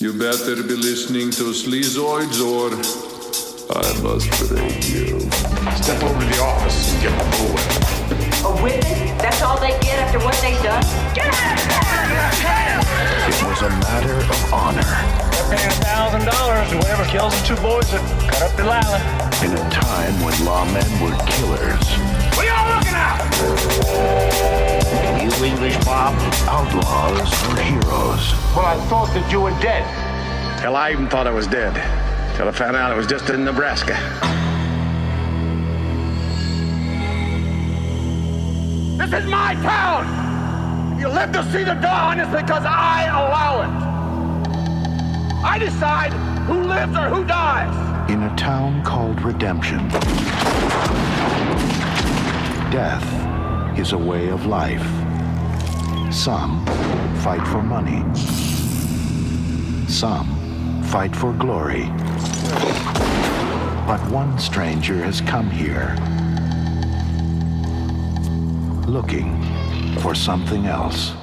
You better be listening to Sleazoids or I must break you. Step over to the office and get my bull whip. A whipping? That's all they get after what they've done? Get out of here! It was a matter of honor. They're paying $1,000 to whoever kills the two boys that cut up Delilah. In a time when lawmen were killers. What are y'all looking at? You English, Bob? Outlaws were heroes. Well, I thought that you were dead. Hell, I even thought I was dead. Till I found out it was just in Nebraska. This is my town! If you live to see the dawn, it's because I allow it. I decide who lives or who dies. In a town called Redemption, death is a way of life. Some fight for money. Some fight for glory. But one stranger has come here, looking for something else.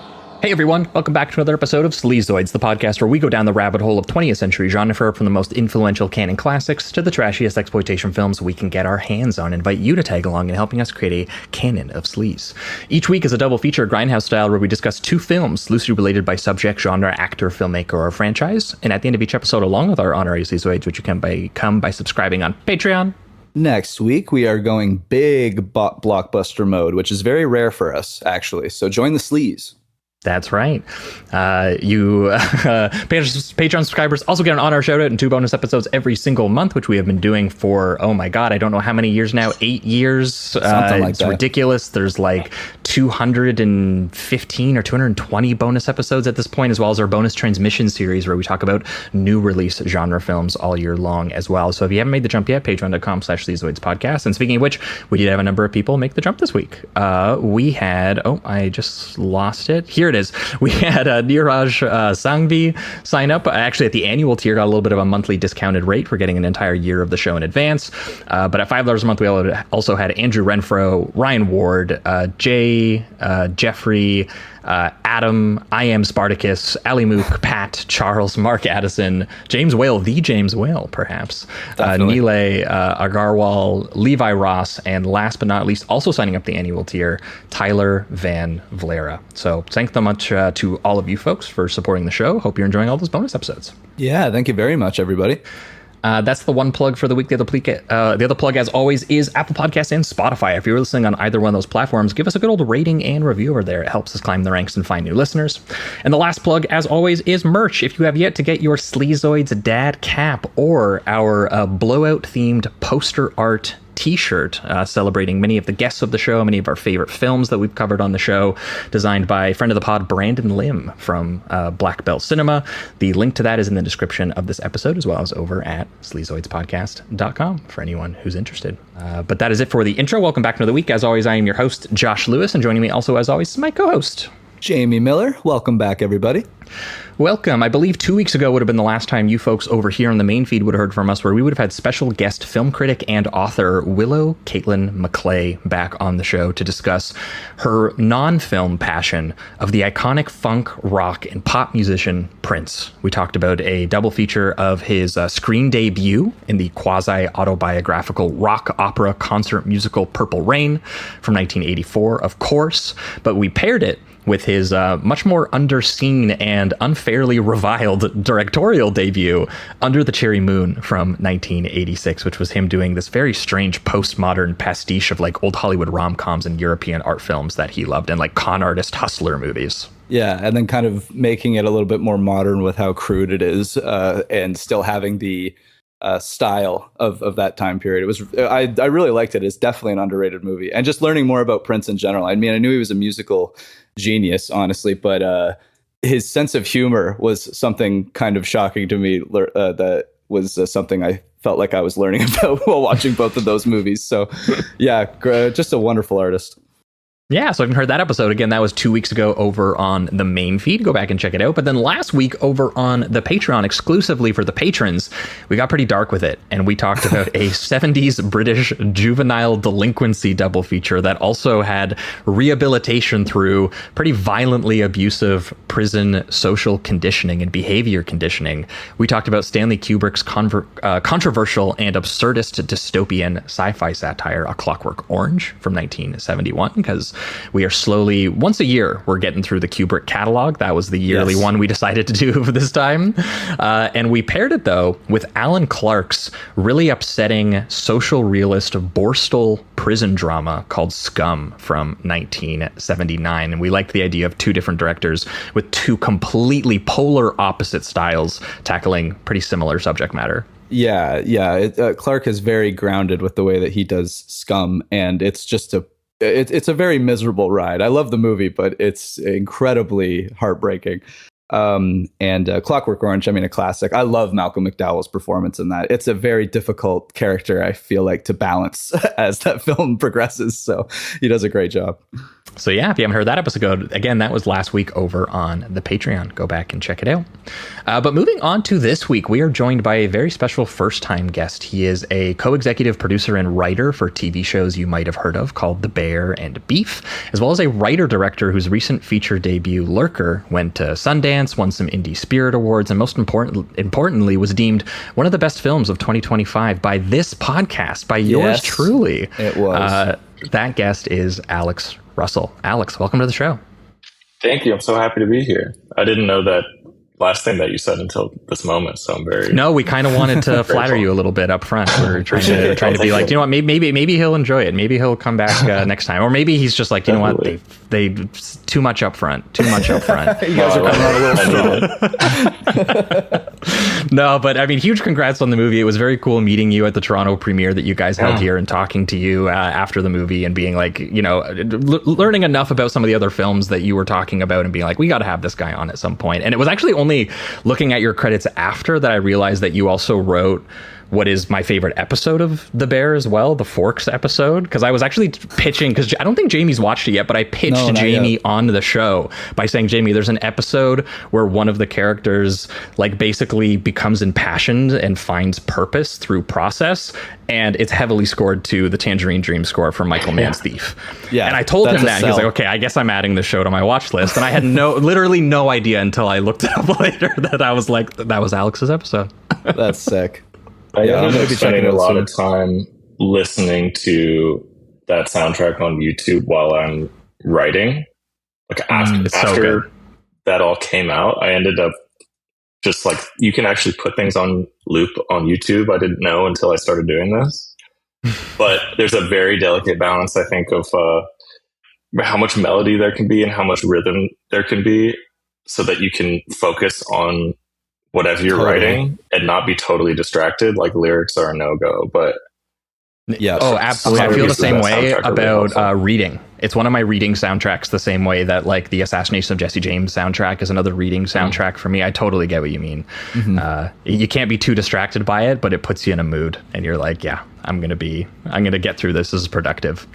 Hey everyone, welcome back to another episode of Sleazoids, the podcast where we go down the rabbit hole of 20th century genre from the most influential canon classics to the trashiest exploitation films we can get our hands on, and invite you to tag along in helping us create a canon of sleaze. Each week is a double feature grindhouse style where we discuss two films loosely related by subject, genre, actor, filmmaker, or franchise, and at the end of each episode, along with our honorary Sleazoids, which you can become by subscribing on Patreon. Next week, we are going big blockbuster mode, which is very rare for us, actually. So join the sleaze. That's right. You Patreon subscribers also get an honor shout out and 2 bonus episodes every single month, which we have been doing for, oh my God, I don't know how many years now, 8 years. Something like it's that. Ridiculous. There's like 215 or 220 bonus episodes at this point, as well as our bonus transmission series where we talk about new release genre films all year long as well. So if you haven't made the jump yet, patreon.com/Sleazoids podcast. And speaking of which, we did have a number of people make the jump this week. We had, I just lost it. Here it is. We had Neeraj Sangvi sign up. Actually, at the annual tier, got a little bit of a monthly discounted rate. We're getting an entire year of the show in advance. But at $5 a month, we also had Andrew Renfro, Ryan Ward, Jay, Jeffrey, Adam, I Am Spartacus, Ali Mook, Pat, Charles, Mark Addison, James Whale, the James Whale, perhaps, Nile Agarwal, Levi Ross, and last but not least, also signing up the annual tier, Tyler Van Valera. So thanks so much to all of you folks for supporting the show. Hope you're enjoying all those bonus episodes. Yeah, thank you very much, everybody. That's the one plug for the week. The other plug, as always, is Apple Podcasts and Spotify. If you're listening on either one of those platforms, give us a good old rating and review over there. It helps us climb the ranks and find new listeners. And the last plug, as always, is merch. If you have yet to get your Sleazoids dad cap or our blowout-themed poster art t-shirt celebrating many of the guests of the show, many of our favorite films that we've covered on the show, designed by friend of the pod Brandon Lim from Black Belt Cinema. The link to that is in the description of this episode, as well as over at sleazoidspodcast.com for anyone who's interested. But that is it for the intro. Welcome back to another week. As always, I am your host, Josh Lewis, and joining me also, as always, is my co-host, Jamie Miller. Welcome back, everybody. Welcome. I believe 2 weeks ago would have been the last time you folks over here on the main feed would have heard from us, where we would have had special guest film critic and author Willow Caitlin McClay back on the show to discuss her non-film passion of the iconic funk, rock, and pop musician Prince. We talked about a double feature of his screen debut in the quasi-autobiographical rock opera concert musical Purple Rain from 1984, of course, but we paired it with his much more underseen and unfairly reviled directorial debut, Under the Cherry Moon, from 1986, which was him doing this very strange postmodern pastiche of like old Hollywood rom-coms and European art films that he loved, and like con artist hustler movies. Yeah, and then kind of making it a little bit more modern with how crude it is, and still having the style of that time period. It was I really liked it. It's definitely an underrated movie, and just learning more about Prince in general. I mean, I knew he was a musical genius, honestly, but his sense of humor was something kind of shocking to me. That was something I felt like I was learning about while watching both of those movies. So, yeah, just a wonderful artist. Yeah, so if you heard that episode, again, that was 2 weeks ago over on the main feed. Go back and check it out. But then last week over on the Patreon, exclusively for the patrons, we got pretty dark with it. And we talked about a 70s British juvenile delinquency double feature that also had rehabilitation through pretty violently abusive prison social conditioning and behavior conditioning. We talked about Stanley Kubrick's controversial and absurdist dystopian sci-fi satire, A Clockwork Orange from 1971, because we are slowly, once a year, we're getting through the Kubrick catalog. That was the yearly one we decided to do this time. And we paired it, though, with Alan Clark's really upsetting social realist Borstal prison drama called Scum from 1979. And we liked the idea of two different directors with two completely polar opposite styles tackling pretty similar subject matter. Yeah. Clark is very grounded with the way that he does Scum, and it's just it's a very miserable ride. I love the movie, but it's incredibly heartbreaking. And Clockwork Orange, I mean, a classic. I love Malcolm McDowell's performance in that. It's a very difficult character, I feel like, to balance as that film progresses. So he does a great job. So yeah, if you haven't heard that episode, again, that was last week over on the Patreon. Go back and check it out. But moving on to this week, we are joined by a very special first-time guest. He is a co-executive producer and writer for TV shows you might have heard of called The Bear and Beef, as well as a writer-director whose recent feature debut, Lurker, went to Sundance, won some Indie Spirit Awards, and most importantly, was deemed one of the best films of 2025 by this podcast, by yours truly. It was. That guest is Alex Russell. Alex, welcome to the show. Thank you. I'm so happy to be here. I didn't know that last thing that you said until this moment, so I'm very... No, we kind of wanted to flatter you a little bit up front. We're trying to be like, you know what, maybe he'll enjoy it. Maybe he'll come back next time. Or maybe he's just like, you know what, they too much up front. You guys are coming out a little No, but I mean, huge congrats on the movie. It was very cool meeting you at the Toronto premiere that you guys held here and talking to you after the movie and being like, you know, learning enough about some of the other films that you were talking about and being like, we got to have this guy on at some point. And it was actually only looking at your credits after that I realized that you also wrote what is my favorite episode of The Bear as well, the Forks episode, because I was actually pitching, because I don't think Jamie's watched it yet, but I pitched Jamie on the show by saying, Jamie, there's an episode where one of the characters like basically becomes impassioned and finds purpose through process, and it's heavily scored to the Tangerine Dream score from Michael Mann's Thief. Yeah, and I told him that, and he was like, okay, I guess I'm adding the show to my watch list, and I had literally no idea until I looked it up later that I was like, that was Alex's episode. That's sick. I ended up spending a lot of time listening to that soundtrack on YouTube while I'm writing. Like after that all came out, I ended up just like, you can actually put things on loop on YouTube. I didn't know until I started doing this. But there's a very delicate balance, I think, of how much melody there can be and how much rhythm there can be so that you can focus on whatever you're writing and not be totally distracted. Like lyrics are a no-go, but yeah. Oh, absolutely. I feel the same way about reading. It's one of my reading soundtracks, the same way that like the Assassination of Jesse James soundtrack is another reading soundtrack for me. I totally get what you mean. You can't be too distracted by it, but it puts you in a mood and you're like, yeah, I'm going to get through this. This is productive.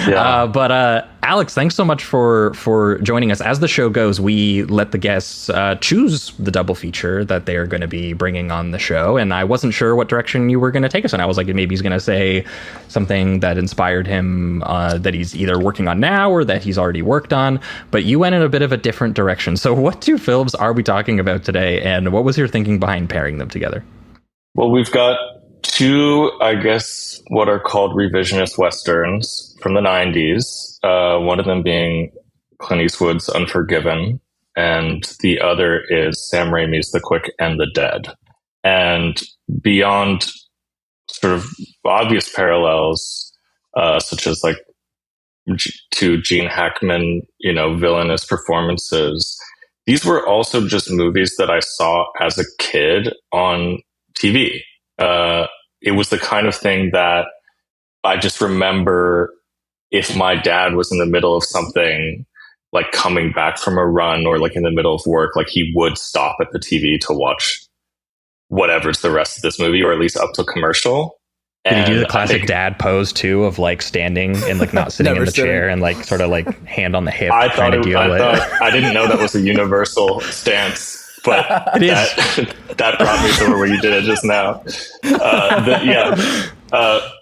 But Alex, thanks so much for joining us. As the show goes, we let the guests choose the double feature that they are going to be bringing on the show. And I wasn't sure what direction you were going to take us in. I was like, maybe he's going to say something that inspired him that he's either working on now or that he's already worked on. But you went in a bit of a different direction. So what two films are we talking about today? And what was your thinking behind pairing them together? Well, we've got two, I guess, what are called revisionist Westerns from the 90s. One of them being Clint Eastwood's Unforgiven, and the other is Sam Raimi's The Quick and the Dead. And beyond sort of obvious parallels, such as like to Gene Hackman, you know, villainous performances, these were also just movies that I saw as a kid on TV. It was the kind of thing that I just remember if my dad was in the middle of something, like coming back from a run or like in the middle of work, like he would stop at the TV to watch whatever's the rest of this movie, or at least up to commercial. Did he do the classic dad pose too of like standing and like not sitting in the chair and like sort of like hand on the hip? I didn't know that was a universal stance, but it is. That brought me to where you did it just now.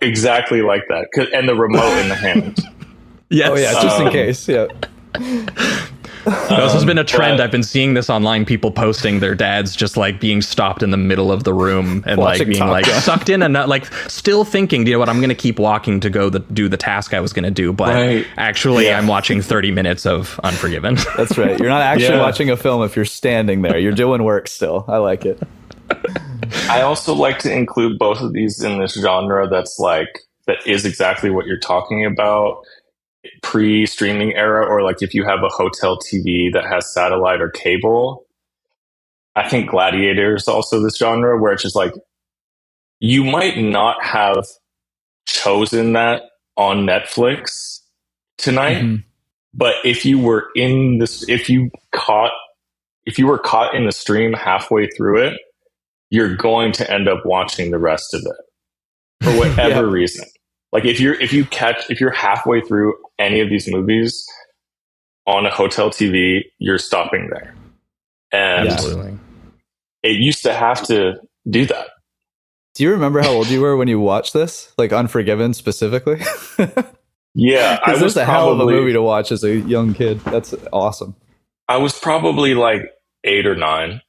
Exactly like that. And the remote in the hand. Yes. Oh yeah, just in case. Yeah. This has been a trend. I've been seeing this online. People posting their dads just like being stopped in the middle of the room and like being like sucked in and not like still thinking, you know what, I'm going to keep walking to go do the task I was going to do. But actually, I'm watching 30 minutes of Unforgiven. That's right. You're not actually watching a film if you're standing there. You're doing work still. I like it. I also like to include both of these in this genre that is exactly what you're talking about. Pre-streaming era, or like if you have a hotel TV that has satellite or cable. I think Gladiator is also this genre where it's just like you might not have chosen that on Netflix tonight, but if you were in this, if you were caught in the stream halfway through it, you're going to end up watching the rest of it for whatever reason. Like if you're halfway through any of these movies on a hotel TV, you're stopping there. And it used to have to do that. Do you remember how old you were when you watched this? Like Unforgiven specifically? Yeah. Because this is a hell of a movie to watch as a young kid. That's awesome. I was probably like 8 or 9.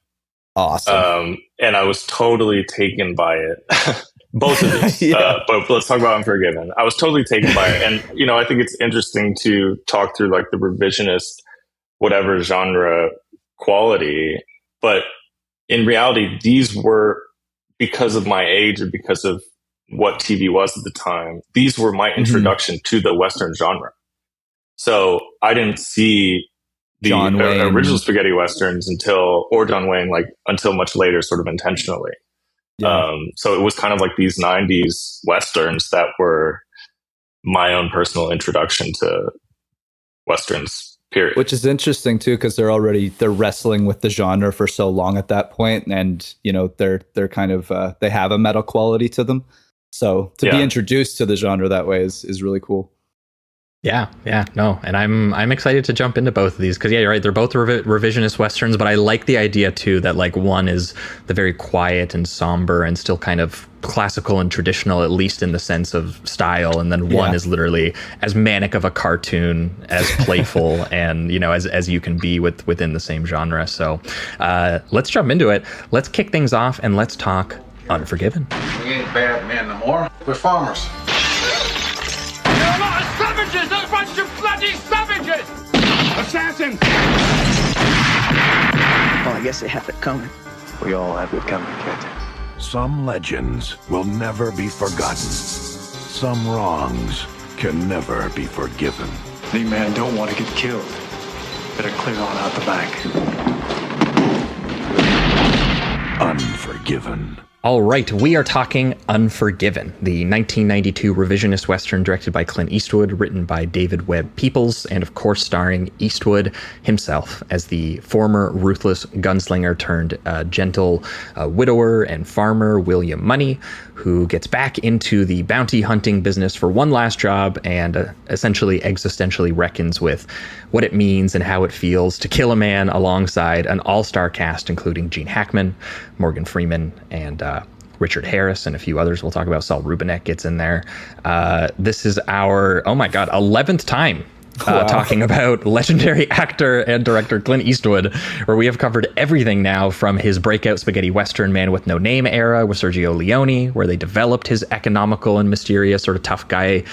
Awesome. And I was totally taken by it. Both of these. But let's talk about Unforgiven. I was totally taken by it. And, you know, I think it's interesting to talk through like the revisionist, whatever genre quality. But in reality, these were, because of my age or because of what TV was at the time, these were my introduction to the Western genre. So I didn't see the original spaghetti Westerns until much later, sort of intentionally. Yeah. So it was kind of like these 90s Westerns that were my own personal introduction to Westerns, period. Which is interesting too, because they're wrestling with the genre for so long at that point, and you know they're kind of they have a metal quality to them. So to be introduced to the genre that way is really cool. Yeah, no, and I'm excited to jump into both of these because you're right, they're both revisionist Westerns, but I like the idea too that like one is the very quiet and somber and still kind of classical and traditional, at least in the sense of style, and then one is literally as manic of a cartoon, as playful, and you know as you can be within the same genre. So let's jump into it. Let's kick things off and let's talk Unforgiven. We ain't bad men no more. We're farmers. Savages! A bunch of bloody savages! Assassin! Well, I guess they have it coming. We all have it coming, kid. Some legends will never be forgotten. Some wrongs can never be forgiven. The man don't want to get killed. Better clear on out the back. Unforgiven. All right, we are talking Unforgiven, the 1992 revisionist Western directed by Clint Eastwood, written by David Webb Peoples, and of course starring Eastwood himself as the former ruthless gunslinger turned gentle widower and farmer William Money, who gets back into the bounty hunting business for one last job and essentially existentially reckons with what it means and how it feels to kill a man alongside an all-star cast, including Gene Hackman, Morgan Freeman, and Richard Harris, and a few others we'll talk about. Saul Rubinek gets in there. This is our, 11th time talking about legendary actor and director Clint Eastwood, where we have covered everything now from his breakout spaghetti Western Man with No Name era with Sergio Leone, where they developed his economical and mysterious sort of tough guy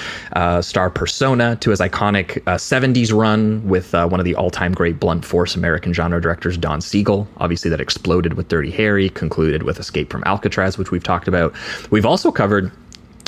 star persona, to his iconic 70s run with one of the all-time great blunt force American genre directors, Don Siegel. Obviously that exploded with Dirty Harry, concluded with Escape from Alcatraz, which we've talked about. We've also covered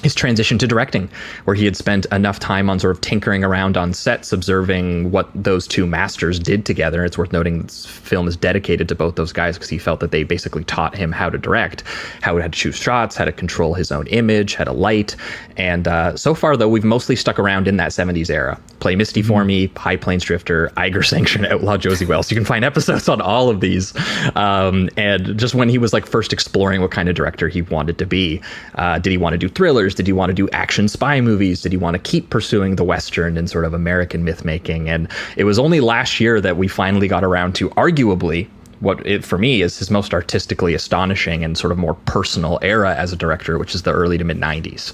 his transition to directing, where he had spent enough time on sort of tinkering around on sets, observing what those two masters did together. It's worth noting this film is dedicated to both those guys because he felt that they basically taught him how to direct, how to choose shots, how to control his own image, how to light. And so far, though, we've mostly stuck around in that 70s era. Play Misty for Me, High Plains Drifter, Iger Sanction, Outlaw Josie Wells. You can find episodes on all of these. And just when he was like first exploring what kind of director he wanted to be. Did he want to do thrillers? thrillers? Did he want to do action spy movies? Did he want to keep pursuing the Western and sort of American myth making? And it was only last year that we finally got around to arguably what it, for me, is his most artistically astonishing and sort of more personal era as a director, which is the early to mid 90s.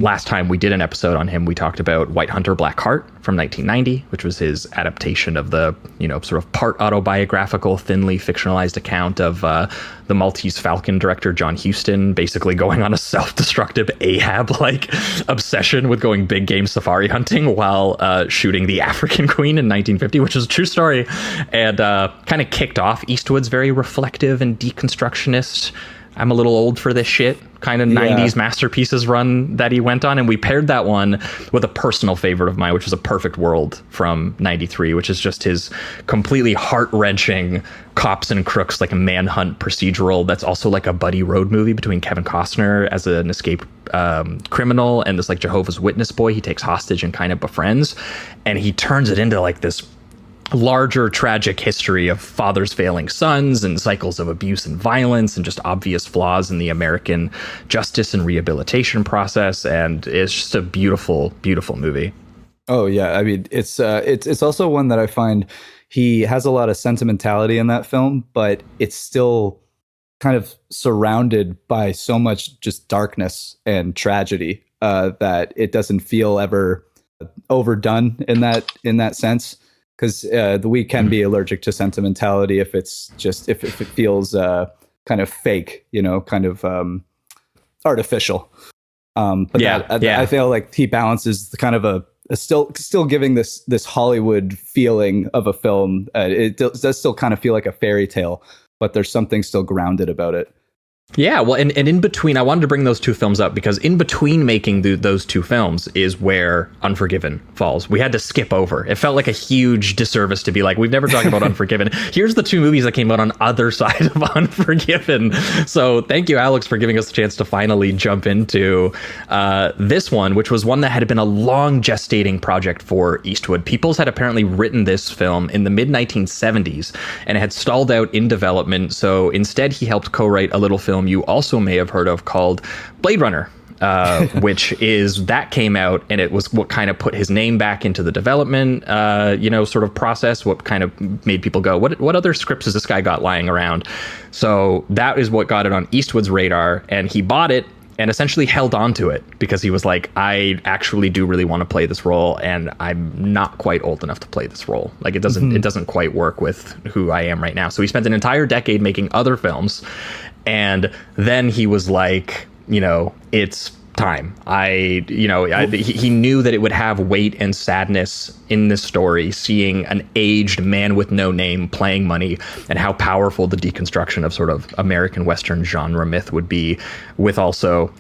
Last time we did an episode on him, we talked about White Hunter, Black Heart from 1990, which was his adaptation of the, sort of part autobiographical, thinly fictionalized account of the Maltese Falcon director John Huston basically going on a self-destructive Ahab-like obsession with going big game safari hunting while shooting the African Queen in 1950, which is a true story, and kind of kicked off Eastwood's very reflective and deconstructionist, I'm a little old for this shit kind of 90s masterpieces run that he went on. And we paired that one with a personal favorite of mine, which was A Perfect World from 93, which is just his completely heart-wrenching cops and crooks, like a manhunt procedural that's also like a buddy road movie between Kevin Costner as an escaped criminal and this like Jehovah's Witness boy he takes hostage and kind of befriends. And he turns it into like this larger tragic history of fathers failing sons and cycles of abuse and violence and just obvious flaws in the American justice and rehabilitation process. And it's just a beautiful, beautiful movie. Oh yeah. I mean, it's also one that I find he has a lot of sentimentality in that film, but it's still kind of surrounded by so much just darkness and tragedy that it doesn't feel ever overdone in that sense. Because we can be allergic to sentimentality if it's just if it feels kind of fake, kind of artificial. But I feel like he balances the kind of a still giving this Hollywood feeling of a film. It does still kind of feel like a fairy tale, but there's something still grounded about it. Yeah, well, and in between, I wanted to bring those two films up because in between making those two films is where Unforgiven falls. We had to skip over. It felt like a huge disservice to be like, we've never talked about Unforgiven. Here's the two movies that came out on other side of Unforgiven. So thank you, Alex, for giving us a chance to finally jump into this one, which was one that had been a long gestating project for Eastwood. Peoples had apparently written this film in the mid-1970s and it had stalled out in development. So instead, he helped co-write a little film you also may have heard of called Blade Runner, which came out and it was what kind of put his name back into the development, sort of process, what kind of made people go, what other scripts has this guy got lying around? So that is what got it on Eastwood's radar, and he bought it and essentially held on to it because he was like, I actually do really want to play this role and I'm not quite old enough to play this role. Like it doesn't quite work with who I am right now. So he spent an entire decade making other films. And then he was like, it's time. He knew that it would have weight and sadness in this story, seeing an aged man with no name playing money and how powerful the deconstruction of sort of American Western genre myth would be, with also,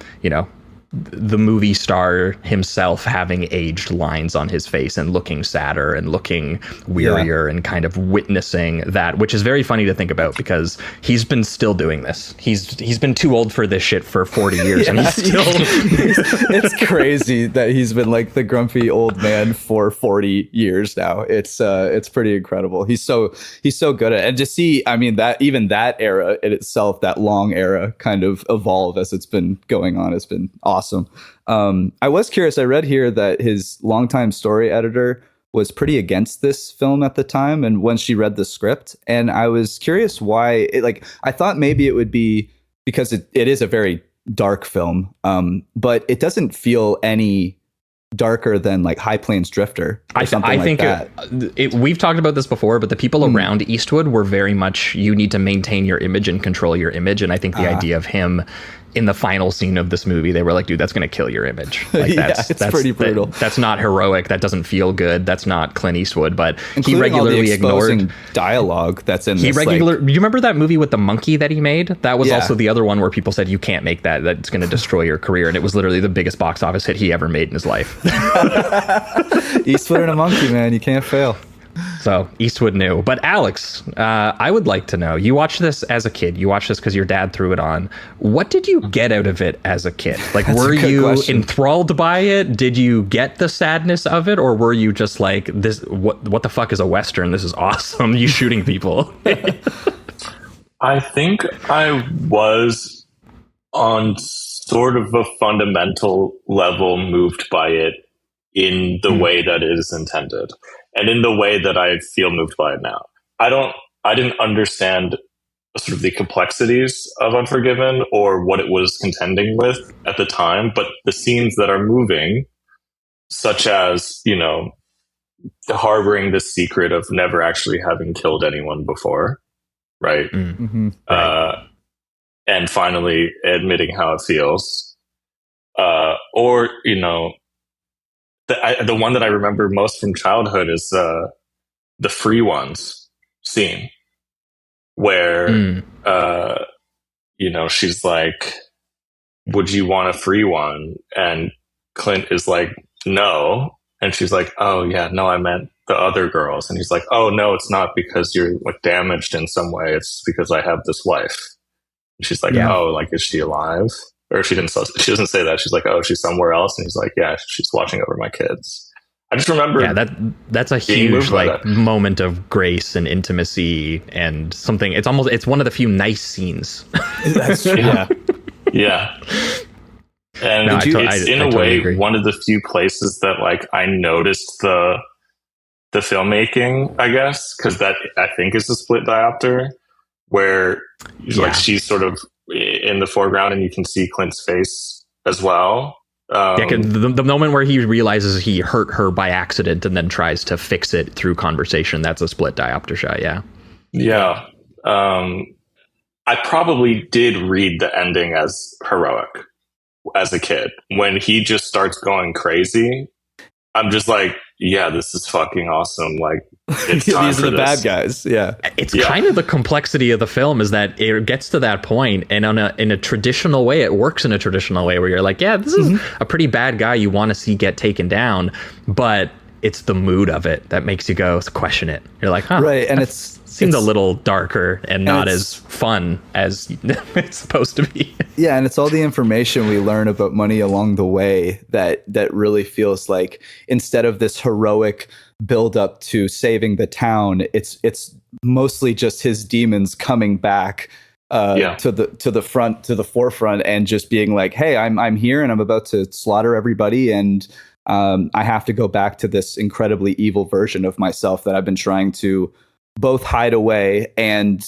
the movie star himself having aged lines on his face and looking sadder and looking wearier and kind of witnessing that, which is very funny to think about because he's been still doing this. He's been too old for this shit for 40 years and he's still it's crazy that he's been like the grumpy old man for 40 years now. It's pretty incredible. He's so good at it. And to see, I mean, that even that era in itself, that long era kind of evolve as it's been going on has been awesome. I was curious. I read here that his longtime story editor was pretty against this film at the time, and when she read the script, and I was curious why. I thought maybe it would be because it is a very dark film, but it doesn't feel any darker than like High Plains Drifter or something like that. We've talked about this before, but the people around Eastwood were very much, you need to maintain your image and control your image, and I think the idea of him in the final scene of this movie, they were like, dude, that's going to kill your image. Like that's pretty brutal. That's not heroic. That doesn't feel good. That's not Clint Eastwood, but including he regularly ignored dialogue that's in this. Do you remember that movie with the monkey that he made? That was also the other one where people said, you can't make that. That's going to destroy your career. And it was literally the biggest box office hit he ever made in his life. Eastwood and a monkey, man. You can't fail. So Eastwood knew. But Alex, I would like to know, you watched this as a kid. You watched this because your dad threw it on. What did you get out of it as a kid? Like, were you enthralled by it? Did you get the sadness of it? Or were you just like, this? What the fuck is a Western? This is awesome. You shooting people. I think I was on sort of a fundamental level moved by it in the way that it is intended, and in the way that I feel moved by it now. I didn't understand sort of the complexities of Unforgiven or what it was contending with at the time, but the scenes that are moving, such as, you know, harboring the secret of never actually having killed anyone before, right? Mm-hmm. And finally admitting how it feels. Or, you know, the one that I remember most from childhood is the Free Ones scene, where, you know, she's like, would you want a free one? And Clint is like, no. And she's like, oh yeah, no, I meant the other girls. And he's like, oh no, it's not because you're like damaged in some way. It's because I have this wife. And she's like, oh, like, is she alive? Or she doesn't say that. She's like, oh, she's somewhere else. And he's like, yeah, she's watching over my kids. I just remember. Yeah, that's a huge like moment of grace and intimacy and something. It's one of the few nice scenes. That's true. Yeah. And it's in a way agree. One of the few places that like I noticed the filmmaking, I guess, because that I think is a split diopter where like she's sort of in the foreground and you can see Clint's face as well. The moment where he realizes he hurt her by accident and then tries to fix it through conversation, that's a split diopter shot. Yeah. I probably did read the ending as heroic as a kid. When he just starts going crazy, I'm just like, yeah, this is fucking awesome. Like, it's time these are the bad guys. Yeah. It's kind of the complexity of the film is that it gets to that point, and in a traditional way, it works in a traditional way where you're like, yeah, this is a pretty bad guy you want to see get taken down, but it's the mood of it that makes you go question it. You're like, huh, right. And seems a little darker and not as fun as it's supposed to be. Yeah, and it's all the information we learn about money along the way that really feels like instead of this heroic build up to saving the town, it's mostly just his demons coming back to the forefront and just being like, hey, I'm here and I'm about to slaughter everybody, and I have to go back to this incredibly evil version of myself that I've been trying to both hide away and,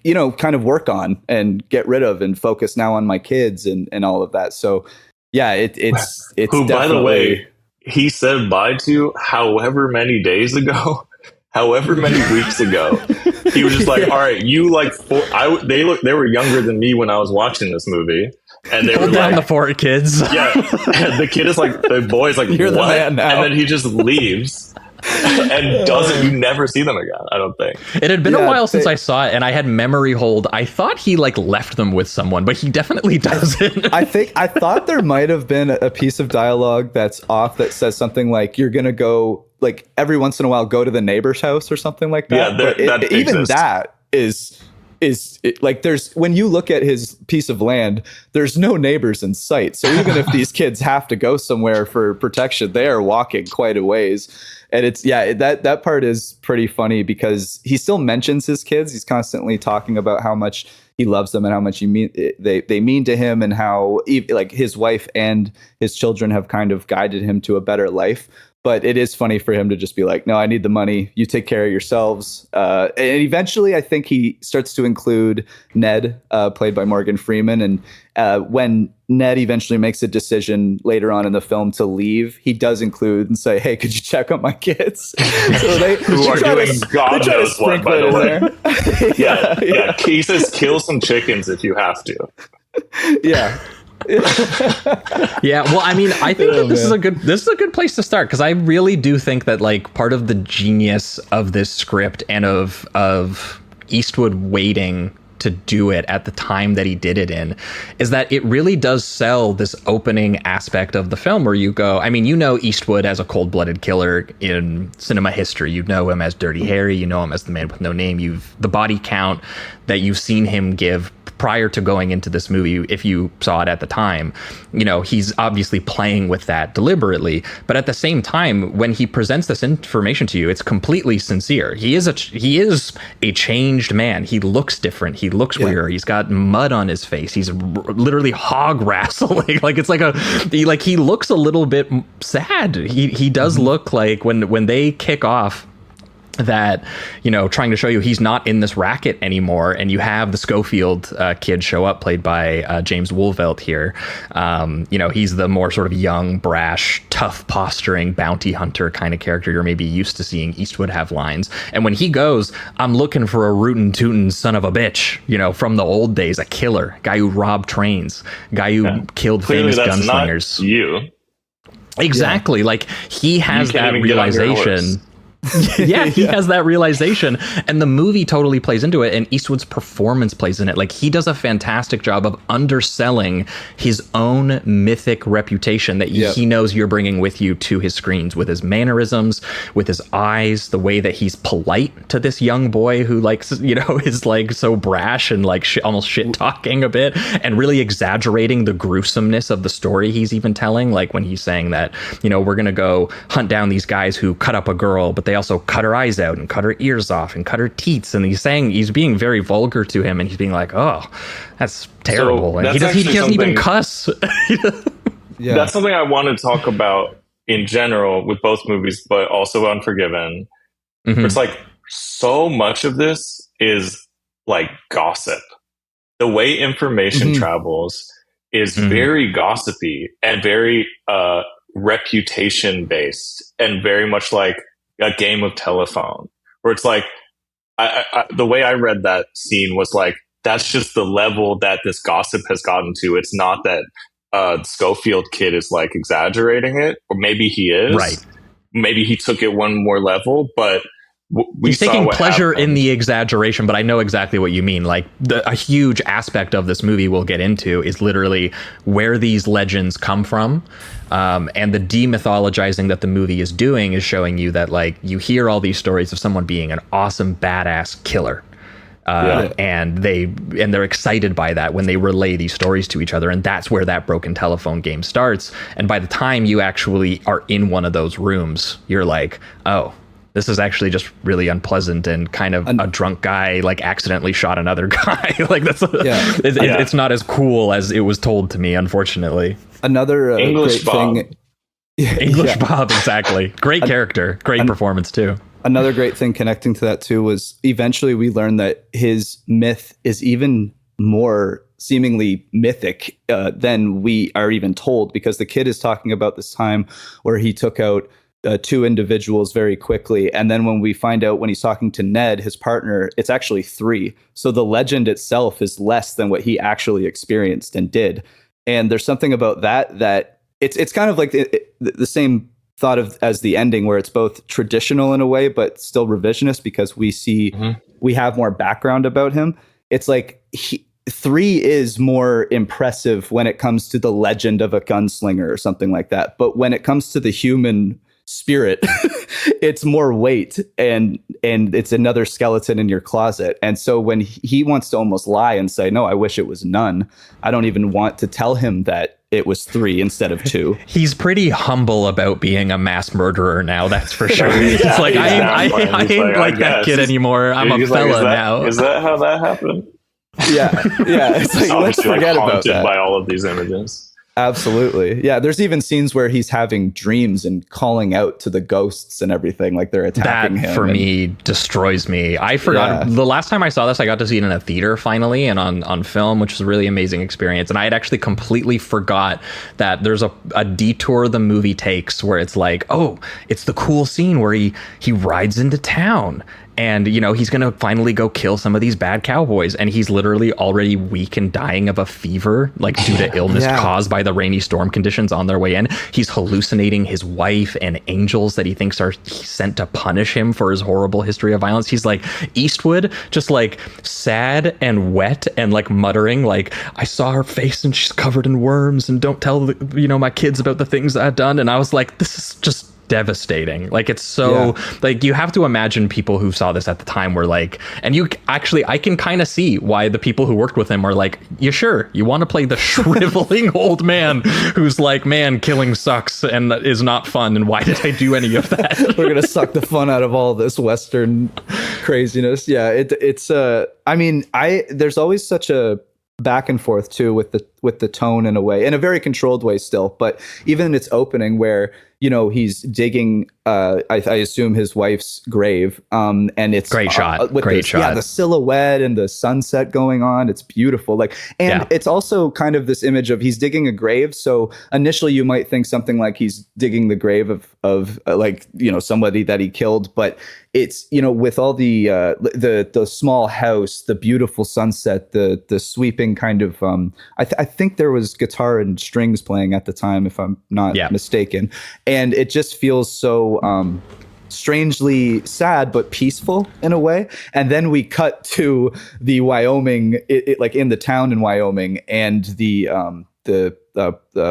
you know, kind of work on and get rid of and focus now on my kids and all of that. So yeah, it's who, by the way, he said bye to however many days ago, however many weeks ago. He was just like, all right, you like they were younger than me when I was watching this movie. And they were down like, the 4 kids. Yeah. And the kid is like, the boy's like, you're what? The man now. And then he just leaves. And you never see them again, I don't think. It had been a while since I saw it, and I had memory hold. I thought he like left them with someone, but he definitely doesn't. I thought there might have been a piece of dialogue that's off that says something like, you're gonna go like every once in a while go to the neighbor's house or something like that. Yeah, but even that is like, there's, when you look at his piece of land, there's no neighbors in sight. So even if these kids have to go somewhere for protection, they are walking quite a ways. And it's, that part is pretty funny because he still mentions his kids. He's constantly talking about how much he loves them and how much they mean to him, and how like his wife and his children have kind of guided him to a better life. But it is funny for him to just be like, no, I need the money. You take care of yourselves. And eventually, I think he starts to include Ned, played by Morgan Freeman. And when Ned eventually makes a decision later on in the film to leave, he does include and say, hey, could you check on my kids? So they are doing God knows what, by the way. Yeah. He says, kill some chickens if you have to. Yeah. Yeah, well, I mean, I think that this is a good place to start, because I really do think that like part of the genius of this script and of Eastwood waiting to do it at the time that he did it in is that it really does sell this opening aspect of the film where you go, I mean, you know Eastwood as a cold-blooded killer in cinema history. You know him as Dirty Harry, you know him as the Man with No Name. The body count that you've seen him give prior to going into this movie, if you saw it at the time, you know, he's obviously playing with that deliberately, but at the same time, when he presents this information to you, it's completely sincere. He is a changed man. He looks different. He looks weird. He's got mud on his face. He's literally hog wrestling. Like, it's like he looks a little bit sad. He does look like when they kick off that, you know, trying to show you he's not in this racket anymore, and you have the Schofield kid show up, played by James Woolvelt here. You know, he's the more sort of young, brash, tough posturing bounty hunter kind of character you're maybe used to seeing Eastwood have lines. And when he goes, I'm looking for a rootin' tootin' son of a bitch, you know, from the old days, a killer, guy who robbed trains, guy who killed Clearly famous gunslingers. Not you. Exactly. Like, he has that realization. He has that realization, and the movie totally plays into it, and Eastwood's performance plays in it. Like, he does a fantastic job of underselling his own mythic reputation that he knows you're bringing with you to his screens, with his mannerisms, with his eyes, the way that he's polite to this young boy who, like, you know, is like so brash and like almost shit talking a bit, and really exaggerating the gruesomeness of the story he's even telling. Like, when he's saying that, you know, we're gonna go hunt down these guys who cut up a girl, but they also cut her eyes out and cut her ears off and cut her teats, and he's being very vulgar to him, and he's being like, oh, that's terrible. So and that's he doesn't even cuss. That's something I want to talk about in general with both movies, but also Unforgiven. It's like, so much of this is like gossip. The way information travels is very gossipy and very reputation based, and very much like a game of telephone, where it's like, the way I read that scene was like, that's just the level that this gossip has gotten to. It's not that Schofield kid is like exaggerating it, or maybe he is. Right. Maybe he took it one more level, but he's taking pleasure in the exaggeration. But I know exactly what you mean. Like, a huge aspect of this movie we'll get into is literally where these legends come from. And the demythologizing that the movie is doing is showing you that, like, you hear all these stories of someone being an awesome, badass killer. And they're excited by that when they relay these stories to each other, and that's where that broken telephone game starts. And by the time you actually are in one of those rooms, you're like, oh, this is actually just really unpleasant, and kind of a drunk guy like accidentally shot another guy. Like, it's not as cool as it was told to me, unfortunately. Another English great Bob. thing. English Bob, exactly. Great character, great performance too. Another great thing connecting to that too was eventually we learned that his myth is even more seemingly mythic than we are even told, because the kid is talking about this time where he took out two individuals very quickly, and then when we find out when he's talking to Ned, his partner, it's actually three. So the legend itself is less than what he actually experienced and did. And there's something about that it's kind of like the same thought of as the ending, where it's both traditional in a way but still revisionist, because we see we have more background about him. It's like three is more impressive when it comes to the legend of a gunslinger or something like that, but when it comes to the human spirit, it's more weight, and it's another skeleton in your closet. And so when he wants to almost lie and say, no, I wish it was none, I don't even want to tell him that it was three instead of two. He's pretty humble about being a mass murderer now, that's for sure. It's like, I ain't like that kid anymore. I'm a fella now. Is that how that happened? Yeah. It's like, let's forget about that. By all of these images. Absolutely. Yeah. There's even scenes where he's having dreams and calling out to the ghosts and everything, like they're attacking him. That, for me, destroys me. I forgot. The last time I saw this, I got to see it in a theater finally, and on film, which was a really amazing experience. And I had actually completely forgot that there's a detour the movie takes where it's like, oh, it's the cool scene where he rides into town. And, you know, he's going to finally go kill some of these bad cowboys. And he's literally already weak and dying of a fever, like due to illness caused by the rainy storm conditions on their way in. He's hallucinating his wife and angels that he thinks are sent to punish him for his horrible history of violence. He's like Eastwood, just like sad and wet and like muttering, like, I saw her face and she's covered in worms, and don't tell my kids about the things I've done. And I was like, this is just devastating. Like, it's so like, you have to imagine people who saw this at the time were like, and you actually, I can kind of see why the people who worked with him are like, you sure you want to play the shriveling old man who's like, man, killing sucks and is not fun, and why did I do any of that? We're gonna suck the fun out of all this Western craziness. Yeah, it's I mean, there's always such a back and forth too with the tone in a way, in a very controlled way still, but even in its opening where, you know, he's digging I assume his wife's grave, and it's great shot with great shot, the silhouette and the sunset going on. It's beautiful. Like, and it's also kind of this image of he's digging a grave, so initially you might think something like he's digging the grave of like, you know, somebody that he killed, but it's, you know, with all the small house, the beautiful sunset, the sweeping kind of I think there was guitar and strings playing at the time, if I'm not mistaken, and it just feels so strangely sad but peaceful in a way. And then we cut to the Wyoming, like in the town in Wyoming, and the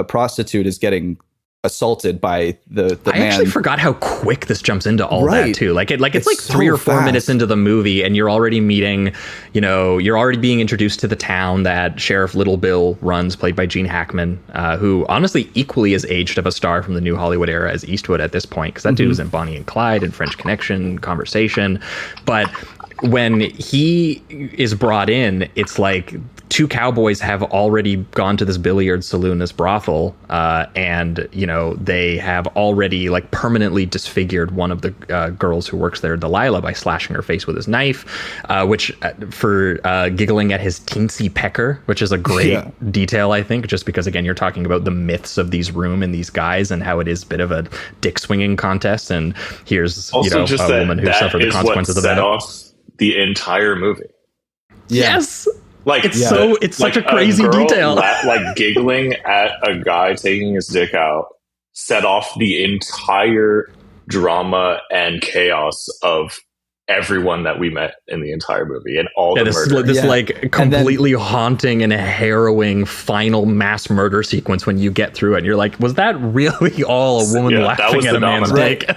prostitute is getting assaulted by the I man. actually forgot how quick this jumps into all that too. It's like so 3 or 4 fast. minutes into the movie, and you're already meeting, you know, you're already being introduced to the town that Sheriff Little Bill runs, played by Gene Hackman, who honestly equally as aged of a star from the New Hollywood era as Eastwood at this point, because that dude was in Bonnie and Clyde and French Connection, Conversation. But when he is brought in, it's like 2 cowboys have already gone to this billiard saloon, this brothel, and, you know, they have already like permanently disfigured one of the girls who works there, Delilah, by slashing her face with his knife, which for giggling at his teensy pecker, which is a great detail, I think, just because, again, you're talking about the myths of these room and these guys and how it is a bit of a dick swinging contest. And here's, also, you know, just a woman who suffered the consequences of that. Off the entire movie. Yes. Like, it's so, it's like such a crazy detail. Like giggling at a guy taking his dick out set off the entire drama and chaos of everyone that we met in the entire movie and all the murder. This like completely haunting and harrowing final mass murder sequence when you get through it. And you're like, was that really all a woman laughing at a man's dick?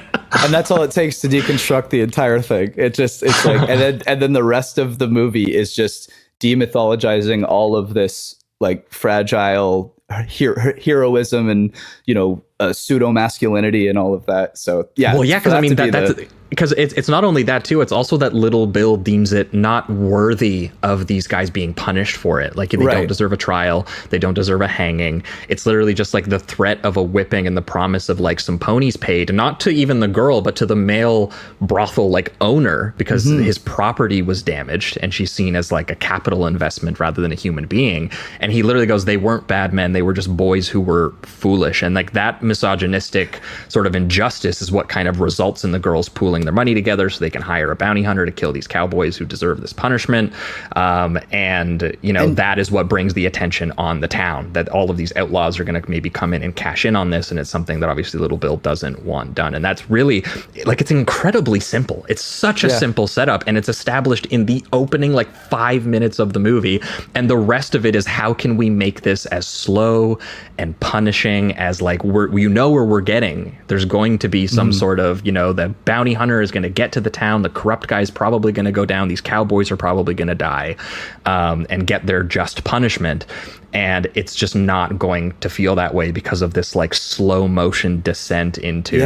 And that's all it takes to deconstruct the entire thing. It's like, and then the rest of the movie is just demythologizing all of this like fragile heroism and, you know, pseudo masculinity and all of that. So because I mean that's because it's not only that too, it's also that Little Bill deems it not worthy of these guys being punished for it. Like, they don't deserve a trial, they don't deserve a hanging. It's literally just like the threat of a whipping and the promise of like some ponies paid, not to even the girl, but to the male brothel like owner, because his property was damaged and she's seen as like a capital investment rather than a human being. And he literally goes, they weren't bad men, they were just boys who were foolish. And like that misogynistic sort of injustice is what kind of results in the girls pooling their money together so they can hire a bounty hunter to kill these cowboys who deserve this punishment. And you know, that is what brings the attention on the town, that all of these outlaws are going to maybe come in and cash in on this, and it's something that obviously Little Bill doesn't want done. And that's really like, it's incredibly simple. It's such a simple setup, and it's established in the opening like 5 minutes of the movie, and the rest of it is how can we make this as slow and punishing as like where we're getting. There's going to be some sort of, you know, the bounty hunter is going to get to the town, the corrupt guy's probably going to go down, these cowboys are probably going to die, and get their just punishment. And it's just not going to feel that way because of this like slow motion descent into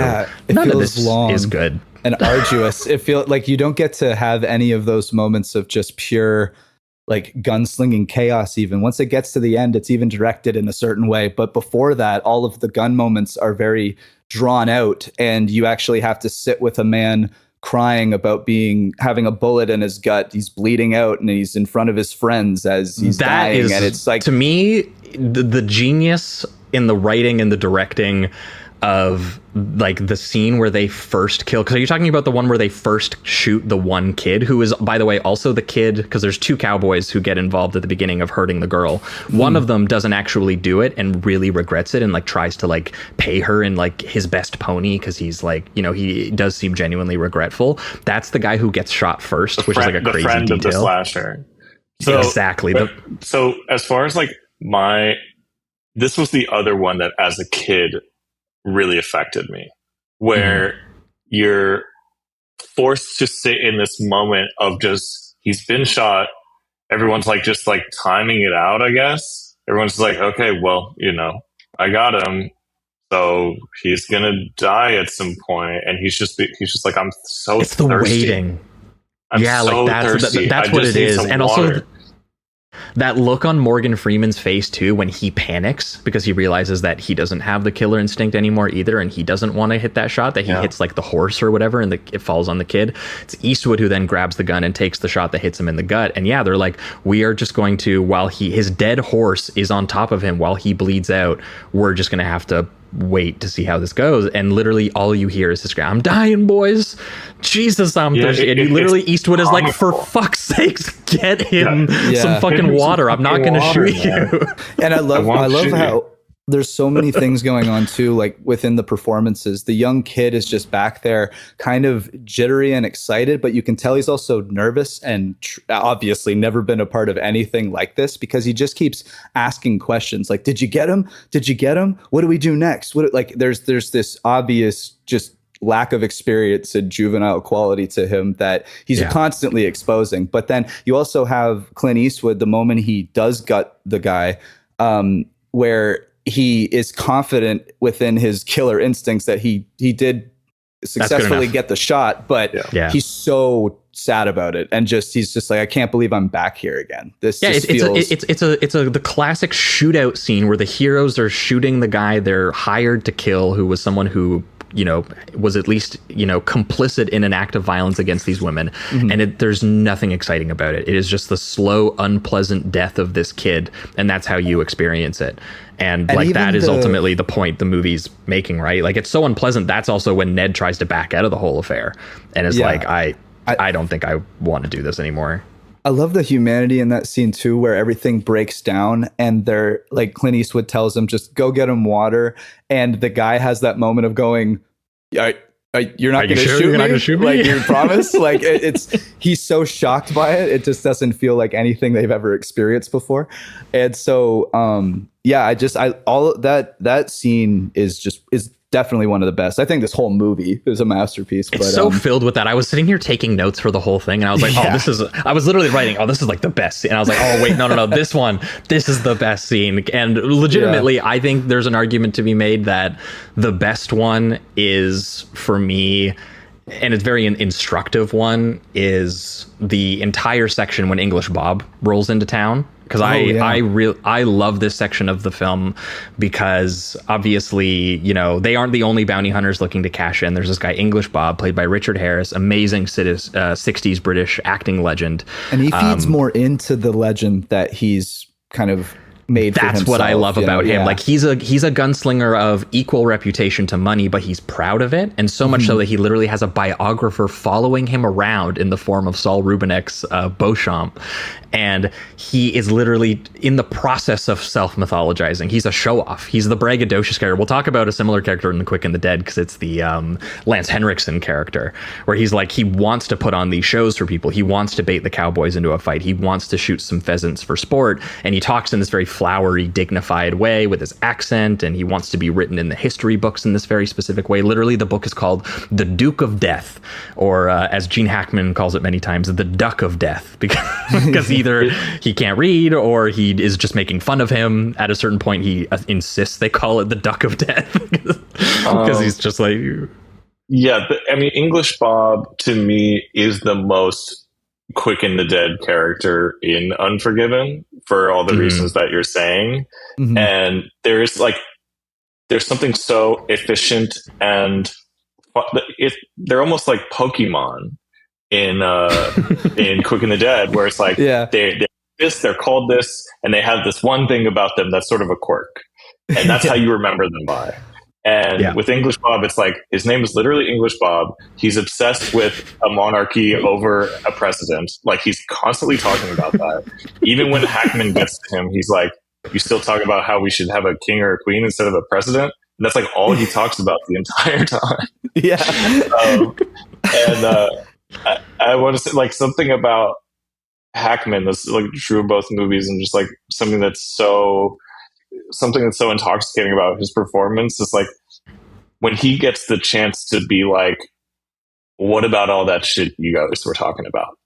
none of this is good and arduous. It feels like you don't get to have any of those moments of just pure like gunslinging chaos. Even once it gets to the end, it's even directed in a certain way, but before that, all of the gun moments are very drawn out, and you actually have to sit with a man crying about having a bullet in his gut. He's bleeding out, and he's in front of his friends as he's dying. And it's like, to me, the genius in the writing and the directing of like the scene where they first kill, because are you talking about the one where they first shoot the one kid who is, by the way, also the kid, because there's 2 cowboys who get involved at the beginning of hurting the girl. One of them doesn't actually do it and really regrets it and like tries to like pay her in like his best pony, because he's like, you know, he does seem genuinely regretful. That's the guy who gets shot first, which is like a crazy friend detail. Of the slasher. So, exactly. So as far as like this was the other one that as a kid really affected me, where you're forced to sit in this moment of just, he's been shot. Everyone's like, just like timing it out, I guess. Everyone's like, okay, well, I got him. So he's going to die at some point. And he's just like, I'm so it's the thirsty. Waiting. I'm so thirsty. That's what it is. And also that look on Morgan Freeman's face too, when he panics because he realizes that he doesn't have the killer instinct anymore either. And he doesn't want to hit that shot, that he hits like the horse or whatever. And it falls on the kid. It's Eastwood who then grabs the gun and takes the shot that hits him in the gut. And they're like, we are just going to, while his dead horse is on top of him, while he bleeds out, we're just going to have to wait to see how this goes. And literally all you hear is this guy, I'm dying, boys, Jesus, I'm thirsty. And Eastwood is like, for fuck's sakes, get him some fucking water. I'm not gonna shoot you. And I love how there's so many things going on too, like within the performances. The young kid is just back there kind of jittery and excited, but you can tell he's also nervous and obviously never been a part of anything like this, because he just keeps asking questions like, did you get him? Did you get him? What do we do next? There's this obvious just lack of experience and juvenile quality to him that he's constantly exposing. But then you also have Clint Eastwood, the moment he does gut the guy, where he is confident within his killer instincts that he did successfully get the shot, but he's so sad about it, and he's just like, I can't believe I'm back here again. It's the classic shootout scene where the heroes are shooting the guy they're hired to kill, who was someone who was at least, complicit in an act of violence against these women. And there's nothing exciting about it. It is just the slow, unpleasant death of this kid. And that's how you experience it. And like, that is ultimately the point the movie's making, right? Like, it's so unpleasant. That's also when Ned tries to back out of the whole affair. And it's like, I don't think I want to do this anymore. I love the humanity in that scene too, where everything breaks down and they're like, Clint Eastwood tells him, just go get him water. And the guy has that moment of going, you're not going to shoot me? Like, you promise? Like, he's so shocked by it. It just doesn't feel like anything they've ever experienced before. And so, that scene is definitely one of the best. I think this whole movie is a masterpiece. It's so filled with that. I was sitting here taking notes for the whole thing, and I was like, I was literally writing, this is like the best scene. And I was like, wait, no, this is the best scene. And legitimately, I think there's an argument to be made that the best one is, for me, and it's very instructive one, is the entire section when English Bob rolls into town. Because I love this section of the film, because obviously, they aren't the only bounty hunters looking to cash in. There's this guy, English Bob, played by Richard Harris, amazing 60s British acting legend. And he feeds more into the legend that he's kind of made for himself. That's what I love about him. Like, he's a gunslinger of equal reputation to money, but he's proud of it, and so much so that he literally has a biographer following him around in the form of Saul Rubinek's Beauchamp. And he is literally in the process of self-mythologizing. He's a show-off. He's the braggadocious character. We'll talk about a similar character in The Quick and the Dead, because it's the Lance Henriksen character, where he's like, he wants to put on these shows for people. He wants to bait the cowboys into a fight. He wants to shoot some pheasants for sport. And he talks in this very flowery, dignified way with his accent, and he wants to be written in the history books in this very specific way. Literally, the book is called The Duke of Death, or as Gene Hackman calls it many times, The Duck of Death, because either he can't read or he is just making fun of him. At a certain point, he insists they call it The Duck of Death, because he's just like... Yeah, English Bob, to me, is the most Quick and the Dead character in Unforgiven, for all the reasons that you're saying. And there's something so efficient, and they're almost like Pokemon in Quick and the Dead, where it's like they're called this, and they have this one thing about them that's sort of a quirk, and that's how you remember them by. And with English Bob, it's like, his name is literally English Bob. He's obsessed with a monarchy over a president. Like, he's constantly talking about that. Even when Hackman gets to him, he's like, you still talk about how we should have a king or a queen instead of a president? And that's like all he talks about the entire time. I want to say, like, something about Hackman that's like true of both movies, and just like something that's so intoxicating about his performance is like, when he gets the chance to be like, what about all that shit you guys were talking about?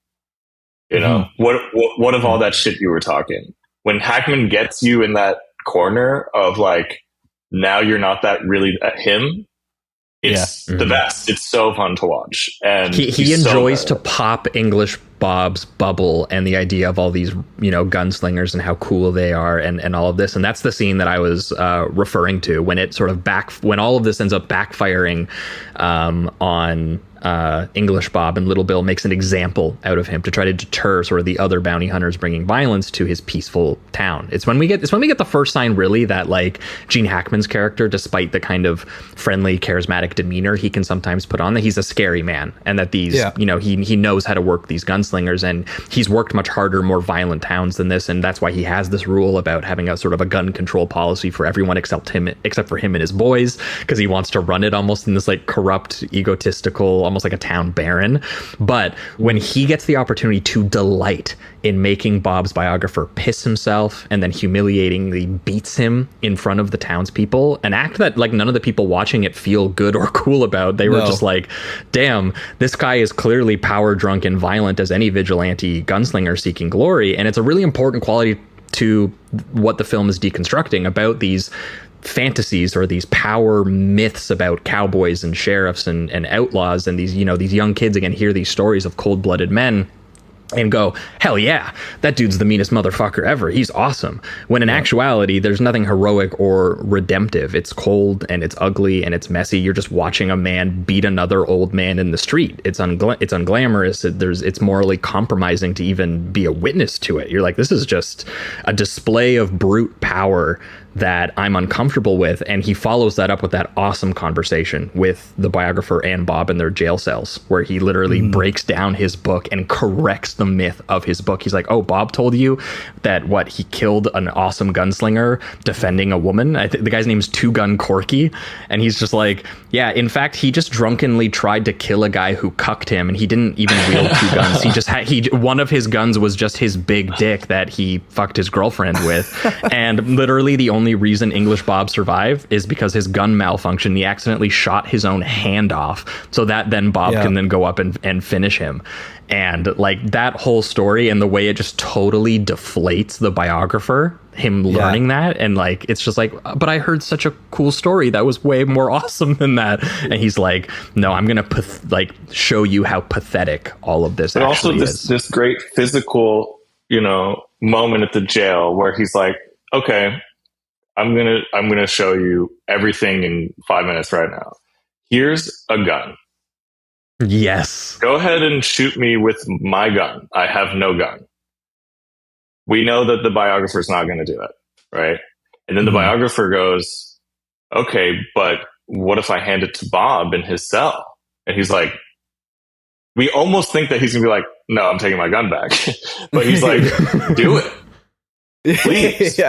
You know, what of all that shit you were talking? When Hackman gets you in that corner of like, now you're not that really at him. It's the best. It's so fun to watch. And he enjoys to pop English Bob's bubble and the idea of all these, you know, gunslingers and how cool they are and all of this. And that's the scene that I was referring to when it sort of when all of this ends up backfiring on English Bob, and Little Bill makes an example out of him to try to deter sort of the other bounty hunters bringing violence to his peaceful town. It's when we get the first sign really that like Gene Hackman's character, despite the kind of friendly, charismatic demeanor he can sometimes put on, that he's a scary man, and that these, you know, he knows how to work these gunslingers, and he's worked much harder, more violent towns than this, and that's why he has this rule about having a sort of a gun control policy for everyone except for him and his boys, because he wants to run it almost in this like corrupt, egotistical, almost like a town baron. But when he gets the opportunity to delight in making Bob's biographer piss himself and then humiliatingly beats him in front of the townspeople, an act that like none of the people watching it feel good or cool about. They were just like, damn, this guy is clearly power drunk and violent as any vigilante gunslinger seeking glory. And it's a really important quality to what the film is deconstructing about these fantasies or these power myths about cowboys and sheriffs and outlaws, and these, you know, these young kids again hear these stories of cold-blooded men and go, hell yeah, that dude's the meanest motherfucker ever. He's awesome. When in actuality, there's nothing heroic or redemptive. It's cold and it's ugly and it's messy. You're just watching a man beat another old man in the street. It's unglamorous. It's morally compromising to even be a witness to it. You're like, this is just a display of brute power that I'm uncomfortable with. And he follows that up with that awesome conversation with the biographer and Bob in their jail cells, where he literally breaks down his book and corrects the myth of his book. He's like, oh, Bob told you that he killed an awesome gunslinger defending a woman. I think the guy's name is Two Gun Corky. And he's just like, yeah, in fact, he just drunkenly tried to kill a guy who cucked him, and he didn't even wield two guns. He just one of his guns was just his big dick that he fucked his girlfriend with. And literally the only reason English Bob survived is because his gun malfunctioned. He accidentally shot his own hand off, so that then Bob can then go up and finish him. And like that whole story and the way it just totally deflates the biographer, him learning that, and like it's just like, but I heard such a cool story that was way more awesome than that. And he's like, no, I'm gonna show you how pathetic all of this actually is. Also this great physical, you know, moment at the jail where he's like, okay, I'm gonna show you everything in 5 minutes right now. Here's a gun. Yes. Go ahead and shoot me with my gun. I have no gun. We know that the biographer's not going to do it, right? And then the biographer goes, okay, but what if I hand it to Bob in his cell? And he's like, we almost think that he's going to be like, no, I'm taking my gun back. But he's like, do it. Please.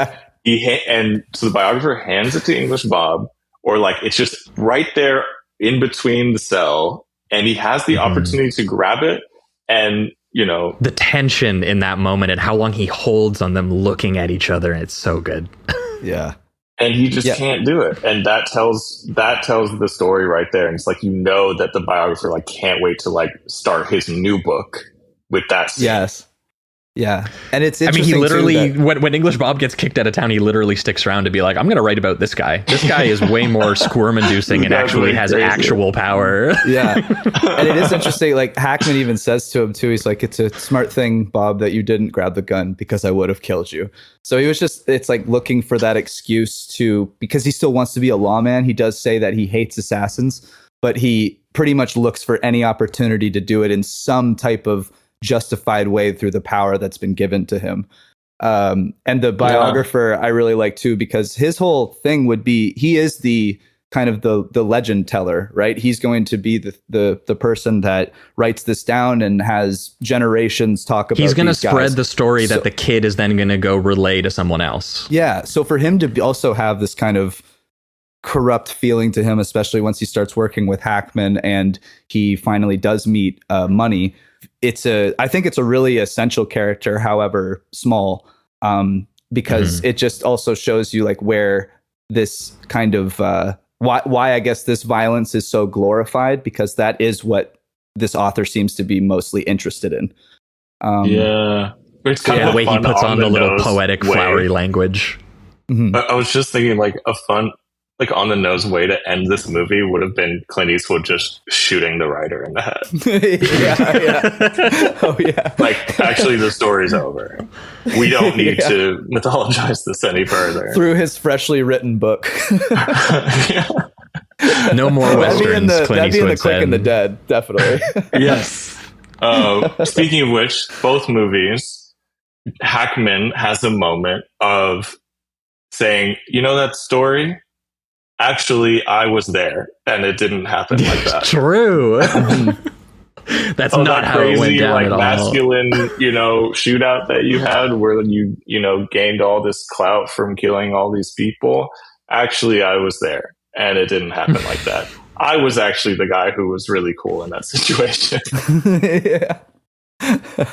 And so the biographer hands it to English Bob, or like it's just right there in between the cell, and he has the opportunity to grab it. And, you know, the tension in that moment and how long he holds on them looking at each other. It's so good. And he just can't do it. And that tells the story right there. And it's like, you know, that the biographer like can't wait to like start his new book with that scene. Yeah. And it's I mean, he interesting literally, too, when English Bob gets kicked out of town, he literally sticks around to be like, I'm going to write about this guy. This guy is way more squirm inducing and actually has actual power. And it is interesting. Like Hackman even says to him too, he's like, it's a smart thing, Bob, that you didn't grab the gun because I would have killed you. So he was just, it's like looking for that excuse because he still wants to be a lawman. He does say that he hates assassins, but he pretty much looks for any opportunity to do it in some type of justified way through the power that's been given to him. And the biographer I really like too, because his whole thing would be, he is the kind of the legend teller, right? He's going to be the person that writes this down and has generations talk about. He's going to spread the story that the kid is then going to go relay to someone else. Yeah. So for him to also have this kind of corrupt feeling to him, especially once he starts working with Hackman and he finally does meet Money, I think it's a really essential character, however small, because it just also shows you like where this kind of why I guess this violence is so glorified, because that is what this author seems to be mostly interested in. It's kind of the way he puts on the little poetic, way. flowery language. Mm-hmm. I was just thinking, like, a fun, like, on the nose way to end this movie would have been Clint Eastwood just shooting the writer in the head. Yeah. Oh yeah. Like, actually, the story's over. We don't need to mythologize this any further. Through his freshly written book. No more westerns. That'd be in the Quick and the Dead, definitely. Yes. Speaking of which, both movies, Hackman has a moment of saying, "You know that story? Actually, I was there, and it didn't happen like that." True. That's not how it went down at all. Masculine, shootout that you had, where you gained all this clout from killing all these people. Actually, I was there, and it didn't happen like that. I was actually the guy who was really cool in that situation.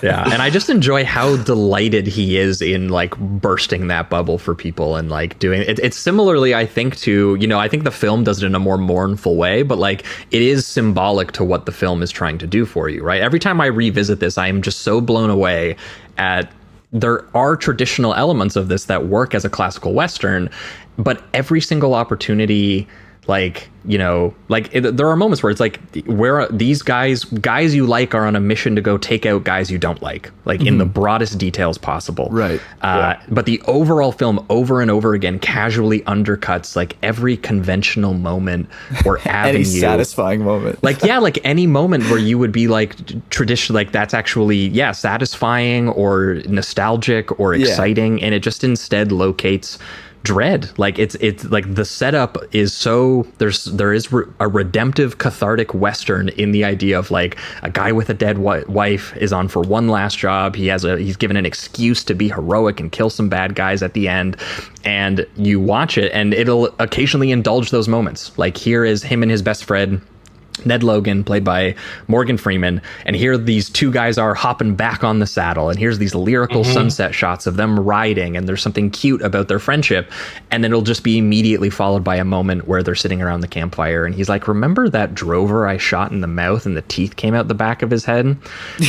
Yeah, and I just enjoy how delighted he is in like bursting that bubble for people and like doing it. It's similarly, I think, to, I think the film does it in a more mournful way, but like it is symbolic to what the film is trying to do for you, right? Every time I revisit this, I am just so blown away at there are traditional elements of this that work as a classical Western, but every single opportunity, there are moments where it's like, where these guys you like are on a mission to go take out guys you don't like in the broadest details possible. Right. But the overall film over and over again casually undercuts like every conventional moment or avenue. Any satisfying moment. Like any moment where you would be like traditional, like that's actually, satisfying or nostalgic or exciting. And it just instead locates dread. Like it's like the setup is so there is a redemptive cathartic Western in the idea of like a guy with a dead wife is on for one last job. He's given an excuse to be heroic and kill some bad guys at the end, and you watch it and it'll occasionally indulge those moments. Like here is him and his best friend Ned Logan, played by Morgan Freeman, and here these two guys are hopping back on the saddle, and here's these lyrical sunset shots of them riding, and there's something cute about their friendship, and then it'll just be immediately followed by a moment where they're sitting around the campfire, and he's like, "Remember that drover I shot in the mouth and the teeth came out the back of his head?"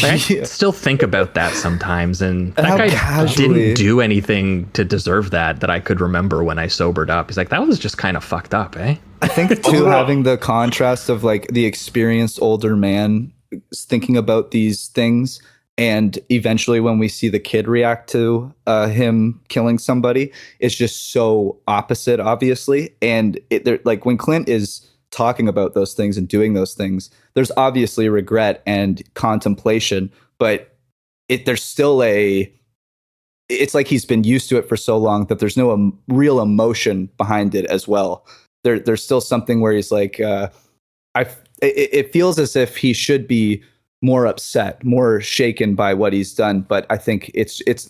Like, I still think about that sometimes, and that guy didn't do anything to deserve that I could remember when I sobered up. He's like, that was just kind of fucked up, eh? I think too, having the contrast of like the experienced older man thinking about these things, and eventually when we see the kid react to him killing somebody, it's just so opposite, obviously. And like when Clint is talking about those things and doing those things, there's obviously regret and contemplation, but there's still it's like he's been used to it for so long that there's no real emotion behind it as well. There's still something where he's like, it feels as if he should be more upset, more shaken by what he's done. But I think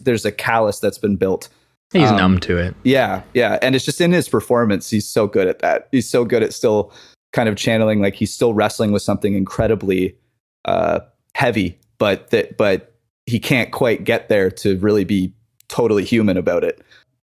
there's a callus that's been built. He's numb to it. Yeah. And it's just in his performance. He's so good at that. He's so good at still kind of channeling, like he's still wrestling with something incredibly heavy, but he can't quite get there to really be totally human about it.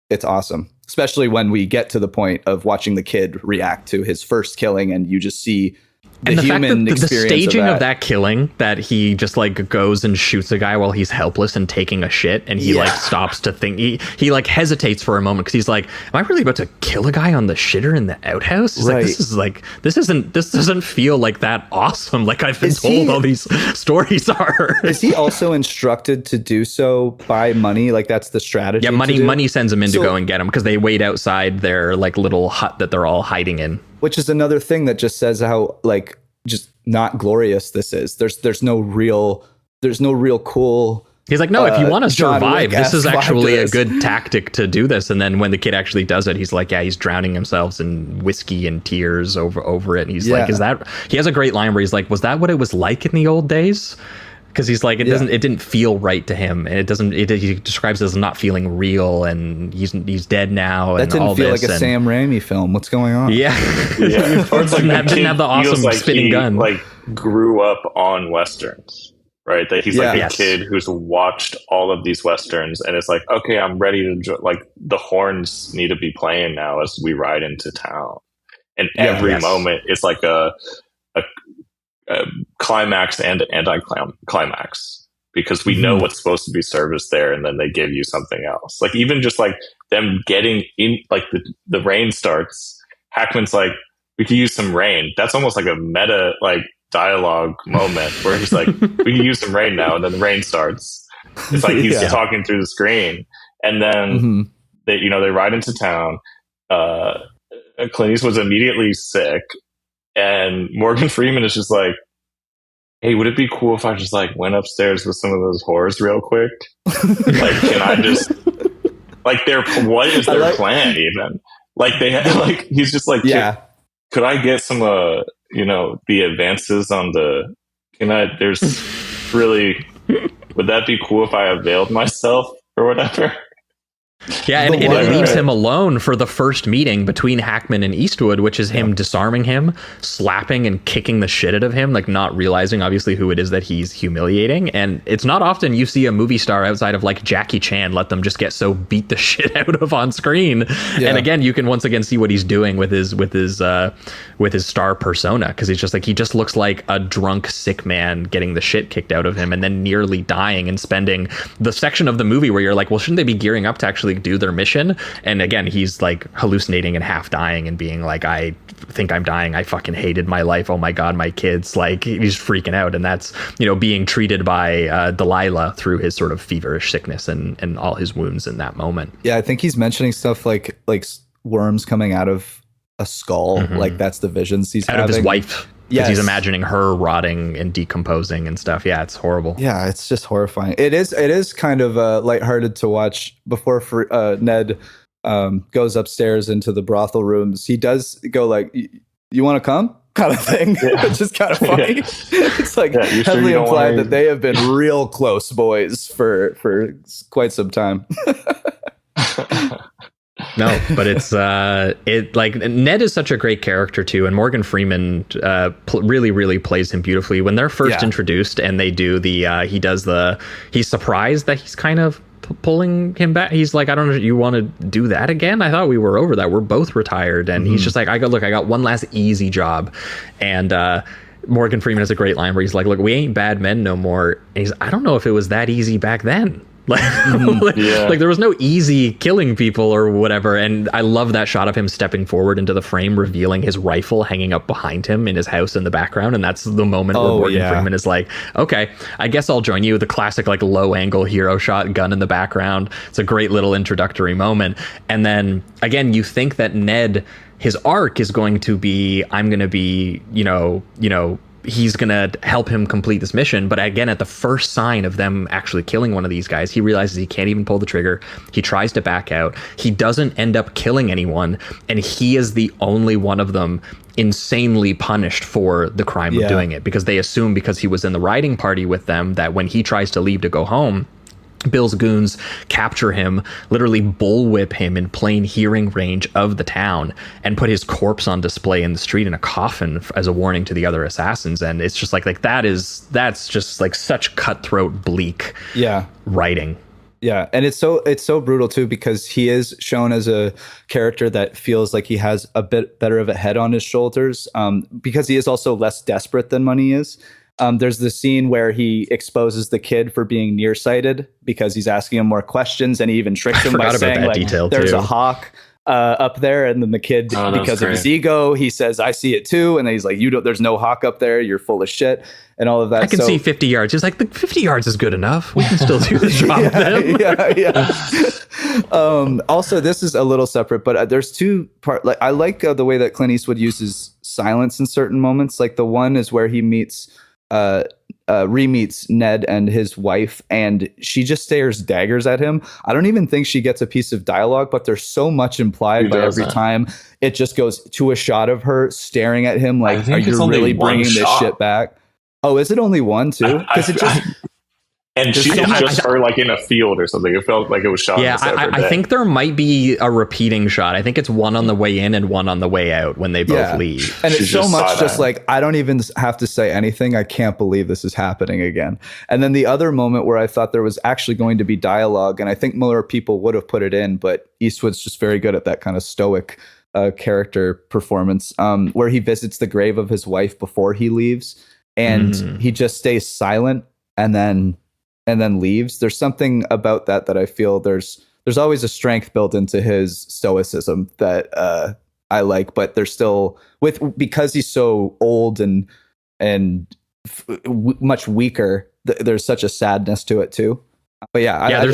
It's awesome. Especially when we get to the point of watching the kid react to his first killing, and you just see the human fact that the staging of that killing, that he just like goes and shoots a guy while he's helpless and taking a shit, and he like stops to think, he like hesitates for a moment because he's like, am I really about to kill a guy on the shitter in the outhouse? He's like, this doesn't feel like that awesome. Like I've been told all these stories are. Is he also instructed to do so by money? Like that's the strategy? Yeah, money sends him in to go and get him because they wait outside their like little hut that they're all hiding in. Which is another thing that just says how like just not glorious this is. There's no real cool. He's like, no, if you want to survive, this is actually a good tactic to do this. And then when the kid actually does it, he's like, he's drowning himself in whiskey and tears over it. And he's like, he has a great line where he's like, was that what it was like in the old days? Because he's like, it didn't feel right to him, and he describes it as not feeling real, and he's dead now. That didn't feel like a Sam Raimi film. What's going on? Yeah. Or it's like didn't have the awesome like spinning gun. Like grew up on Westerns, right? That he's like a kid who's watched all of these Westerns, and it's like, okay, I'm ready to like the horns need to be playing now as we ride into town. and every moment is like a climax and anti-climax, because we know what's supposed to be serviced there, and then they give you something else. Like even just like them getting in, like the rain starts, Hackman's like, we could use some rain. That's almost like a meta like dialogue moment where he's like, we can use some rain now, and then the rain starts. It's like he's talking through the screen, and then they ride into town. Clint Eastwood's immediately sick, and Morgan Freeman is just like, hey, would it be cool if I just like went upstairs with some of those whores real quick? Like, can I just like what is their plan even? Like they have, like, he's just like, could I get some the advances on the, there's really, would that be cool if I availed myself or whatever? Yeah, and it leaves him alone for the first meeting between Hackman and Eastwood, which is him disarming him, slapping and kicking the shit out of him, like not realizing obviously who it is that he's humiliating. And it's not often you see a movie star outside of like Jackie Chan let them just get so beat the shit out of on screen. Yeah. And again, you can once again see what he's doing with his star persona, because he's just like, he just looks like a drunk sick man getting the shit kicked out of him and then nearly dying, and spending the section of the movie where you're like, well, shouldn't they be gearing up to actually do their mission? And again, he's like hallucinating and half dying and being like, I think I'm dying, I fucking hated my life, oh my god, my kids, like he's freaking out. And that's being treated by Delilah through his sort of feverish sickness and all his wounds in that moment. Yeah, I think he's mentioning stuff like worms coming out of a skull, like that's the visions he's having of his wife. Because he's imagining her rotting and decomposing and stuff. Yeah, it's horrible. Yeah, it's just horrifying. It is kind of lighthearted to watch. Before Ned goes upstairs into the brothel rooms, he does go like, you want to come? Kind of thing. Yeah. It's just kind of funny. Yeah. It's like heavily implied that they have been real close boys for quite some time. No, but it's like Ned is such a great character too, and Morgan Freeman really plays him beautifully when they're first introduced, and they do he's surprised that he's kind of pulling him back. He's like, I don't know, you want to do that again? I thought we were over that. We're both retired. And he's just like, I got one last easy job. And Morgan Freeman has a great line where he's like, look, we ain't bad men no more. And I don't know if it was that easy back then. Like there was no easy killing people or whatever. And I love that shot of him stepping forward into the frame, revealing his rifle hanging up behind him in his house in the background. And that's the moment where Morgan Freeman is like, okay, I guess I'll join you. The classic like low angle hero shot, gun in the background. It's a great little introductory moment. And then again, you think that Ned, his arc is going to be, I'm going to be, he's going to help him complete this mission. But again, at the first sign of them actually killing one of these guys, he realizes he can't even pull the trigger. He tries to back out. He doesn't end up killing anyone. And he is the only one of them insanely punished for the crime of doing it, because they assume because he was in the riding party with them that when he tries to leave to go home, Bill's goons capture him, literally bullwhip him in plain hearing range of the town, and put his corpse on display in the street in a coffin as a warning to the other assassins. And it's just like that's just like such cutthroat, bleak writing. Yeah, and it's so brutal too, because he is shown as a character that feels like he has a bit better of a head on his shoulders, because he is also less desperate than Money is. There's the scene where he exposes the kid for being nearsighted because he's asking him more questions, and he even tricks him by saying like, there's a hawk up there, and then the kid, because of his ego, he says, I see it too, and then he's like, there's no hawk up there, you're full of shit, and all of that. I can see 50 yards. He's like, the 50 yards is good enough, we can still do the job then. Also, this is a little separate, but there's two parts. Like, I like the way that Clint Eastwood uses silence in certain moments. Like the one is where he re-meets Ned and his wife, and she just stares daggers at him. I don't even think she gets a piece of dialogue, but there's so much implied by every time it just goes to a shot of her staring at him like, are you really bringing this shit back? Oh, is it only one too? Because it just... And she was just her like in a field or something. It felt like it was shot. Yeah, I think there might be a repeating shot. I think it's one on the way in and one on the way out when they both leave. And it's so much just like, I don't even have to say anything. I can't believe this is happening again. And then the other moment where I thought there was actually going to be dialogue, and I think more people would have put it in, but Eastwood's just very good at that kind of stoic character performance, where he visits the grave of his wife before he leaves, and he just stays silent and then leaves. There's something about that I feel there's always a strength built into his stoicism that I like, but there's still because he's so old and much weaker. There's such a sadness to it too. But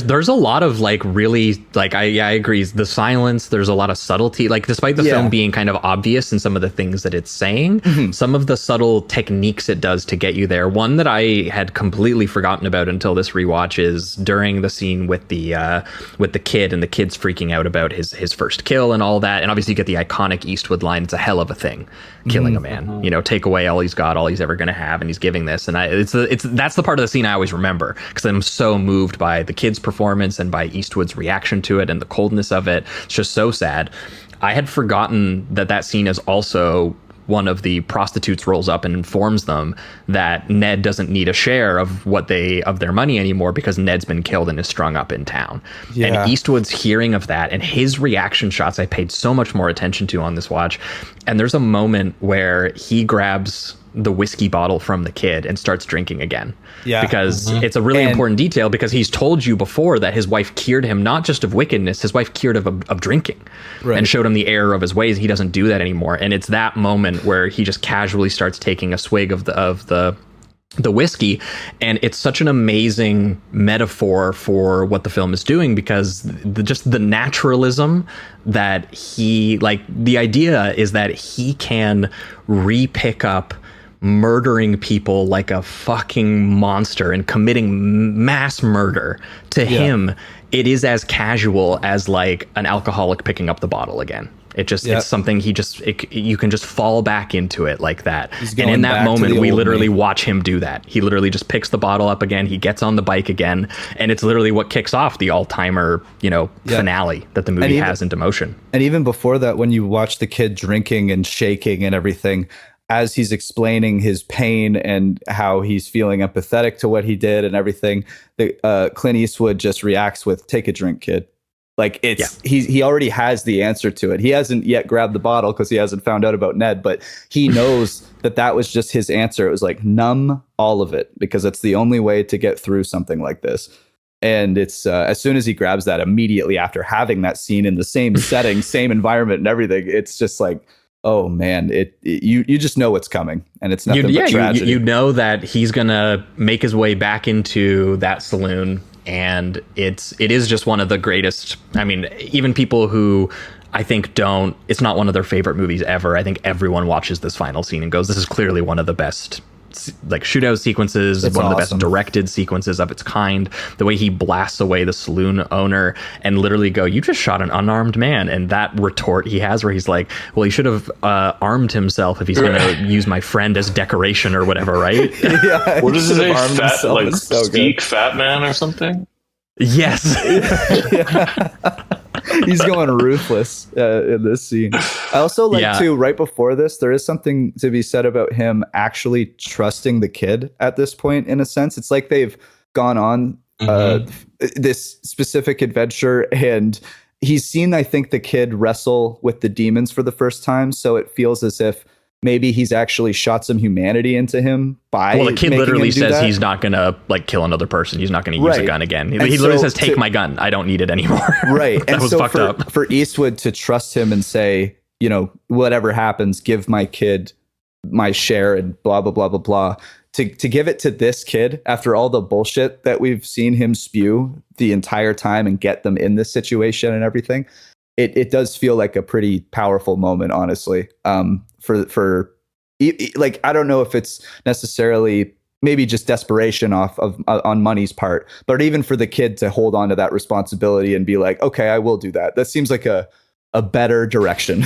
there's a lot of like really like I agree. The silence, there's a lot of subtlety. Like despite the film being kind of obvious in some of the things that it's saying, some of the subtle techniques it does to get you there. One that I had completely forgotten about until this rewatch is during the scene with the kid, and the kid's freaking out about his first kill and all that. And obviously you get the iconic Eastwood line, "It's a hell of a thing, killing a man. You know, take away all he's got, all he's ever going to have," and he's giving this. And that's the part of the scene I always remember because I'm so moved by the kid's performance and by Eastwood's reaction to it and the coldness of it. It's just so sad. I had forgotten that scene is also one of the prostitutes rolls up and informs them that Ned doesn't need a share of their money anymore because Ned's been killed and is strung up in town. And Eastwood's hearing of that and his reaction shots I paid so much more attention to on this watch. And there's a moment where he grabs the whiskey bottle from the kid and starts drinking again. Because it's a really important detail, because he's told you before that his wife cured him not just of wickedness, his wife cured of drinking, and showed him the error of his ways. He doesn't do that anymore. And it's that moment where he just casually starts taking a swig of the whiskey, and it's such an amazing metaphor for what the film is doing, because just the naturalism that the idea is that he can re-pick up murdering people like a fucking monster and committing mass murder. To him, it is as casual as like an alcoholic picking up the bottle again. It just it's something you can just fall back into it like that. And in that moment, we literally watch him do that. He literally just picks the bottle up again. He gets on the bike again, and it's literally what kicks off the all-timer, finale that the movie has into motion. And even before that, when you watch the kid drinking and shaking and everything, as he's explaining his pain and how he's feeling empathetic to what he did and everything, Clint Eastwood just reacts with, "Take a drink, kid." Like he already has the answer to it. He hasn't yet grabbed the bottle because he hasn't found out about Ned, but he knows that was just his answer. It was like, numb all of it, because it's the only way to get through something like this. And it's as soon as he grabs that, immediately after having that scene in the same setting, same environment and everything, it's just like, oh man, you just know what's coming, and it's nothing but tragedy. You know that he's gonna make his way back into that saloon, and it is just one of the greatest. I mean, even people who I think it's not one of their favorite movies ever, I think everyone watches this final scene and goes, "This is clearly one of the best." Like shootout sequences, it's one of the best directed sequences of its kind. The way he blasts away the saloon owner and literally go, "You just shot an unarmed man," and that retort he has where he's like, "Well, he should have armed himself if he's going to use my friend as decoration or whatever," right? What does it say? Fat, like speak fat man or something? Yes. He's going ruthless in this scene. I also like too, right before this, there is something to be said about him actually trusting the kid at this point, in a sense. It's like they've gone on this specific adventure, and he's seen, I think, the kid wrestle with the demons for the first time. So it feels as if maybe he's actually shot some humanity into him by the kid literally says he's not gonna like kill another person. He's not gonna use a gun again. He literally says, "Take my gun. I don't need it anymore." Right. That was fucked up. For Eastwood to trust him and say, whatever happens, give my kid my share and blah, blah, blah, blah, blah. To give it to this kid after all the bullshit that we've seen him spew the entire time and get them in this situation and everything. It does feel like a pretty powerful moment, honestly. For like, I don't know if it's necessarily maybe just desperation on Money's part, but even for the kid to hold on to that responsibility and be like, okay, I will do that. That seems like a better direction,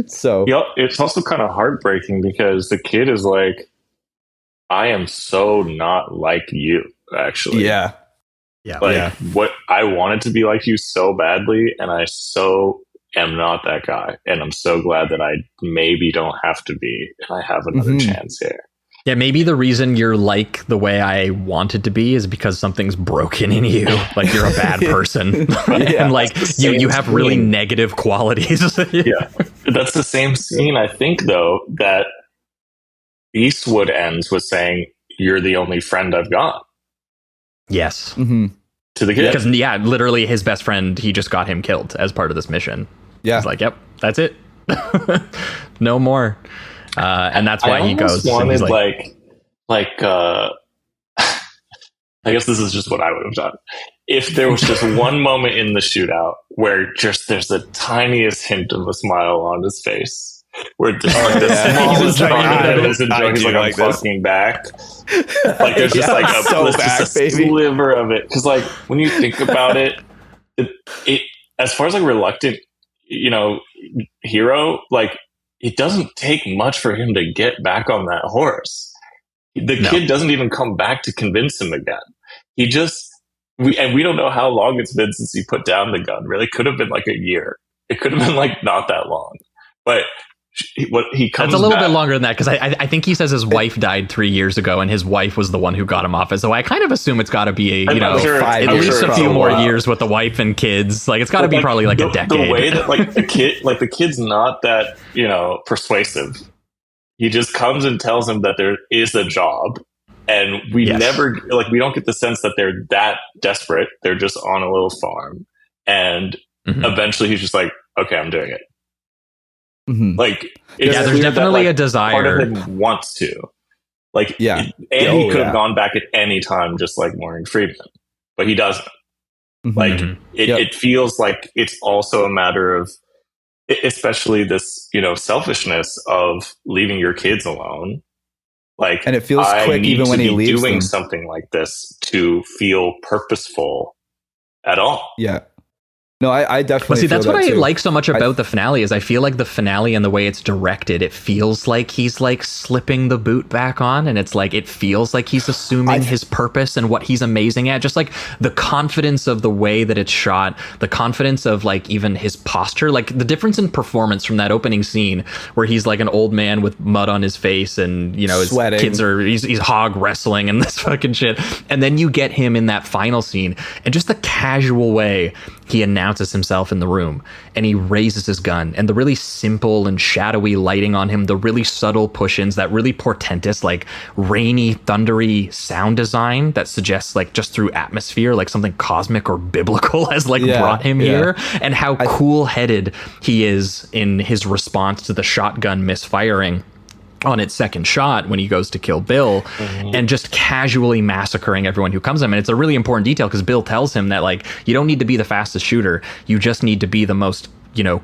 So it's also kind of heartbreaking because the kid is like, I am so not like you, actually. Yeah. What I wanted to be like you so badly, and I so am not that guy, and I'm so glad that I maybe don't have to be, and I have another chance here. Yeah, maybe the reason you're like the way I wanted to be is because something's broken in you. Like you're a bad person. And like you have really negative qualities. Yeah. That's the same scene, I think, though, that Eastwood ends with saying, "You're the only friend I've got." Yes. Mm-hmm. To the kid. Because, yeah, literally his best friend, he just got him killed as part of this mission. Yeah. He's like, yep, that's it. No more. And that's why he goes. I guess this is just what I would have done. If there was just one moment in the shootout where just there's the tiniest hint of a smile on his face, where just like the smallest part of it is enjoying, he's like, I'm fucking back. Like there's just like a sliver of it. Because like when you think about it, as far as like reluctant, hero, like it doesn't take much for him to get back on that horse. The kid doesn't even come back to convince him again. He just, we don't know how long it's been since he put down the gun. Really, could have been like a year. It could have been like not that long. But he comes. It's a little bit longer than that because I think he says his wife died 3 years ago, and his wife was the one who got him off. So I kind of assume it's got to be at least a few more years with the wife and kids. Like it's got to be probably like a decade. The way that like the kid's not that persuasive. He just comes and tells him that there is a job, and we don't get the sense that they're that desperate. They're just on a little farm, and eventually he's just like, okay, I'm doing it. Mm-hmm. Like, there's definitely a desire. Part of him wants to, like, he could have gone back at any time, just like Morgan Freeman, but he doesn't. Mm-hmm. Like, it feels like it's also a matter of, especially this, selfishness of leaving your kids alone. Like, and it feels quick even when he leaves doing them. something like this to feel purposeful at all. Yeah. No, I definitely. Well, see, that's what I too. like so much about the finale is I feel like the finale and the way it's directed, it feels like he's like slipping the boot back on, and it's like it feels like he's assuming his purpose and what he's amazing at. Just like the confidence of the way that it's shot, the confidence of like even his posture, like the difference in performance from that opening scene where he's like an old man with mud on his face, and his sweating. Kids are he's hog wrestling and this fucking shit, and then you get him in that final scene, and just the casual way he announces himself in the room and he raises his gun, and the really simple and shadowy lighting on him, the really subtle push-ins, that really portentous, like rainy, thundery sound design that suggests like just through atmosphere, like something cosmic or biblical has like brought him here, and how cool-headed he is in his response to the shotgun misfiring on its second shot when he goes to kill Bill, and just casually massacring everyone who comes to him. And it's a really important detail because Bill tells him that like, you don't need to be the fastest shooter. You just need to be the most,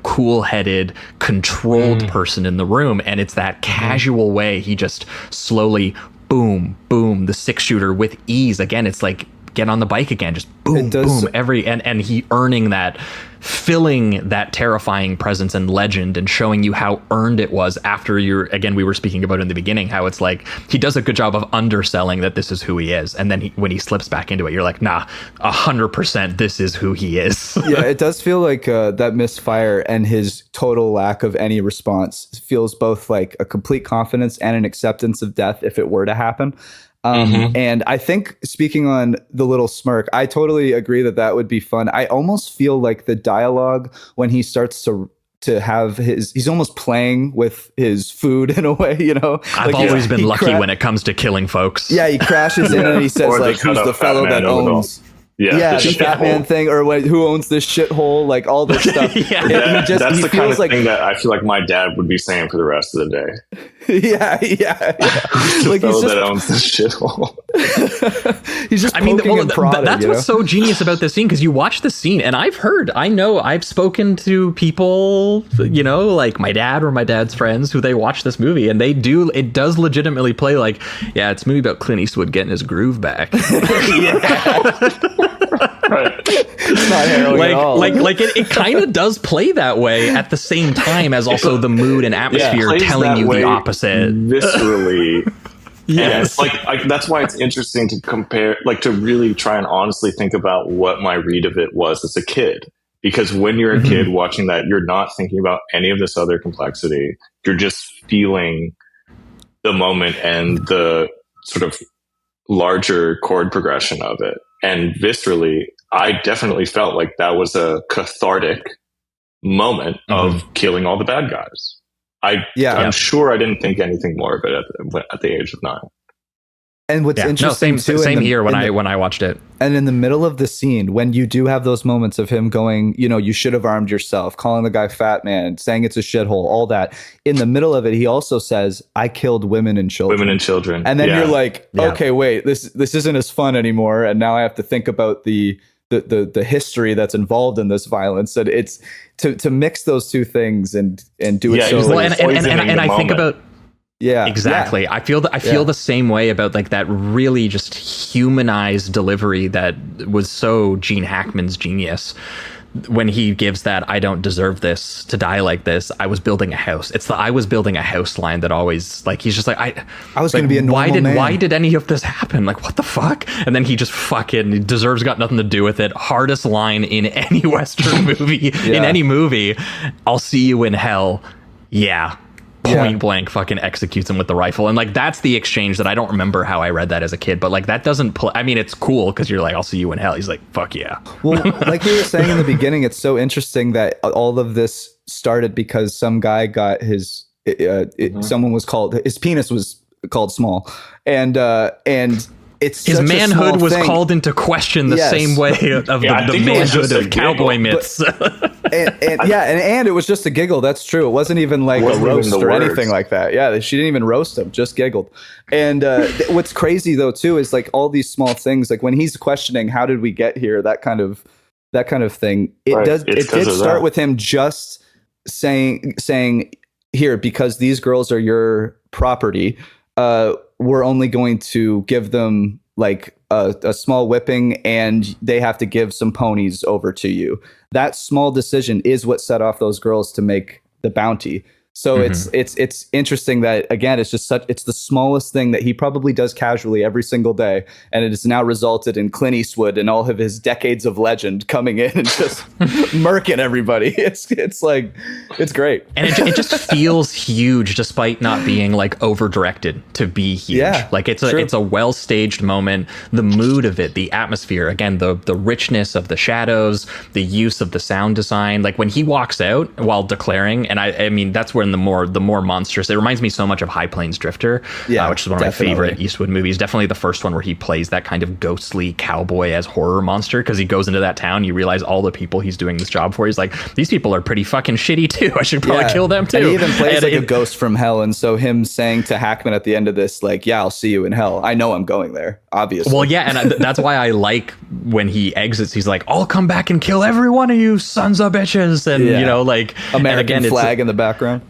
cool-headed, controlled person in the room. And it's that casual way he just slowly, boom, boom, the 6-shooter with ease. Again, it's like, get on the bike again, just boom, boom, and he earning that, filling that terrifying presence and legend, and showing you how earned it was after we were speaking about in the beginning, how it's like he does a good job of underselling that this is who he is, and then when he slips back into it, you're like, nah, 100% this is who he is. Yeah, it does feel like that misfire and his total lack of any response feels both like a complete confidence and an acceptance of death if it were to happen. And I think, speaking on the little smirk, I totally agree that would be fun. I almost feel like the dialogue when he starts to have he's almost playing with his food in a way, I've always been lucky when it comes to killing folks. Yeah, he crashes in and he says like, who's the fellow that owns... Yeah, the Batman thing, or who owns this shithole, like all this stuff. That's the kind of thing that I feel like my dad would be saying for the rest of the day. Yeah. Like he's just that owns this shithole. He's just poking and prodding, that's what's so genius about this scene, because you watch the scene, and I've spoken to people, like my dad or my dad's friends who they watch this movie, and it does legitimately play like, yeah, it's a movie about Clint Eastwood getting his groove back. Right. It's not harrowing at all. It kind of does play that way at the same time as also the mood and atmosphere telling you the opposite. Viscerally. Yes. And it's that's why it's interesting to compare, to really try and honestly think about what my read of it was as a kid. Because when you're a kid watching that, you're not thinking about any of this other complexity. You're just feeling the moment and the sort of larger chord progression of it. And viscerally, I definitely felt like that was a cathartic moment of killing all the bad guys. I'm sure I didn't think anything more of it at the age of 9. And what's interesting too, same here when I watched it. And in the middle of the scene, when you do have those moments of him going, you should have armed yourself, calling the guy fat man, saying it's a shithole, all that. In the middle of it, he also says, "I killed women and children." And then you're like, okay, wait, this isn't as fun anymore. And now I have to think about the history that's involved in this violence. And it's to mix those two things and do it so. Well, and I think about. Yeah, exactly. Yeah. I feel the same way about like that really just humanized delivery that was so Gene Hackman's genius. When he gives that "I don't deserve this to die like this, I was building a house." It's the "I was building a house" line that always, like, he's just like, I was going to be a normal man. Why did any of this happen? Like, what the fuck? And then he just fucking deserves got nothing to do with it. Hardest line in any Western movie, in any movie. "I'll see you in hell." Yeah. Point blank fucking executes him with the rifle. And like, that's the exchange that I don't remember how I read that as a kid, but like, that doesn't play. I mean, it's cool because you're like, "I'll see you in hell." He's like, "Fuck yeah." Well, like you were saying in the beginning, it's so interesting that all of this started because some guy got his someone was called, his penis was called small, and it's his manhood was called into question the same way of the manhood of cowboy myths. And it was just a giggle. That's true. It wasn't even like a roast or anything like that. Yeah, she didn't even roast him, just giggled. And what's crazy though too is like all these small things, like when he's questioning how did we get here, that kind of thing. It did start with him just saying here, because these girls are your property, we're only going to give them like a small whipping and they have to give some ponies over to you. That small decision is what set off those girls to make the bounty. So it's interesting that, again, it's the smallest thing that he probably does casually every single day. And it has now resulted in Clint Eastwood and all of his decades of legend coming in and just murking everybody. It's like, it's great. And it just feels huge despite not being like over directed to be huge. Yeah, like it's a well staged moment. The mood of it, the atmosphere, again, the richness of the shadows, the use of the sound design. Like when he walks out while declaring, and I mean, that's where the more monstrous. It reminds me so much of High Plains Drifter, which is one of my favorite Eastwood movies. Definitely the first one where he plays that kind of ghostly cowboy as horror monster, because he goes into that town, you realize all the people he's doing this job for, he's like, these people are pretty fucking shitty too. I should probably kill them too. And he even plays a ghost from hell, and so him saying to Hackman at the end of this, like, "Yeah, I'll see you in hell. I know I'm going there." Obviously. Well, yeah, and that's why I like when he exits. He's like, "I'll come back and kill every one of you sons of bitches," and like American flag in the background.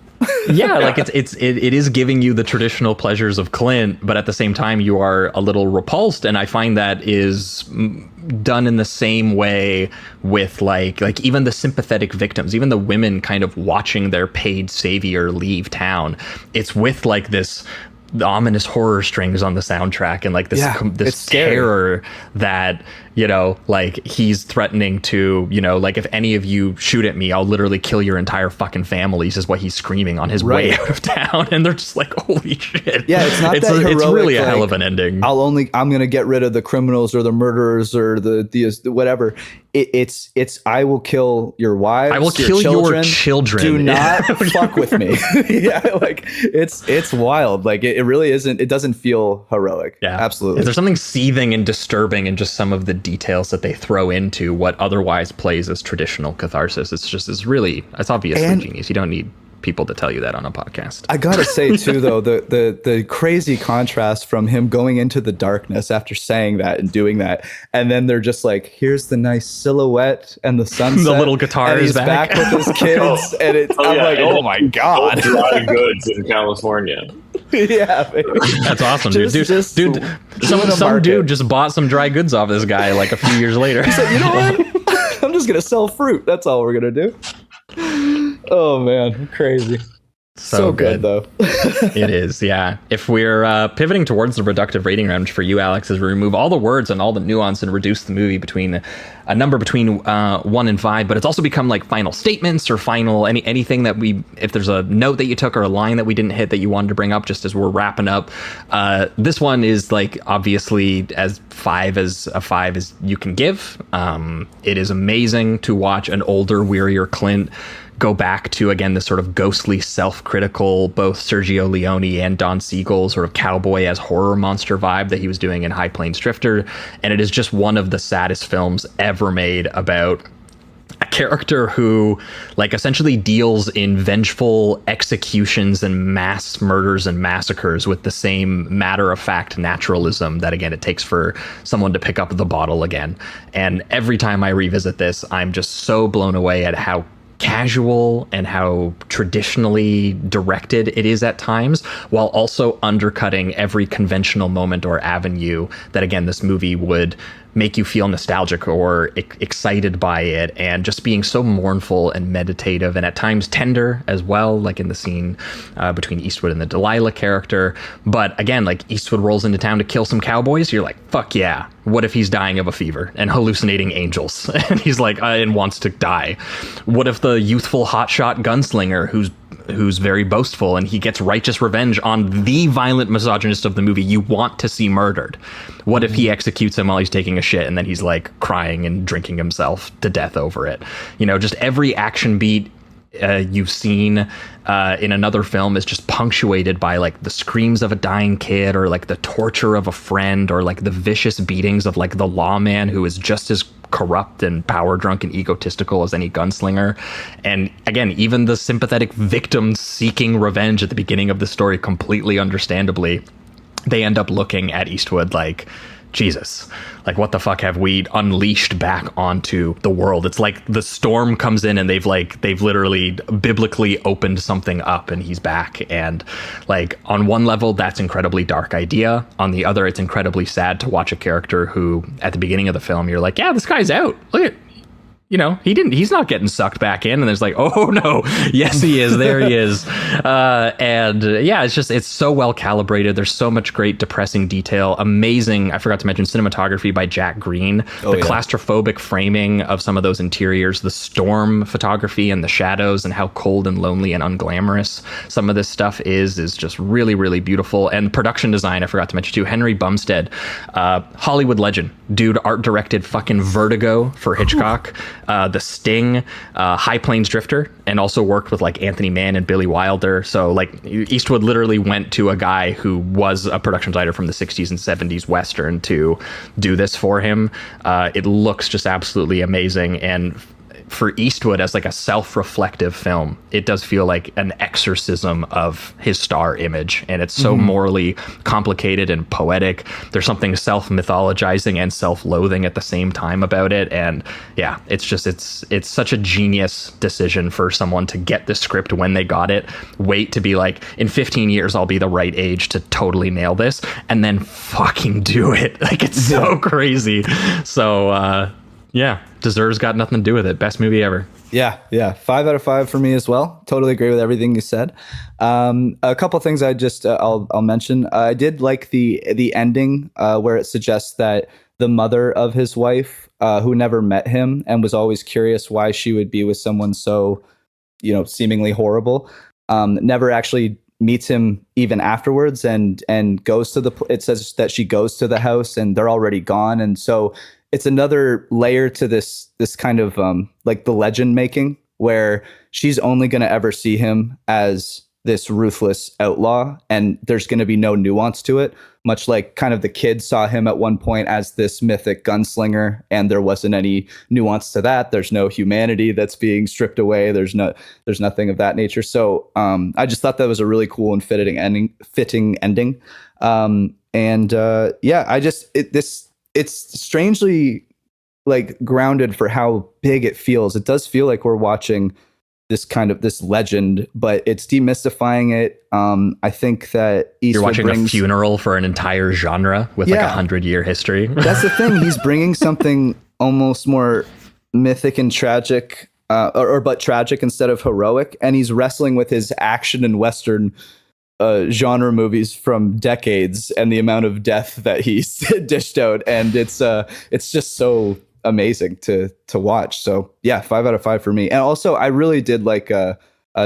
Like it is giving you the traditional pleasures of Clint, but at the same time you are a little repulsed, and I find that is done in the same way with like even the sympathetic victims, even the women kind of watching their paid savior leave town. It's with like this ominous horror strings on the soundtrack and like this terror that, like he's threatening to, like, if any of you shoot at me, I'll literally kill your entire fucking families, is what he's screaming on his way out of town. And they're just like, holy shit. Yeah, it's not that heroic, it's really a like, hell of an ending. I'm going to get rid of the criminals or the murderers or the whatever. It's I will kill your wives. I will kill your children. Do not fuck with me. Like it's wild. Like it really isn't. It doesn't feel heroic. Yeah, absolutely. There's something seething and disturbing in just some of the details that they throw into what otherwise plays as traditional catharsis. It's obviously genius. You don't need people to tell you that on a podcast. I gotta say too, though, the crazy contrast from him going into the darkness after saying that and doing that, and then they're just like, here's the nice silhouette and the sunset, the little guitar and is he's back with his kids, and I'm like, oh my god, dry goods in California. Yeah, baby. That's awesome, dude. Some dude just bought some dry goods off this guy like a few years later. He said, you know what? I'm just gonna sell fruit. That's all we're gonna do. Oh man, crazy. So good though. It is, yeah. If we're pivoting towards the reductive rating round for you, Alex, as we remove all the words and all the nuance and reduce the movie between a number between 1 and 5, but it's also become like final statements or final anything that if there's a note that you took or a line that we didn't hit that you wanted to bring up just as we're wrapping up. This one is like obviously as 5 as you can give. It is amazing to watch an older, wearier Clint go back to, again, this sort of ghostly, self-critical, both Sergio Leone and Don Siegel sort of cowboy as horror monster vibe that he was doing in High Plains Drifter. And it is just one of the saddest films ever made about a character who like essentially deals in vengeful executions and mass murders and massacres with the same matter-of-fact naturalism that, again, it takes for someone to pick up the bottle again. And every time I revisit this, I'm just so blown away at how casual and how traditionally directed it is at times, while also undercutting every conventional moment or avenue that, again, this movie would make you feel nostalgic or excited by it, and just being so mournful and meditative and at times tender as well, like in the scene between Eastwood and the Delilah character. But again, like Eastwood rolls into town to kill some cowboys. You're like, fuck yeah. What if he's dying of a fever and hallucinating angels? And he's like, and wants to die. What if the youthful hotshot gunslinger who's very boastful and he gets righteous revenge on the violent misogynist of the movie you want to see murdered? What if he executes him while he's taking a shit and then he's like crying and drinking himself to death over it? You know, just every action beat you've seen in another film is just punctuated by like the screams of a dying kid, or like the torture of a friend, or like the vicious beatings of like the lawman who is just as corrupt and power drunk and egotistical as any gunslinger. And again, even the sympathetic victims seeking revenge at the beginning of the story, completely understandably, they end up looking at Eastwood like, Jesus, like what the fuck have we unleashed back onto the world? It's like the storm comes in and they've literally biblically opened something up and he's back. And like on one level, that's incredibly dark idea. On the other, it's incredibly sad to watch a character who at the beginning of the film, you're like, yeah, this guy's out. Look at, you know, he's not getting sucked back in. And there's like, oh no, yes, he is. There he is. And yeah, it's so well calibrated. There's so much great depressing detail. Amazing. I forgot to mention cinematography by Jack Green. Claustrophobic framing of some of those interiors, the storm photography and the shadows and how cold and lonely and unglamorous some of this stuff is just really, really beautiful. And production design, I forgot to mention too, Henry Bumstead, Hollywood legend, dude, art directed fucking Vertigo for Hitchcock. The Sting, High Plains Drifter, and also worked with like Anthony Mann and Billy Wilder. So like Eastwood literally went to a guy who was a production designer from the 60s and 70s Western to do this for him. It looks just absolutely amazing. And for Eastwood as like a self-reflective film, it does feel like an exorcism of his star image, and it's so morally complicated and poetic. There's something self-mythologizing and self-loathing at the same time about it. And yeah, it's such a genius decision for someone to get the script when they got it, wait to be like, in 15 years I'll be the right age to totally nail this, and then fucking do it. Like, it's so crazy. So yeah, deserves got nothing to do with it. Best movie ever. Yeah. 5 out of 5 for me as well. Totally agree with everything you said. A couple things I just I'll mention. I did like the ending where it suggests that the mother of his wife, who never met him and was always curious why she would be with someone so, you know, seemingly horrible, never actually meets him even afterwards, and goes to it says that she goes to the house and they're already gone. And so it's another layer to this kind of like the legend making, where she's only going to ever see him as this ruthless outlaw, and there's going to be no nuance to it, much like kind of the kids saw him at one point as this mythic gunslinger, and there wasn't any nuance to that. There's no humanity that's being stripped away. There's nothing of that nature. So I just thought that was a really cool and fitting ending. It's strangely like grounded for how big it feels. It does feel like we're watching this legend, but it's demystifying it. I think that Eastwood you're watching a funeral for an entire genre with like 100-year history. That's the thing. He's bringing something almost more mythic and tragic or but tragic instead of heroic, and he's wrestling with his action and Western genre movies from decades and the amount of death that he's dished out, and it's just so amazing to watch. So yeah, 5 out of 5 for me. And also I really did like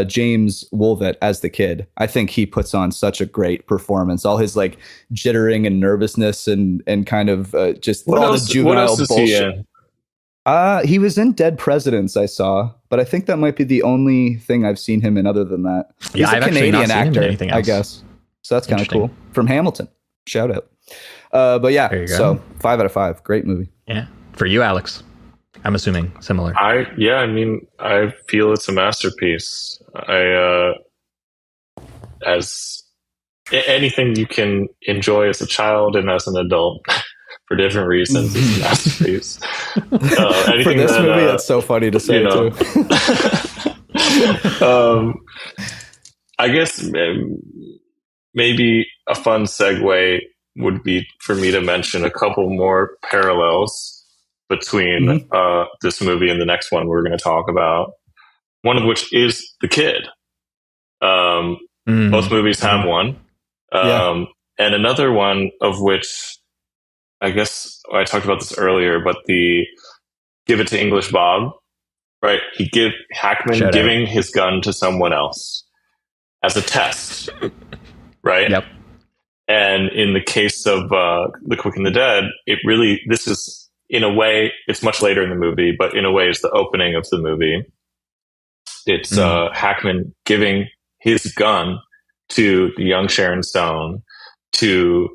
James Woolvett as the kid. I think he puts on such a great performance. All his like jittering and nervousness and kind of just all the juvenile bullshit. He was in Dead Presidents, I saw, but I think that might be the only thing I've seen him in other than that. He's a Canadian actor, I guess. So that's kind of cool. From Hamilton. Shout out. But yeah, so 5 out of 5. Great movie. Yeah. For you, Alex, I'm assuming similar. I feel it's a masterpiece. As anything you can enjoy as a child and as an adult for different reasons, it's a masterpiece. For this movie, that's so funny to say too. I guess maybe a fun segue would be for me to mention a couple more parallels between this movie and the next one we're going to talk about. One of which is The Kid. Both movies have one. And another one of which, I guess I talked about this earlier, but the Give It to English Bob, right? Hackman giving his gun to someone else as a test, right? Yep. And in the case of The Quick and the Dead, this is, in a way, it's much later in the movie, but in a way it's the opening of the movie. It's Hackman giving his gun to the young Sharon Stone to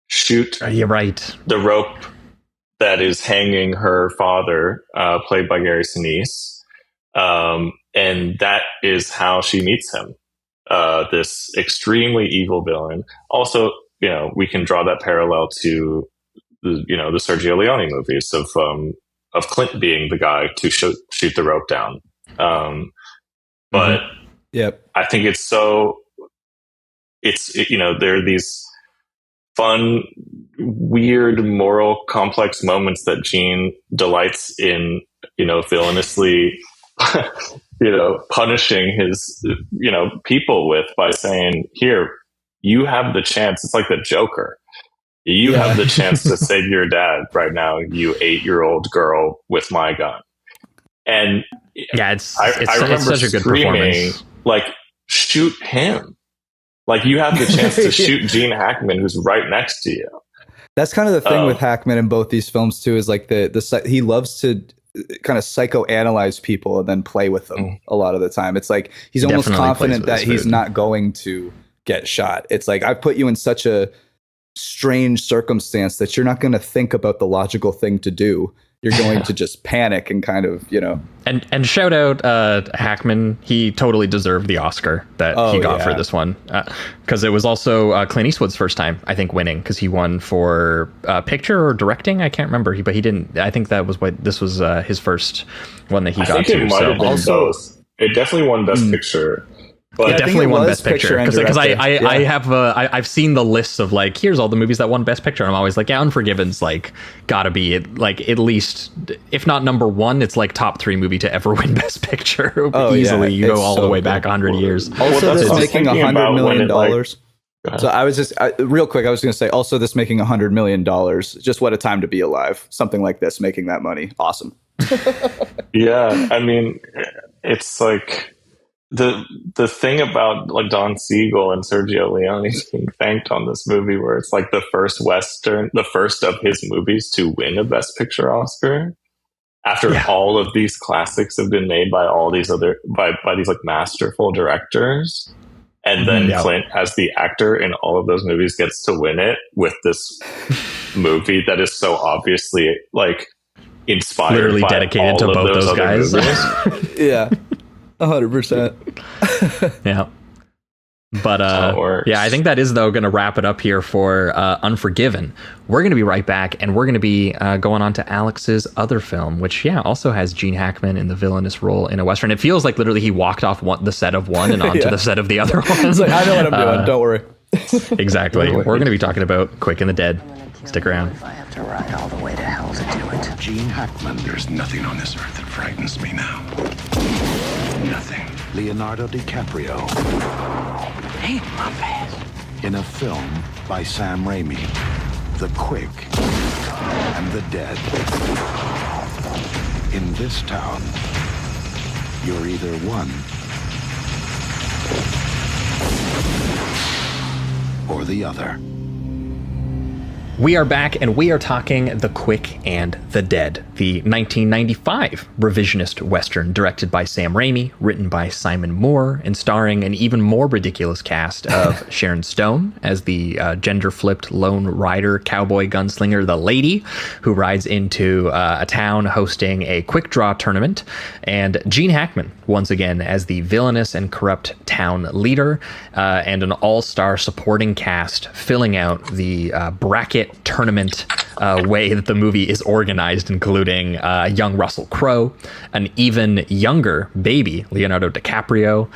shoot the rope that is hanging her father, played by Gary Sinise. And that is how she meets him. This extremely evil villain. Also, we can draw that parallel to the Sergio Leone movies of Clint being the guy to shoot the rope down. But I think there are these fun, weird, moral, complex moments that Gene delights in, villainously, punishing his, people with by saying, here, you have the chance. It's like the Joker. You have the chance to save your dad right now, you 8-year-old girl, with my gun. And I remember such a good screaming, performance. like, shoot him. Like, you have the chance to shoot Gene Hackman, who's right next to you. That's kind of the thing with Hackman in both these films too, is like he loves to kind of psychoanalyze people and then play with them a lot of the time. It's like he's almost confident that he's not going to get shot. It's like, I've put you in such a strange circumstance that you're not going to think about the logical thing to do. You're going to just panic and kind of, And shout out Hackman. He totally deserved the Oscar that he got for this one, because it was also Clint Eastwood's first time, I think, winning, because he won for picture or directing. I can't remember, but he didn't. I think this was his first one that he got to. It definitely won Best Picture. But yeah, definitely won Best Picture, because I've seen the lists of like, here's all the movies that won Best Picture, and I'm always like, yeah, Unforgiven's like gotta be at least, if not number one, it's like top 3 movie to ever win Best Picture easily. You go all the way back 100 years. Also, this making $100 million. So I was just real quick. I was going to say also this making $100 million. Just what a time to be alive. Something like this making that money, awesome. Yeah, I mean, it's like. The thing about like Don Siegel and Sergio Leone being thanked on this movie, where it's like the first of his movies to win a Best Picture Oscar, after all of these classics have been made by all these by these like masterful directors, and then Clint as the actor in all of those movies gets to win it with this movie that is so obviously like inspired, literally by dedicated to both those guys. Yeah. 100%. Yeah. But I think that is, though, going to wrap it up here for Unforgiven. We're going to be right back, and we're going to be going on to Alex's other film, which also has Gene Hackman in the villainous role in a Western. It feels like literally he walked off the set of one and onto the set of the other one. It's like, I know what I'm doing, don't worry. Exactly. We're going to be talking about Quick and the Dead. Stick around. If I have to ride all the way to hell to do it. Gene Hackman. There's nothing on this earth that frightens me now. Nothing. Leonardo DiCaprio. Hey, Muppet. In a film by Sam Raimi. The Quick and the Dead. In this town, you're either one or the other. We are back, and we are talking The Quick and the Dead, the 1995 revisionist Western directed by Sam Raimi, written by Simon Moore, and starring an even more ridiculous cast of Sharon Stone as the gender-flipped lone rider cowboy gunslinger, The Lady, who rides into a town hosting a quick draw tournament, and Gene Hackman, once again, as the villainous and corrupt town leader, and an all-star supporting cast filling out the bracket tournament way that the movie is organized, including young Russell Crowe, an even younger baby Leonardo DiCaprio,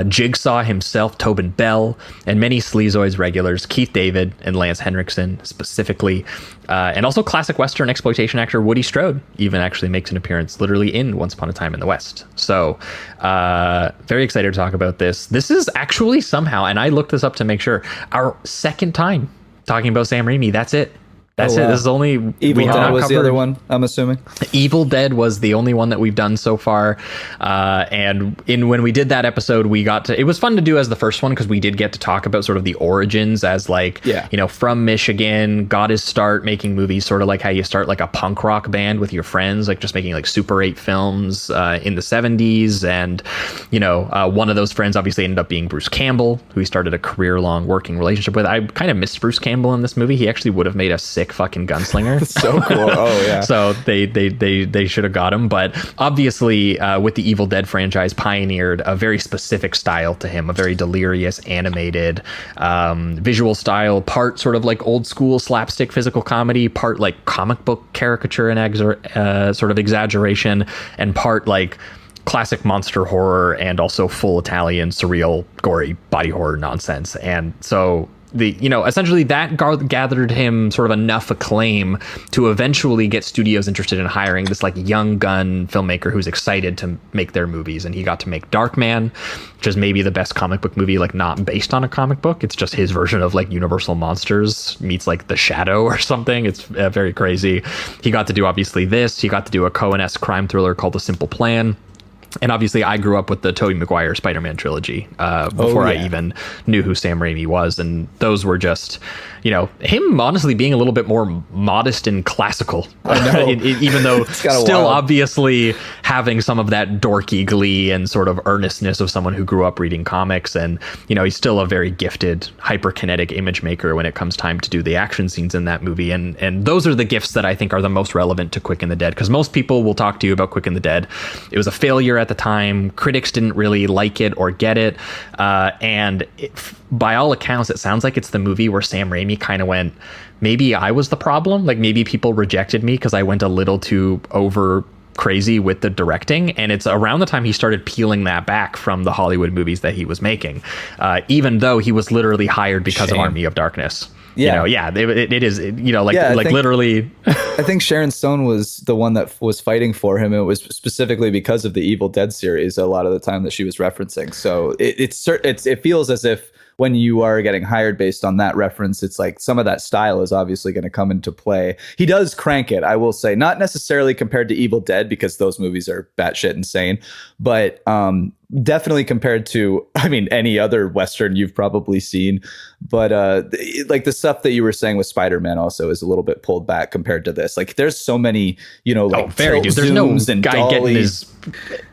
Jigsaw himself, Tobin Bell, and many Sleazoids regulars, Keith David and Lance Henriksen specifically, and also classic Western exploitation actor Woody Strode even actually makes an appearance literally in Once Upon a Time in the West. So very excited to talk about this. This is actually somehow, and I looked this up to make sure, our second time talking about Sam Raimi. That's it. That's it. This is only Evil Dead was the other one, I'm assuming. Evil Dead was the only one that we've done so far. And when we did that episode, we got to, it was fun to do as the first one because we did get to talk about sort of the origins as like, you know, from Michigan, got his start making movies, sort of like how you start like a punk rock band with your friends, like just making like Super 8 films in the 70s. And, you know, one of those friends obviously ended up being Bruce Campbell, who he started a career-long working relationship with. I kind of missed Bruce Campbell in this movie. He actually would have made a sick fucking gunslinger. So cool. Oh yeah. So they should have got him, but obviously with the Evil Dead franchise pioneered a very specific style to him, a very delirious animated visual style, part sort of like old school slapstick physical comedy, part like comic book caricature and sort of exaggeration, and part like classic monster horror and also full Italian surreal gory body horror nonsense. And so essentially that gathered him sort of enough acclaim to eventually get studios interested in hiring this like young gun filmmaker who's excited to make their movies. And he got to make Darkman, which is maybe the best comic book movie, like not based on a comic book. It's just his version of like Universal Monsters meets like The Shadow or something. It's very crazy. He got to do obviously this. He got to do a Coen-esque crime thriller called The Simple Plan. And obviously, I grew up with the Tobey Maguire Spider-Man trilogy before I even knew who Sam Raimi was. And those were just, you know, him honestly being a little bit more modest and classical, even though still obviously having some of that dorky glee and sort of earnestness of someone who grew up reading comics. And, you know, he's still a very gifted, hyperkinetic image maker when it comes time to do the action scenes in that movie. And those are the gifts that I think are the most relevant to Quick and the Dead, because most people will talk to you about Quick and the Dead. It was a failure at the time. Critics didn't really like it or get it. By all accounts, it sounds like it's the movie where Sam Raimi kind of went, maybe I was the problem. Like maybe people rejected me because I went a little too over crazy with the directing. And it's around the time he started peeling that back from the Hollywood movies that he was making, even though he was literally hired because of Army of Darkness. Yeah. You know, it is, you know, literally. I think Sharon Stone was the one that was fighting for him. It was specifically because of the Evil Dead series a lot of the time that she was referencing. So it feels as if when you are getting hired based on that reference, it's like some of that style is obviously going to come into play. He does crank it, I will say, not necessarily compared to Evil Dead because those movies are batshit insane, but definitely compared to, I mean, any other Western you've probably seen. But like the stuff that you were saying with Spider-Man also is a little bit pulled back compared to this. Like there's so many, you know, like there's no guy getting his,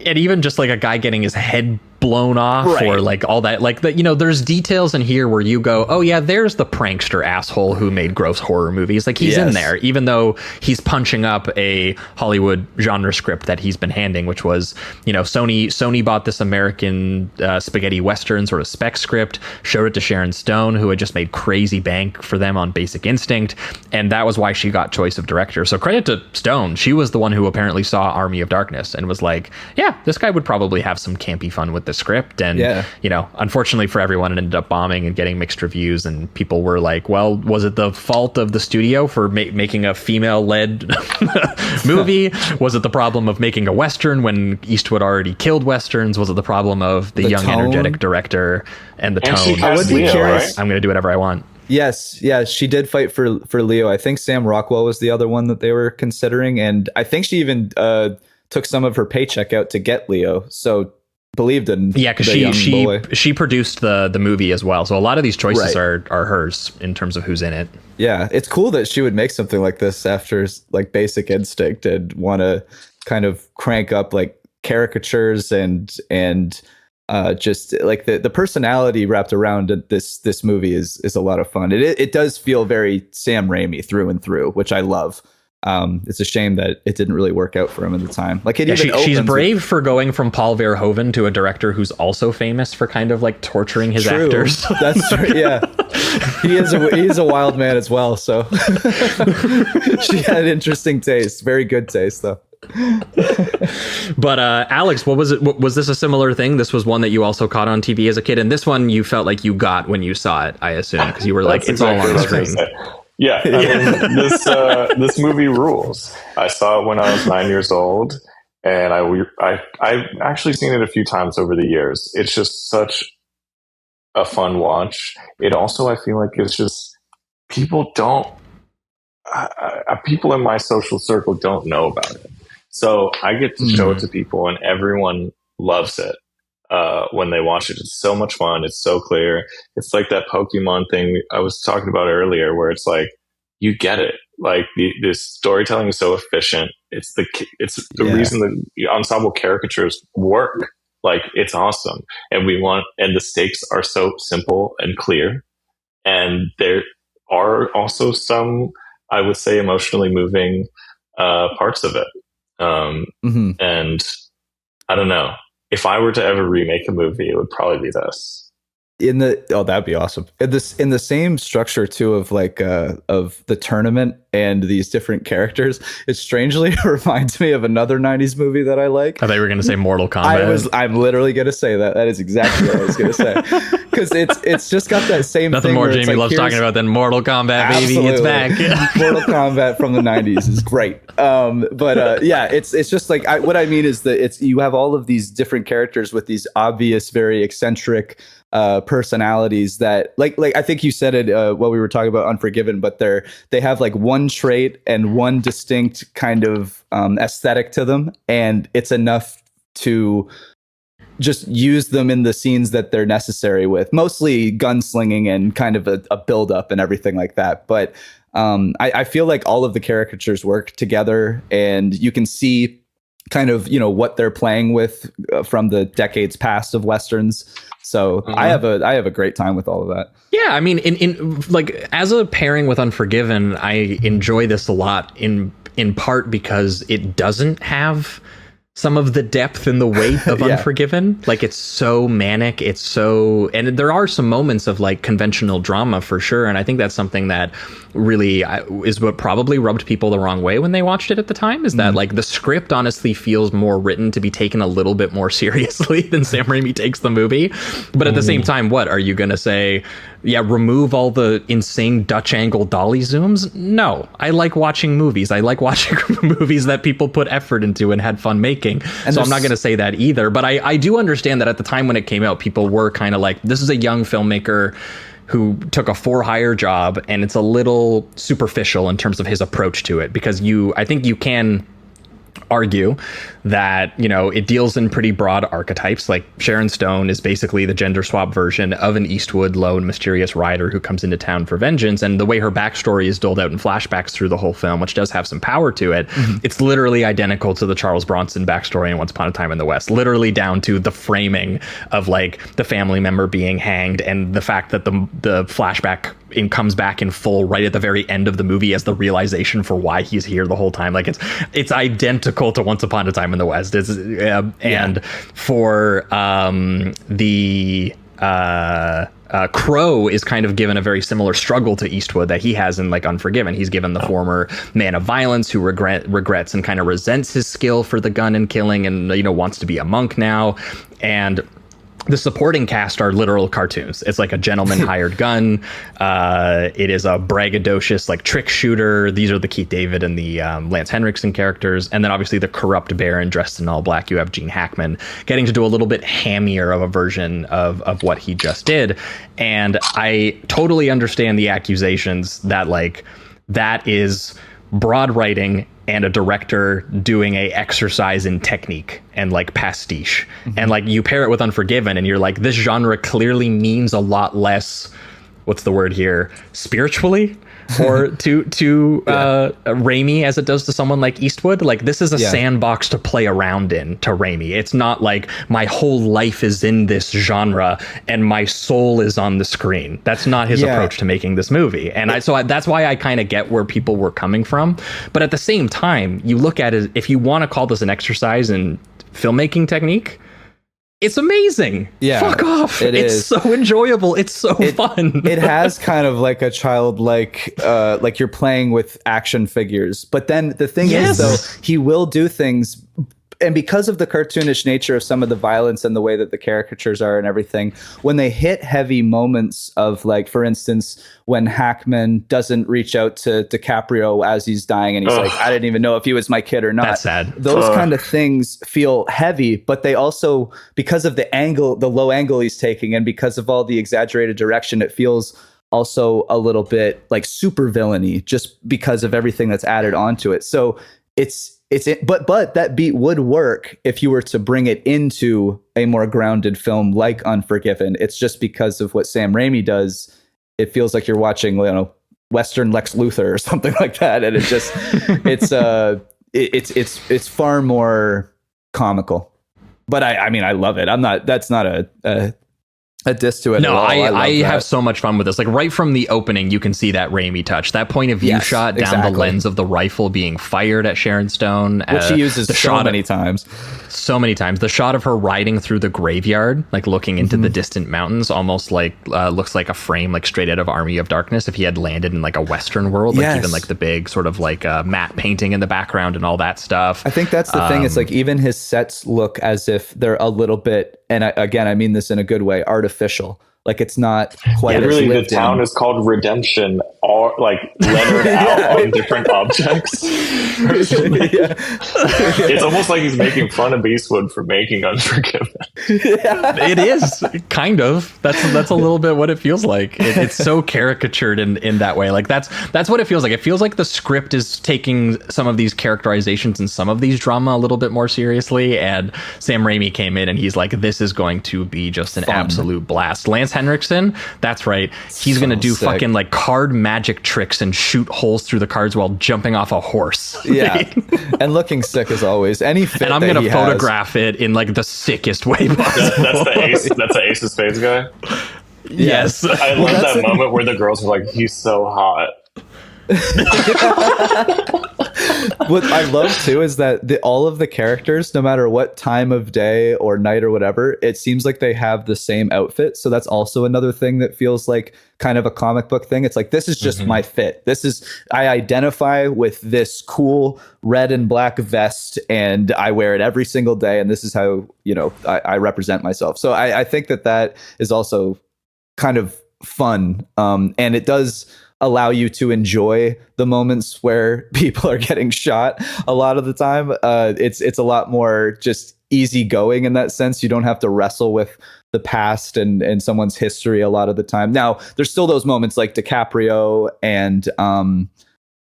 and even just like a guy getting his head blown off or like all that, like that, you know, there's details in here where you go, oh yeah, there's the prankster asshole who made gross horror movies. Like he's in there, even though he's punching up a Hollywood genre script that he's been handing, which was, you know, Sony bought this American spaghetti Western sort of spec script, showed it to Sharon Stone, who had just made crazy bank for them on Basic Instinct. And that was why she got choice of director. So credit to Stone. She was the one who apparently saw Army of Darkness and was like, yeah, this guy would probably have some campy fun with this script. And, you know, unfortunately for everyone, it ended up bombing and getting mixed reviews. And people were like, well, was it the fault of the studio for making a female-led movie? Was it the problem of making a Western when Eastwood already killed Westerns? Was it the problem of the young, tone? Energetic director and the tone? I would be curious. I'm going to do whatever I want. Yes, yeah, she did fight for Leo. I think Sam Rockwell was the other one that they were considering, and I think she even took some of her paycheck out to get Leo. So believed in because she produced the movie as well. So a lot of these choices are hers in terms of who's in it. Yeah, it's cool that she would make something like this after like Basic Instinct and want to kind of crank up like caricatures and just like the personality wrapped around this movie is a lot of fun. It does feel very Sam Raimi through and through, which I love. It's a shame that it didn't really work out for him at the time. Like she's brave for going from Paul Verhoeven to a director who's also famous for kind of like torturing his actors. That's true. Yeah, he is a wild man as well. So she had interesting taste, very good taste though. But Alex, what was it? Was this a similar thing? This was one that you also caught on TV as a kid, and this one you felt like you got when you saw it, I assume, because you were like, it's all on the screen. Yeah, I mean, this movie rules. I saw it when I was 9 years old, and I've actually seen it a few times over the years. It's just such a fun watch. It also, I feel like, it's just people in my social circle don't know about it. So I get to show it to people, and everyone loves it when they watch it. It's so much fun. It's so clear. It's like that Pokemon thing I was talking about earlier, where it's like you get it. Like this storytelling is so efficient. It's the reason that the ensemble caricatures work. Like it's awesome, and the stakes are so simple and clear, and there are also some, I would say, emotionally moving parts of it. And I don't know, if I were to ever remake a movie, it would probably be this. That'd be awesome. In the same structure too of like of the tournament and these different characters, it strangely reminds me of another 90s movie that I like. I thought you were going to say Mortal Kombat. I'm literally going to say that. That is exactly what I was going to say. Because it's just got that same nothing thing more Jamie like, loves talking about than Mortal Kombat, baby. It's back. Mortal Kombat from the 90s is great. It's just like what I mean is that you have all of these different characters with these obvious, very eccentric personalities that like I think you said it while we were talking about Unforgiven, but they have like one trait and one distinct kind of aesthetic to them, and it's enough to just use them in the scenes that they're necessary with, mostly gunslinging and kind of a build up and everything like that. But I feel like all of the caricatures work together, and you can see kind of, you know, what they're playing with from the decades past of Westerns. So I have a great time with all of that. Yeah, I mean, in like as a pairing with Unforgiven, I enjoy this a lot in part because it doesn't have some of the depth and the weight of Unforgiven. Like it's so manic, and there are some moments of like conventional drama for sure, and I think that's something that really is what probably rubbed people the wrong way when they watched it at the time, is that like the script honestly feels more written to be taken a little bit more seriously than Sam Raimi takes the movie. But at the same time, what are you gonna say? Yeah, remove all the insane Dutch angle dolly zooms? No, I like watching movies. I like watching movies that people put effort into and had fun making. And so I'm not going to say that either. But I do understand that at the time when it came out, people were kind of like, this is a young filmmaker who took a for-hire job, and it's a little superficial in terms of his approach to it, because I think you can argue that, you know, it deals in pretty broad archetypes. Like Sharon Stone is basically the gender swap version of an Eastwood lone mysterious rider who comes into town for vengeance, and the way her backstory is doled out in flashbacks through the whole film, which does have some power to it, it's literally identical to the Charles Bronson backstory in Once Upon a Time in the West, literally down to the framing of like the family member being hanged, and the fact that the flashback comes back in full right at the very end of the movie as the realization for why he's here the whole time. Like it's identical to Once Upon a Time in the West. And for the Crow is kind of given a very similar struggle to Eastwood that he has in like Unforgiven. He's given the former man of violence who regrets and kind of resents his skill for the gun and killing, and, you know, wants to be a monk now. And the supporting cast are literal cartoons. It's like a gentleman hired gun. It is a braggadocious like trick shooter. These are the Keith David and the Lance Henriksen characters. And then obviously the corrupt Baron dressed in all black. You have Gene Hackman getting to do a little bit hammier of a version of what he just did. And I totally understand the accusations that like that is broad writing and a director doing a exercise in technique and like pastiche. And like you pair it with Unforgiven and you're like, this genre clearly means a lot less, what's the word here, spiritually, or to Raimi as it does to someone like Eastwood. Like this is a sandbox to play around in to Raimi. It's not like my whole life is in this genre and my soul is on the screen. That's not his approach to making this movie. And that's why I kind of get where people were coming from. But at the same time, you look at it, if you want to call this an exercise in filmmaking technique, it's amazing. Yeah. Fuck off. It's so enjoyable. It's so fun. It has kind of like a childlike, like you're playing with action figures. But then the thing is, though, he will do things. And because of the cartoonish nature of some of the violence and the way that the caricatures are and everything, when they hit heavy moments of like, for instance, when Hackman doesn't reach out to DiCaprio as he's dying and he's like, I didn't even know if he was my kid or not. That's sad. Those kind of things feel heavy, but they also, because of the angle, the low angle he's taking, and because of all the exaggerated direction, it feels also a little bit like super villainy just because of everything that's added onto it. So but that beat would work if you were to bring it into a more grounded film like Unforgiven. It's just because of what Sam Raimi does. It feels like you're watching, Western Lex Luthor or something like that, and it just it's far more comical. But I mean, I love it. That's not a diss to it. No, at all. I have so much fun with this. Like right from the opening, you can see that Raimi touch, that point of view shot down the lens of the rifle being fired at Sharon Stone, which he uses so many times. The shot of her riding through the graveyard, like looking into the distant mountains, almost like looks like a frame like straight out of Army of Darkness if he had landed in like a Western world, like even like the big sort of like matte painting in the background and all that stuff. I think that's the thing. It's like even his sets look as if they're a little bit, and I mean this in a good way, artificial. Like it's not quite as really lived the town in. is called Redemption, all like lettered out on different objects. It's almost like he's making fun of Eastwood for making Unforgiven. It is kind of. That's a little bit what it feels like. It's so caricatured in that way. Like that's what it feels like. It feels like the script is taking some of these characterizations and some of these drama a little bit more seriously. And Sam Raimi came in and he's like, this is going to be just an absolute blast. Lance Henriksen, that's right. He's going to do sick. Fucking like card magic tricks and shoot holes through the cards while jumping off a horse. Yeah. And looking sick as always. Any fit, and I'm going to photograph it in like the sickest way possible. That's the Ace of Spades guy? Yes. I love that moment where the girls are like, he's so hot. What I love too is that all of the characters, no matter what time of day or night or whatever, it seems like they have the same outfit. So that's also another thing that feels like kind of a comic book thing. It's like, this is just my fit. I identify with this cool red and black vest and I wear it every single day. And this is how, I represent myself. So I think that is also kind of fun. And it does allow you to enjoy the moments where people are getting shot. A lot of the time, it's a lot more just easygoing in that sense. You don't have to wrestle with the past and someone's history a lot of the time. Now, there's still those moments like DiCaprio and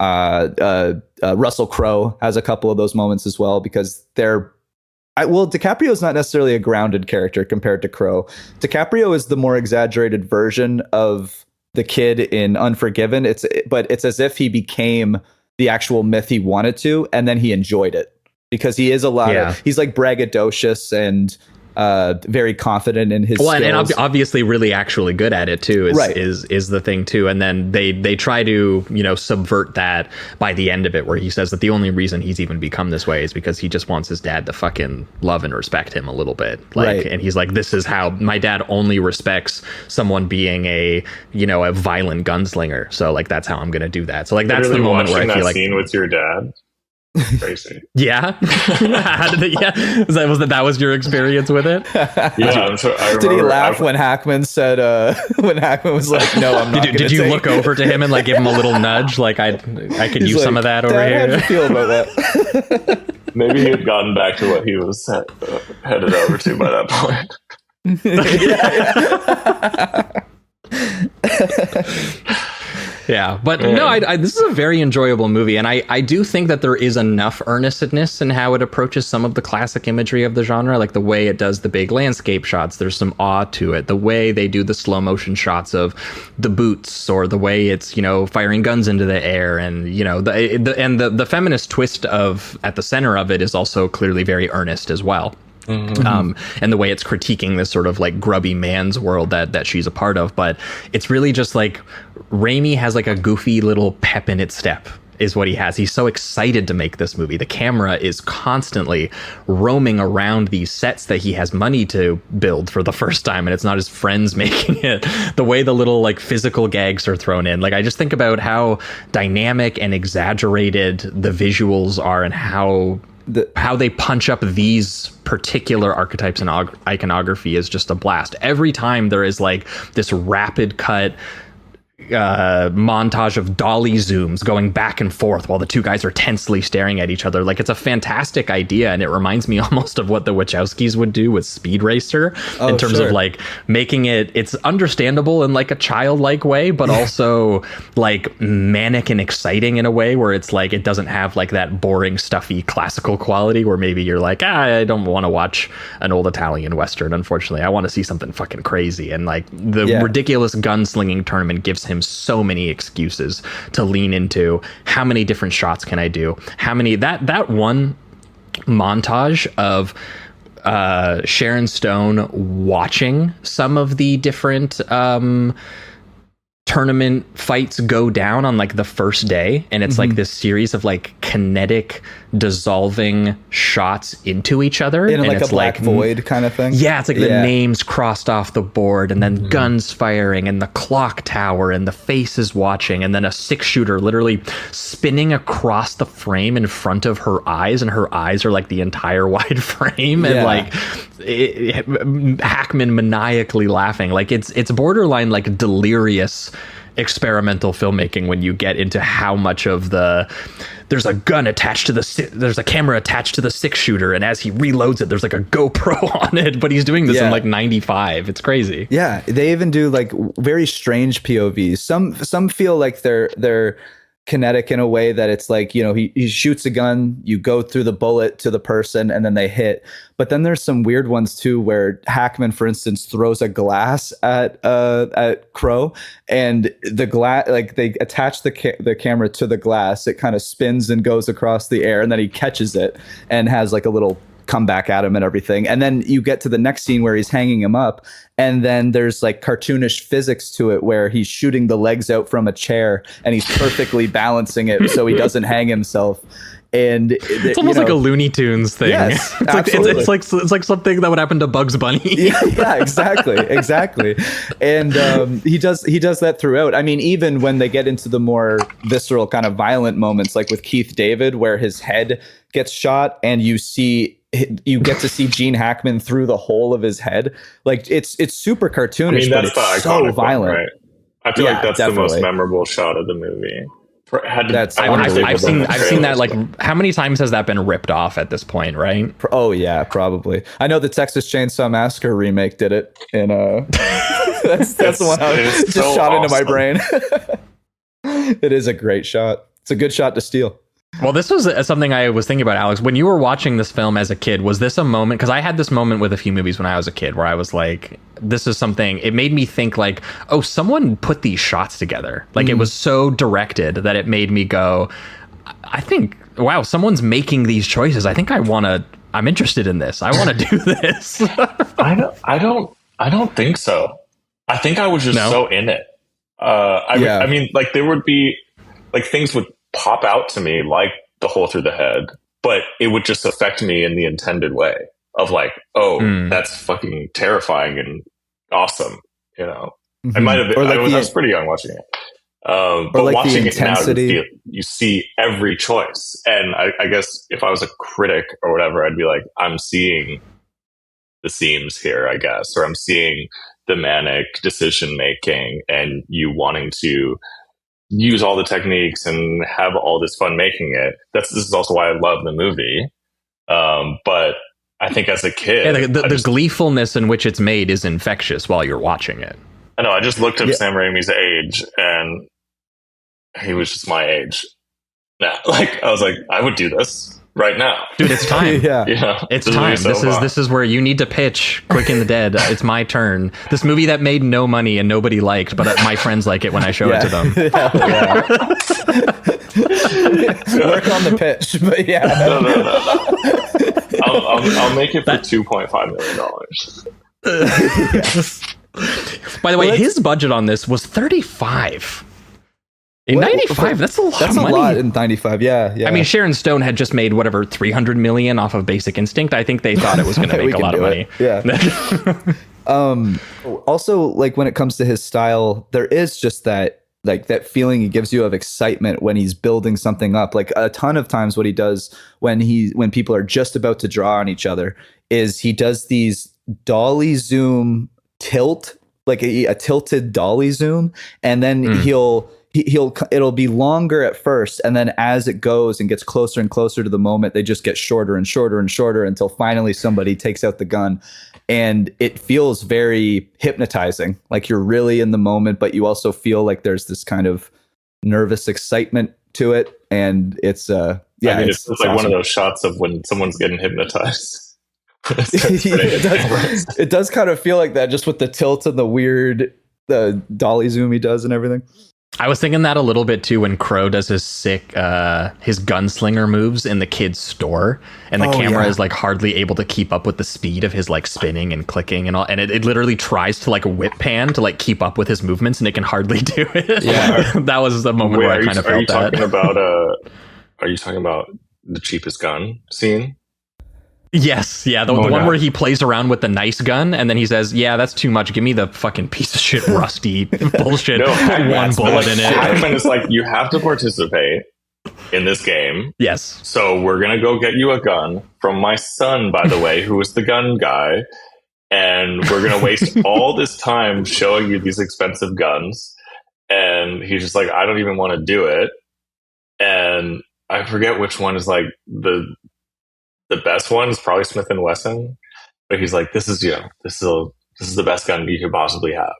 Russell Crowe has a couple of those moments as well, because DiCaprio is not necessarily a grounded character compared to Crowe. DiCaprio is the more exaggerated version of the kid in Unforgiven. But it's as if he became the actual myth he wanted to, and then he enjoyed it, because he is he's like braggadocious and very confident in his skills. And obviously really actually good at it too is the thing too. And then they try to subvert that by the end of it, where he says that the only reason he's even become this way is because he just wants his dad to fucking love and respect him a little bit, and he's like, this is how my dad only respects someone being a violent gunslinger, so like that's how I'm gonna do that. So like that's the moment where I feel like scene with your dad. Crazy. Yeah. How did it, yeah. That was your experience with it? Yeah. I'm sure, did he laugh when Hackman said, when Hackman was like, no, I'm not Did you look over to him and like give him a little nudge? Like I could use some of that over here. How do you feel about that? Maybe he had gotten back to what he was headed over to by that point. Yeah, but no, this is a very enjoyable movie, and I do think that there is enough earnestness in how it approaches some of the classic imagery of the genre, like the way it does the big landscape shots. There's some awe to it. The way they do the slow motion shots of the boots, or the way it's, you know, firing guns into the air, and you know the feminist twist of at the center of it is also clearly very earnest as well. And the way it's critiquing this sort of like grubby man's world that she's a part of, but it's really just like Raimi has like a goofy little pep in its step is what he has. He's so excited to make this movie. The camera is constantly roaming around these sets that he has money to build for the first time, and it's not his friends making it. The way the little like physical gags are thrown in, like I just think about how dynamic and exaggerated the visuals are, and how they punch up these particular archetypes and iconography is just a blast. Every time there is like this rapid cut montage of dolly zooms going back and forth while the two guys are tensely staring at each other. Like, it's a fantastic idea, and it reminds me almost of what the Wachowskis would do with Speed Racer in terms of like making it's understandable in like a childlike way, but also like manic and exciting in a way where it's like it doesn't have like that boring, stuffy classical quality where maybe you're like, I don't want to watch an old Italian Western, unfortunately. I want to see something fucking crazy. And like the ridiculous gunslinging tournament gives him so many excuses to lean into. How many different shots can I do? How many that one montage of Sharon Stone watching some of the different tournament fights go down on like the first day, and it's like this series of like kinetic dissolving shots into each other in and like it's a black void kind of thing. Yeah, it's like the names crossed off the board, and then guns firing, and the clock tower, and the faces watching, and then a 6-shooter literally spinning across the frame in front of her eyes, and her eyes are like the entire wide frame, and like Hackman maniacally laughing. Like it's borderline like delirious experimental filmmaking when you get into how much of there's a gun attached to there's a camera attached to the 6-shooter, and as he reloads it there's like a GoPro on it, but he's doing this in like 95. It's crazy. They even do like very strange POVs. Some feel like they're kinetic in a way that it's like, you know, he shoots a gun, you go through the bullet to the person, and then they hit. But then there's some weird ones too, where Hackman, for instance, throws a glass at Crow, and the glass, like they attach the camera to the glass. It kind of spins and goes across the air, and then he catches it and has like a little come back at him and everything. And then you get to the next scene where he's hanging him up, and then there's like cartoonish physics to it where he's shooting the legs out from a chair and he's perfectly balancing it so he doesn't hang himself. And it's almost like a Looney Tunes thing. Yes, it's like something that would happen to Bugs Bunny. yeah, exactly. And he does that throughout. I mean, even when they get into the more visceral kind of violent moments, like with Keith David, where his head gets shot and you get to see Gene Hackman through the hole of his head. Like it's super cartoonish, but it's so violent. Right? I feel like that's definitely the most memorable shot of the movie. I've seen that. Like, how many times has that been ripped off at this point? Right? Oh yeah, probably. I know the Texas Chainsaw Massacre remake did it, and that's the one I just so shot into my brain. It is a great shot. It's a good shot to steal. Well, this was something I was thinking about, Alex. When you were watching this film as a kid, was this a moment? Because I had this moment with a few movies when I was a kid where I was like, this is something, it made me think like, oh, someone put these shots together. Like it was so directed that it made me go, I think, wow, someone's making these choices. I think I'm interested in this. I want to do this. I don't think so. I think I was just so in it. I mean, like there would be like things would pop out to me like the hole through the head, but it would just affect me in the intended way of like, that's fucking terrifying and awesome, you know. I might have been, I was pretty young watching it. But like watching the it now, intensity. you see every choice. And I guess if I was a critic or whatever, I'd be like, I'm seeing the seams here, I guess, or I'm seeing the manic decision making and you wanting to use all the techniques and have all this fun making it. This is also why I love the movie. But I think as a kid, the gleefulness in which it's made is infectious while you're watching it. I know. I just looked up Sam Raimi's age, and he was just my age. Now, I was like, I would do this right now, dude. It's time. Yeah, it's time. This is where you need to pitch Quick and the Dead. It's my turn. This movie that made no money and nobody liked, but my friends like it when I show it to them. Work on the pitch, but yeah. No. I'll make it for $2.5 million. Yes. By the way, his budget on this was 35. In 95, that's a lot of money. That's a lot in 95, yeah. I mean, Sharon Stone had just made, whatever, 300 million off of Basic Instinct. I think they thought it was going to make a lot of money. Yeah. Also, like, when it comes to his style, there is just that feeling he gives you of excitement when he's building something up. Like, a ton of times what he does when people are just about to draw on each other is he does these dolly zoom tilt, like a tilted dolly zoom, and then it'll be longer at first, and then as it goes and gets closer and closer to the moment, they just get shorter and shorter and shorter until finally somebody takes out the gun. And it feels very hypnotizing, like you're really in the moment, but you also feel like there's this kind of nervous excitement to it. And it's it's like awesome. One of those shots of when someone's getting hypnotized. It does kind of feel like that, just with the tilt and the dolly zoom he does and everything. I was thinking that a little bit too when Crow does his sick his gunslinger moves in the kid's store, and the camera is like hardly able to keep up with the speed of his like spinning and clicking and all, and it literally tries to like whip pan to like keep up with his movements, and it can hardly do it. Yeah. That was the moment where I kind of felt that. Are you talking about the cheapest gun scene? Yes, yeah, the one where he plays around with the nice gun, and then he says, "Yeah, that's too much. Give me the fucking piece of shit, rusty bullshit. One bullet in it." Hackman is like, you have to participate in this game. Yes. So we're gonna go get you a gun from my son, by the way, who is the gun guy, and we're gonna waste all this time showing you these expensive guns. And he's just like, I don't even want to do it. And I forget which one is like the best one is probably Smith & Wesson, but he's like, this is the best gun you could possibly have.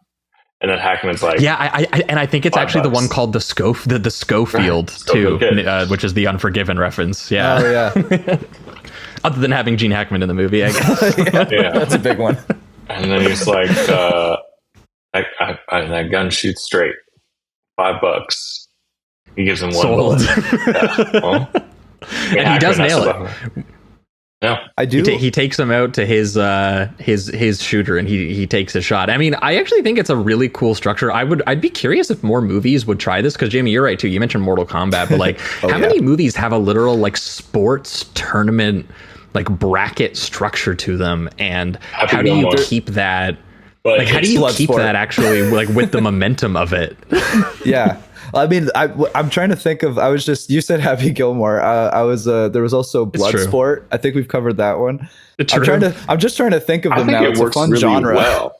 And then Hackman's like, yeah, I think it's actually $5. The one called the Schofield too, which is the Unforgiven reference. Yeah. Oh yeah. Other than having Gene Hackman in the movie, I guess. Yeah, that's a big one. And then he's like, that gun shoots straight. $5. He gives him one bullet. Yeah, well, and he does nail it. Yeah, I do. He takes him out to his shooter, and he takes a shot. I mean, I actually think it's a really cool structure. I'd be curious if more movies would try this, because Jamie, you're right too. You mentioned Mortal Kombat, but like, how many movies have a literal like sports tournament like bracket structure to them? And how do you keep that? Like, how do you keep that actually like with the momentum of it? Yeah. I mean, I'm trying to think of. You said Happy Gilmore. There was also Bloodsport. I think we've covered that one. I'm just trying to think of them now. It's a fun genre. Well.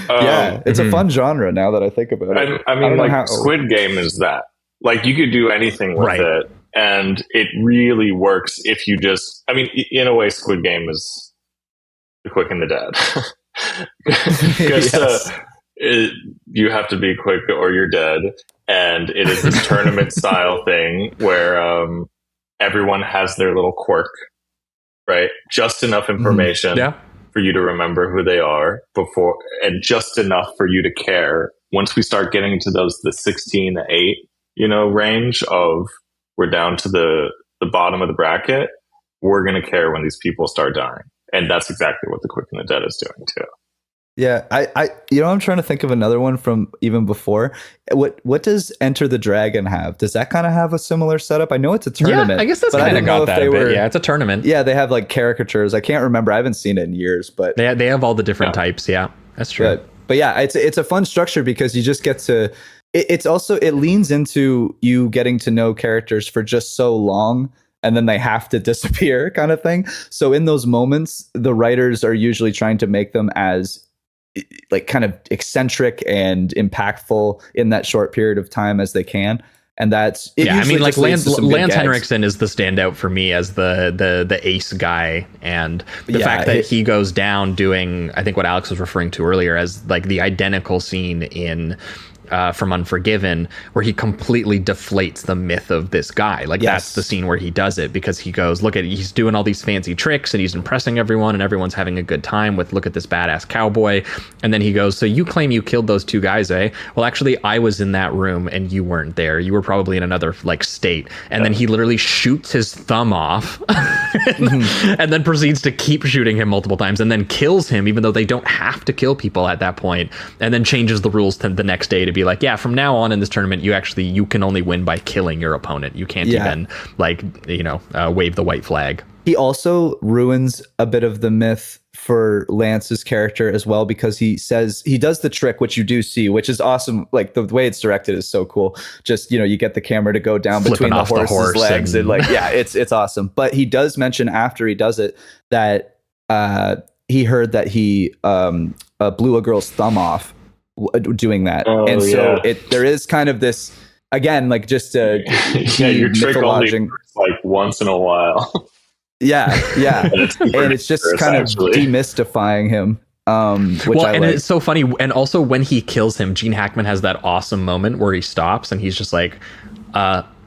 Yeah, it's a fun genre now that I think about it. I mean, like Squid Game is that. Like, you could do anything with it, and it really works if you just. I mean, in a way, Squid Game is the Quick and the Dead. Because you have to be quick or you're dead. And it is this tournament style thing where everyone has their little quirk, right? Just enough information for you to remember who they are before, and just enough for you to care. Once we start getting to the 16 to 8, range of we're down to the bottom of the bracket, we're going to care when these people start dying. And that's exactly what the Quick and the Dead is doing too. Yeah, I'm trying to think of another one from even before. What does Enter the Dragon have? Does that kind of have a similar setup? I know it's a tournament. Yeah, I guess that's kind of got that a bit. Yeah, it's a tournament. Yeah, they have like caricatures. I can't remember. I haven't seen it in years, but they have all the different types. Yeah, that's true. But yeah, it's a fun structure because you just get to. it's also, it leans into you getting to know characters for just so long, and then they have to disappear kind of thing. So in those moments, the writers are usually trying to make them as like kind of eccentric and impactful in that short period of time as they can. And that's it. Yeah, I mean, like Lance gags. Henriksen is the standout for me as the ace guy, and the fact that he goes down doing, I think what Alex was referring to earlier as like the identical scene in from Unforgiven, where he completely deflates the myth of this guy. Like that's the scene where he does it, because he goes, look at, he's doing all these fancy tricks and he's impressing everyone and everyone's having a good time with, look at this badass cowboy. And then he goes, so you claim you killed those two guys, eh? Well, actually I was in that room and you weren't there. You were probably in another like state. And then he literally shoots his thumb off and then proceeds to keep shooting him multiple times and then kills him, even though they don't have to kill people at that point, and then changes the rules to the next day to be like, yeah, from now on in this tournament, you can only win by killing your opponent. You can't even like, wave the white flag. He also ruins a bit of the myth for Lance's character as well, because he says he does the trick, which you do see, which is awesome. Like the way it's directed is so cool. Just, you get the camera to go down between the horse's legs and like, yeah, it's awesome. But he does mention after he does it that he heard that he blew a girl's thumb off doing that. So there is kind of this, again, like just a your trick only works like once in a while. and it's just kind of demystifying him. Which I like. It's so funny. And also when he kills him, Gene Hackman has that awesome moment where he stops and he's just like,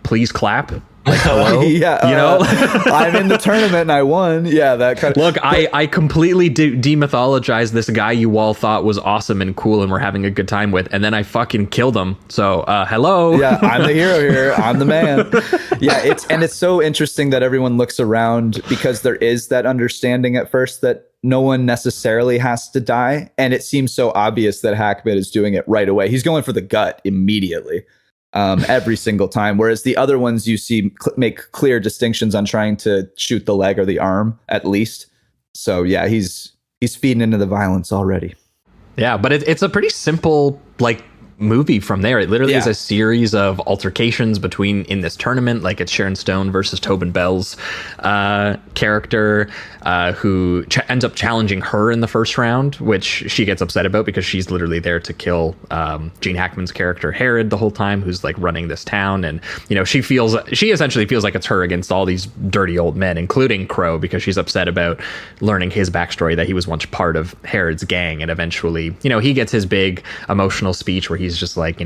please clap. Like, hello? I'm in the tournament and I won. Yeah, that kind of. Look, I completely demythologized this guy you all thought was awesome and cool and we're having a good time with, and then I fucking killed him. So, hello. Yeah, I'm the hero here. I'm the man. Yeah, it's so interesting that everyone looks around, because there is that understanding at first that no one necessarily has to die, and it seems so obvious that Hackman is doing it right away. He's going for the gut immediately. Every single time, whereas the other ones you see make clear distinctions on trying to shoot the leg or the arm at least. So yeah, he's feeding into the violence already. Yeah, but it's a pretty simple like movie from there. It literally is a series of altercations in this tournament. Like it's Sharon Stone versus Tobin Bell's character, who ends up challenging her in the first round, which she gets upset about because she's literally there to kill Gene Hackman's character Herod the whole time, who's like running this town. And she essentially feels like it's her against all these dirty old men, including Crow, because she's upset about learning his backstory, that he was once part of Herod's gang, and eventually he gets his big emotional speech where he's just like,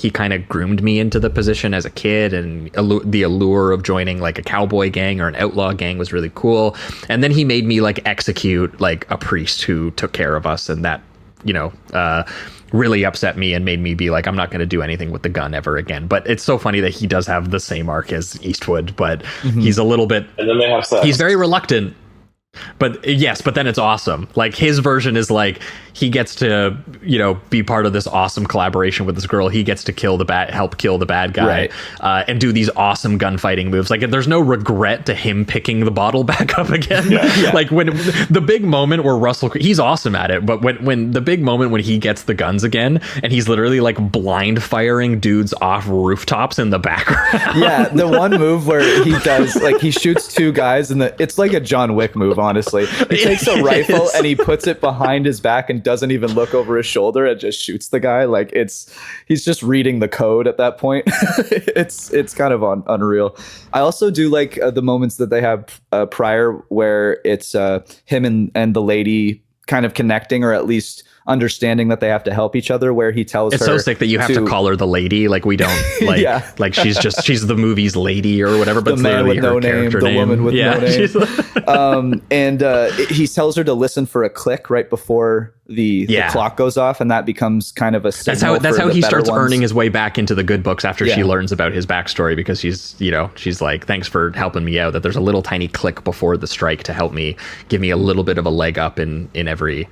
he kind of groomed me into the position as a kid, and the allure of joining like a cowboy gang or an outlaw gang was really cool. And then he made me like execute like a priest who took care of us, and that really upset me and made me be like, I'm not going to do anything with the gun ever again. But it's so funny that he does have the same arc as Eastwood, but he's a little bit, and then they have sex. He's very reluctant. But then it's awesome. Like his version is like, he gets to, be part of this awesome collaboration with this girl. He gets to help kill the bad guy, and do these awesome gunfighting moves. Like there's no regret to him picking the bottle back up again. Like when the big moment where he's awesome at it, but when the big moment when he gets the guns again and he's literally like blind firing dudes off rooftops in the background. Yeah, the one move where he does like he shoots two guys and it's like a John Wick move. Honestly, he takes a rifle and he puts it behind his back and doesn't even look over his shoulder and just shoots the guy. Like he's just reading the code at that point. It's kind of unreal. I also do like the moments that they have prior where it's him and the lady kind of connecting, or at least understanding that they have to help each other, where he tells it's her so sick that you have to call her the lady. Like we don't like like she's the movie's lady or whatever, but the man with no name, the woman with no name. And he tells her to listen for a click right before the clock goes off, and that becomes kind of a signal. That's how he starts earning his way back into the good books after she learns about his backstory, because she's like, thanks for helping me out, that there's a little tiny click before the strike to give me a little bit of a leg up in every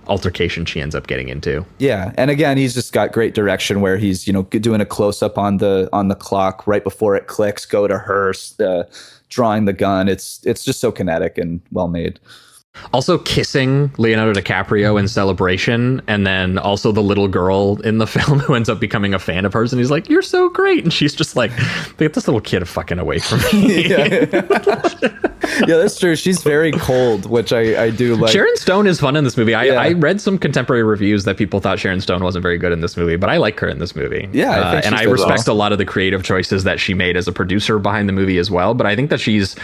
altercation she ends up getting into. Yeah, and again, he's just got great direction where he's doing a close up on the clock right before it clicks, go to her, drawing the gun. It's just so kinetic and well made. Also kissing Leonardo DiCaprio in Celebration, and then also the little girl in the film who ends up becoming a fan of hers, and he's like, "You're so great," and she's just like, "Get this little kid fucking away from me." Yeah, that's true. She's very cold, which I do like. Sharon Stone is fun in this movie. I read some contemporary reviews that people thought Sharon Stone wasn't very good in this movie, but I like her in this movie. Yeah, and I respect a lot of the creative choices that she made as a producer behind the movie as well. But I think that she's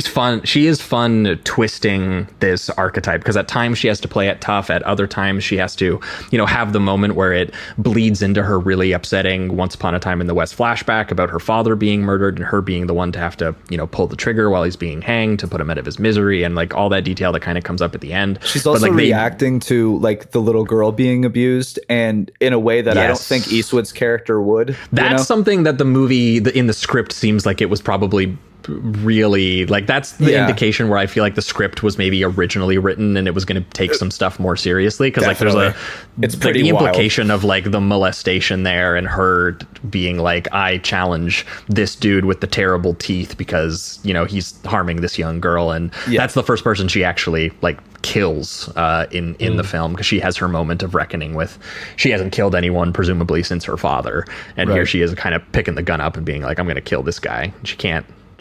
fun. She is fun twisting this archetype, because at times she has to play it tough. At other times she has to, have the moment where it bleeds into her really upsetting Once Upon a Time in the West flashback about her father being murdered and her being the one to have to, pull the trigger while he's being hanged to put him out of his misery, and like all that detail that kind of comes up at the end. She's also reacting to like the little girl being abused, and in a way that I don't think Eastwood's character would. That's something that the movie in the script seems like it was probably really like, that's the indication where I feel like the script was maybe originally written and it was going to take some stuff more seriously, because like there's the implication of like the molestation there, and her being like, I challenge this dude with the terrible teeth because he's harming this young girl, and that's the first person she actually like kills in the film, because she has her moment of reckoning with, she hasn't killed anyone presumably since her father, and here she is kind of picking the gun up and being like, I'm going to kill this guy.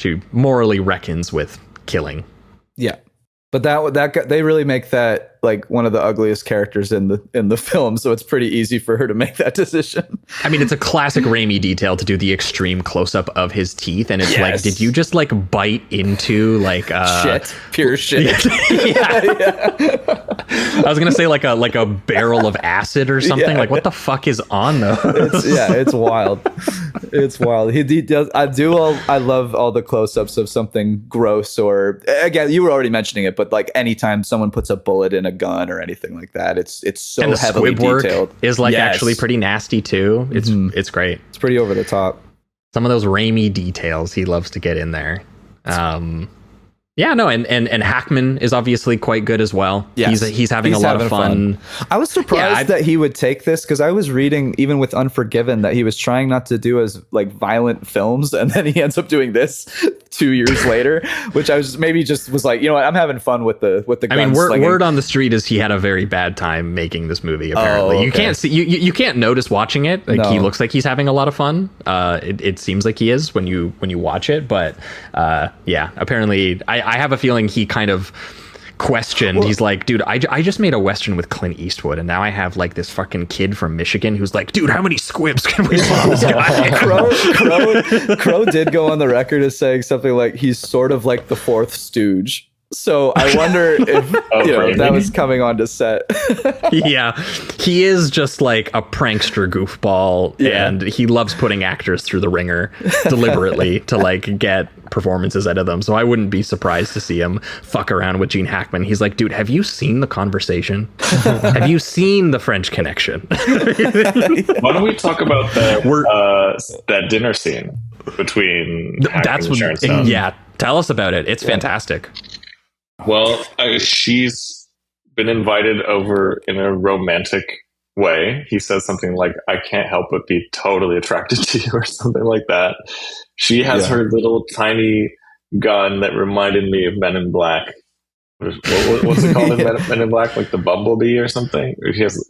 She morally reckons with killing. Yeah. But they really make that like one of the ugliest characters in the film, so it's pretty easy for her to make that decision. I mean, it's a classic Raimi detail to do the extreme close up of his teeth, and it's like, did you just like bite into like shit, pure shit? I was gonna say like a barrel of acid or something. Like, what the fuck is on those? It's wild. It's wild. He does. I love all the close ups of something gross, or again, you were already mentioning it, but like anytime someone puts a bullet in a gun or anything like that, it's so and the heavily squib detailed. Work is like actually pretty nasty too. It's great. It's pretty over the top. Some of those Raimi details he loves to get in there. And Hackman is obviously quite good as well. Yes. He's having a lot of fun. I was surprised that he would take this, because I was reading even with Unforgiven that he was trying not to do as like violent films, and then he ends up doing this 2 years later, which I was was like, you know what, I'm having fun with the I mean, word on the street is he had a very bad time making this movie. Apparently, you can't see you can't notice watching it. Like he looks like he's having a lot of fun. It seems like he is when you watch it, but apparently I have a feeling he kind of questioned. He's like, dude, I just made a Western with Clint Eastwood, and now I have like this fucking kid from Michigan who's like, dude, how many squibs can we put this guy? Crow did go on the record as saying something like he's sort of like the fourth Stooge. So I wonder if that was coming onto set. Yeah, he is just like a prankster goofball, and he loves putting actors through the ringer deliberately to like get performances out of them. So I wouldn't be surprised to see him fuck around with Gene Hackman. He's like, dude, have you seen The Conversation? Have you seen The French Connection? Why don't we talk about that dinner scene between Hackman and Sharon Stone? Yeah, tell us about it. It's fantastic. Well, she's been invited over in a romantic way. He says something like, I can't help but be totally attracted to you, or something like that. She has her little tiny gun that reminded me of Men in Black. What's it called in Men in Black? Like the Bumblebee or something? She has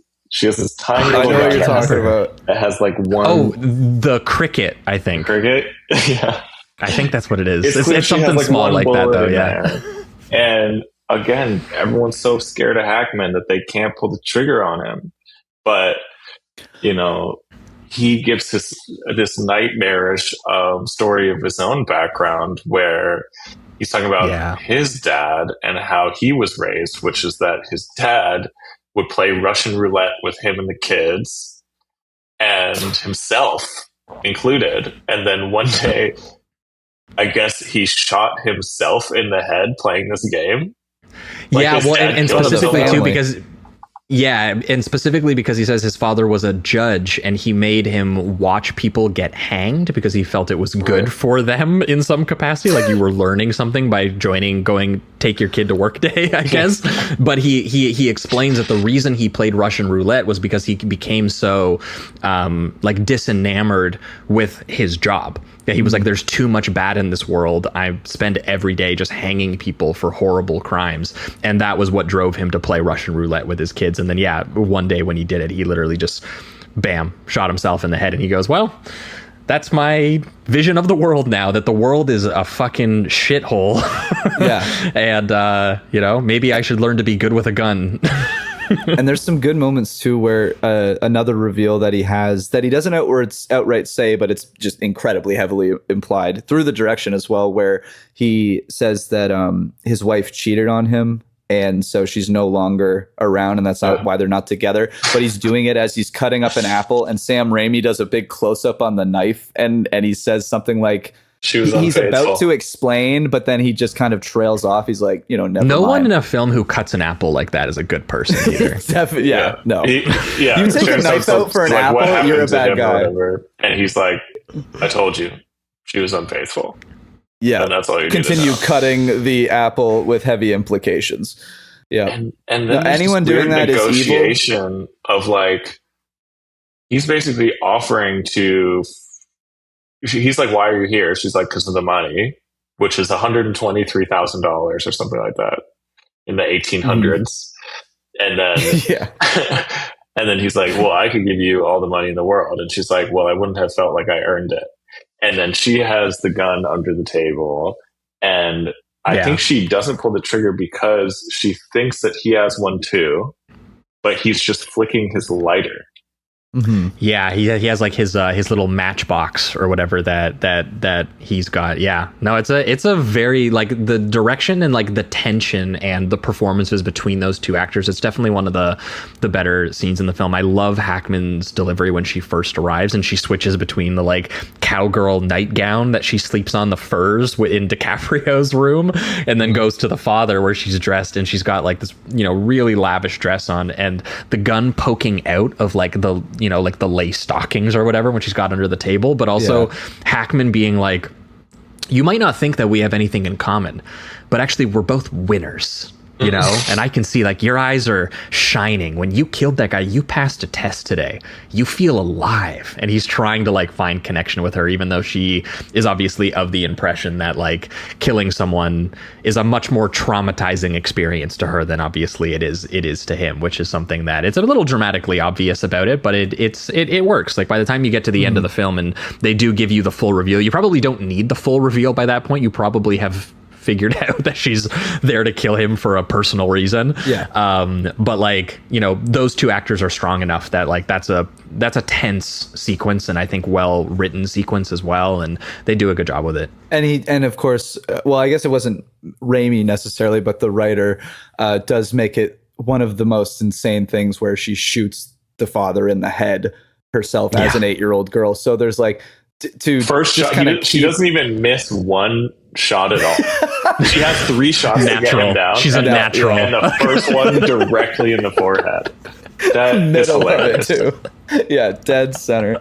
this tiny little gun. I know what you're talking about. It has like one... Oh, the cricket, I think. Cricket? Yeah. I think that's what it is. It's something small like that, though, yeah. And again, everyone's so scared of Hackman that they can't pull the trigger on him. But, he gives this nightmarish story of his own background, where he's talking about his dad and how he was raised, which is that his dad would play Russian roulette with him and the kids, and himself included. And then one day, I guess he shot himself in the head playing this game. Like, and specifically too because he says his father was a judge, and he made him watch people get hanged because he felt it was good for them in some capacity. Like you were learning something by going take your kid to work day, I guess. But he explains that the reason he played Russian roulette was because he became so like disenamored with his job. Yeah, he was like, there's too much bad in this world. I spend every day just hanging people for horrible crimes. And that was what drove him to play Russian roulette with his kids. And then, yeah, one day when he did it, he literally just, bam, shot himself in the head. And he goes, well, that's my vision of the world now, that the world is a fucking shithole. Yeah. And, you know, maybe I should learn to be good with a gun. And there's some good moments too where another reveal that he has that he doesn't outright say, but it's just incredibly heavily implied through the direction as well, where he says that his wife cheated on him and so she's no longer around, and that's not why they're not together. But he's doing it as he's cutting up an apple, and Sam Raimi does a big close up on the knife, and he says something like, he's about to explain, but then he just kind of trails off. He's like, you know, never mind. One in a film who cuts an apple like that is a good person either. No. You take a knife out for an apple, you're a bad guy. And he's like, I told you, she was unfaithful. Yeah, and that's all you continue cutting the apple with heavy implications. Yeah, and then anyone doing that is evil. Of like, he's basically offering to. He's like, why are you here? She's like, because of the money, which is $123,000 or something like that in the 1800s. And then, and then he's like, well, I could give you all the money in the world. And she's like, well, I wouldn't have felt like I earned it. And then she has the gun under the table. And I think she doesn't pull the trigger because she thinks that he has one too, but he's just flicking his lighter. Mm-hmm. Yeah, he has like his little matchbox or whatever that he's got. Yeah, no, it's a very, like, the direction and like the tension and the performances between those two actors. It's definitely one of the better scenes in the film. I love Hackman's delivery when she first arrives and she switches between the like cowgirl nightgown that she sleeps on, the furs in DiCaprio's room, and then goes to the father where she's dressed and she's got like this, you know, really lavish dress on, and the gun poking out of like the, you know, like the lace stockings or whatever when she's got under the table. But also Hackman being like, you might not think that we have anything in common, but actually we're both winners, you know? And I can see like your eyes are shining. When you killed that guy, you passed a test today. You feel alive. And he's trying to like find connection with her, even though she is obviously of the impression that like killing someone is a much more traumatizing experience to her than obviously it is to him, which is something that it's a little dramatically obvious about it, but it works. Like by the time you get to the end of the film and they do give you the full reveal, you probably don't need the full reveal by that point. You probably have figured out that she's there to kill him for a personal reason. But like, you know, those two actors are strong enough that like that's a tense sequence, and I think well written sequence as well, and they do a good job with it. And of course, well, I guess it wasn't Raimi necessarily, but the writer does make it one of the most insane things where she shoots the father in the head herself as an 8-year-old girl. So there's like to first shot, she doesn't even miss one shot at all. She has 3 shots to get him down. She's a natural. And the first one directly in the forehead. That is hilarious. Too. Yeah, dead center.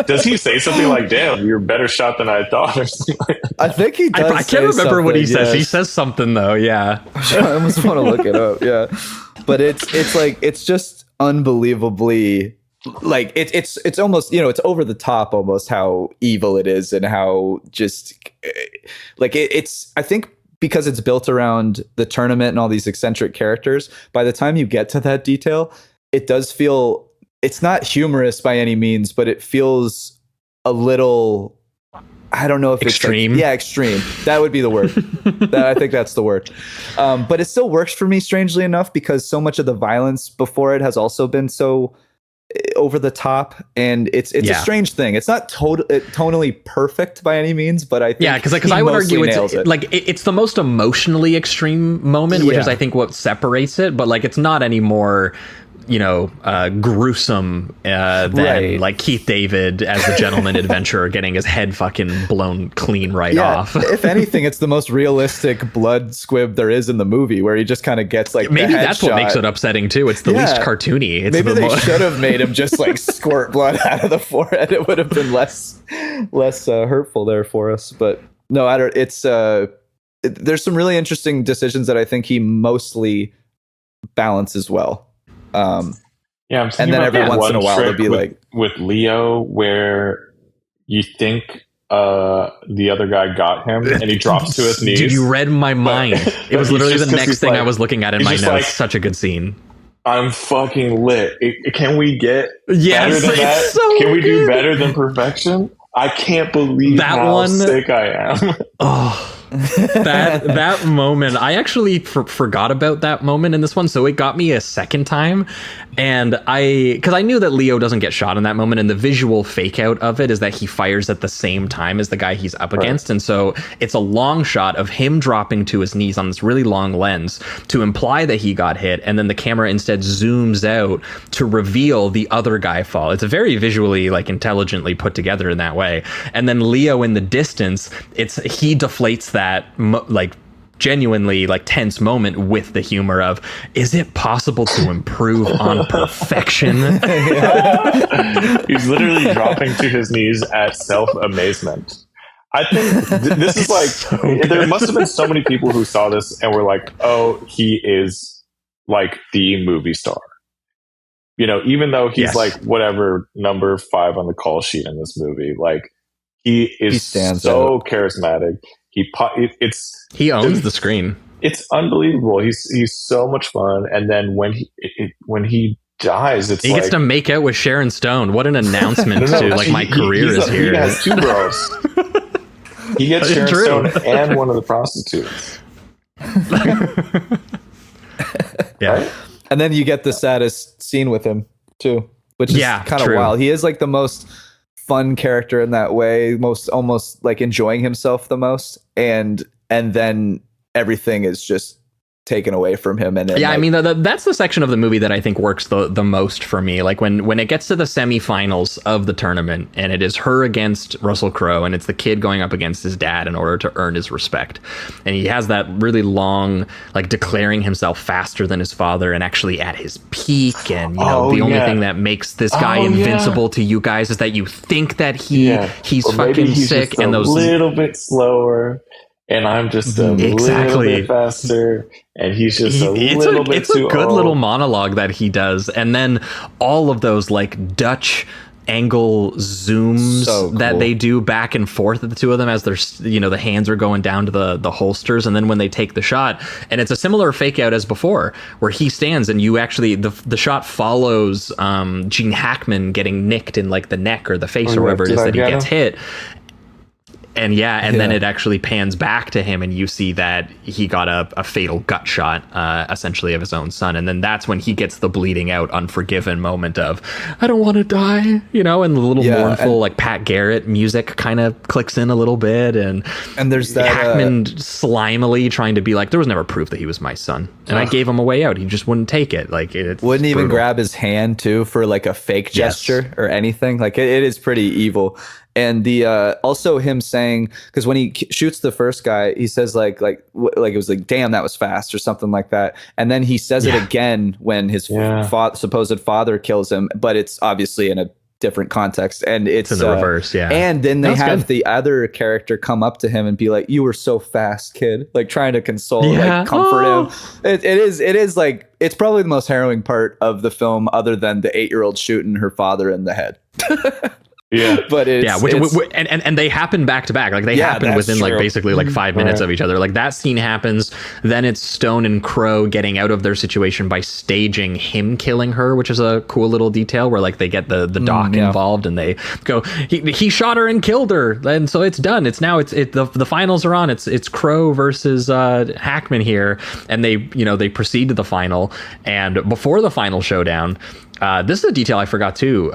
Does he say something like, damn, you're a better shot than I thought? Or something like that? I think he does. I can't remember what he says. He says something though. Yeah. I almost want to look it up. Yeah. But it's like, it's just unbelievably, like it's almost, you know, it's over the top almost how evil it is, and how just like it's I think because it's built around the tournament and all these eccentric characters, by the time you get to that detail, it does feel, it's not humorous by any means, but it feels a little, I don't know if extreme. It's like, extreme. That would be the word. I think that's the word. But it still works for me, strangely enough, because so much of the violence before it has also been so over the top, and it's a strange thing. It's not tonally perfect by any means, but I think because I would argue it's the most emotionally extreme moment, which is I think what separates it. But like it's not any more, you know, gruesome than like Keith David as the gentleman adventurer getting his head fucking blown clean off. If anything, it's the most realistic blood squib there is in the movie, where he just kind like maybe that's what makes it upsetting too. It's the least cartoony. It's maybe they should have made him just like squirt blood out of the forehead. It would have been less hurtful there for us. But no, I don't. It's there's some really interesting decisions that I think he mostly balances well. I'm and then every once in a while, they'll be like with Leo, where you think the other guy got him, and he drops to his knees. Dude, you read my mind. It was literally the next thing I was looking at in my notes. Like, such a good scene. I'm fucking lit. Can we get yes, better than that? So Can we good. do better than perfection? I can't believe how sick I am. Oh. that moment, I actually forgot about that moment in this one, so it got me a second time. And because I knew that Leo doesn't get shot in that moment, and the visual fake out of it is that he fires at the same time as the guy he's up against. And so it's a long shot of him dropping to his knees on this really long lens to imply that he got hit, and then the camera instead zooms out to reveal the other guy fall. It's a very visually like intelligently put together in that way. And then Leo in the distance, he deflates that like genuinely like tense moment with the humor of, is it possible to improve on perfection? He's literally dropping to his knees at self-amazement. I think this is like there must have been so many people who saw this and were like, oh, he is like the movie star, you know, even though he's like whatever number 5 on the call sheet in this movie. Like he stands so out. Charismatic. He owns the screen. It's unbelievable. He's so much fun. And then when he dies, he gets to make out with Sharon Stone. What an announcement to like my career is here. He has 2 bros. He gets Sharon Stone and one of the prostitutes. Yeah. Right? And then you get the saddest scene with him too, which is kind of wild. He is like the most fun character in that way, almost like enjoying himself the most, and then everything is just taken away from him. And I mean that's the section of the movie that I think works the most for me. Like when it gets to the semifinals of the tournament, and it is her against Russell Crowe, and it's the kid going up against his dad in order to earn his respect, and he has that really long like declaring himself faster than his father and actually at his peak, and the only thing that makes this guy invincible to you guys is that you think that he's or fucking sick, just and those little bit slower, and I'm just a little bit faster, and he's just a little bit too old. It's a good little monologue that he does, and then all of those like Dutch angle zooms that they do back and forth at the two of them as they're, the hands are going down to the holsters, and then when they take the shot, and it's a similar fake out as before, where he stands and you actually the shot follows Gene Hackman getting nicked in like the neck or the face or wherever it is that he gets hit. And then it actually pans back to him, and you see that he got a fatal gut shot, essentially, of his own son. And then that's when he gets the bleeding out Unforgiven moment of, I don't want to die, and the little mournful, like Pat Garrett music kind of clicks in a little bit. And there's that Hackman slimily trying to be like, there was never proof that he was my son. And I gave him a way out. He just wouldn't take it. Like, it's wouldn't even brutal. grab his hand too for like a fake gesture or anything. Like it is pretty evil. And the also him saying, because when he shoots the first guy, he says like it was like, damn, that was fast or something like that. And then he says it again when his supposed father kills him, but it's obviously in a different context, and it's in the reverse. And then they have the other character come up to him and be like, you were so fast, kid, like trying to console, like comfort him. It is like, it's probably the most harrowing part of the film, other than the 8-year-old shooting her father in the head. Yeah, but and they happen back to back. Like they happen within like basically like 5 minutes of each other. Like that scene happens, then it's Stone and Crowe getting out of their situation by staging him killing her, which is a cool little detail where like they get the doc involved, and they go, he shot her and killed her, and so it's done. It's now the finals are on. It's Crowe versus Hackman here, and they proceed to the final. And before the final showdown, this is a detail I forgot too.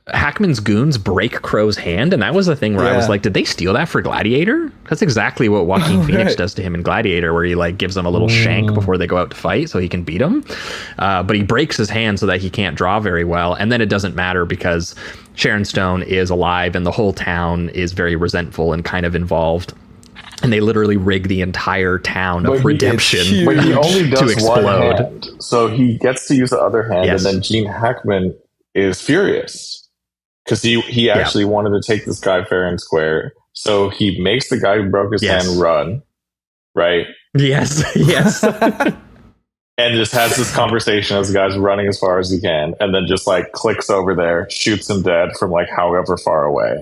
Hackman's goons break Crowe's hand, and that was the thing where I was like, did they steal that for Gladiator? That's exactly what Joaquin Phoenix does to him in Gladiator, where he like gives him a little shank before they go out to fight so he can beat him, but he breaks his hand so that he can't draw very well. And then it doesn't matter because Sharon Stone is alive and the whole town is very resentful and kind of involved, and they literally rig the entire town of redemption but he only does to explode. One hand, so he gets to use the other hand. Yes. And then Gene Hackman is furious because he actually wanted to take this guy fair and square. So he makes the guy who broke his hand run. right? Yes, yes. And just has this conversation as the guy's running as far as he can, and then just like clicks over there, shoots him dead from like however far away.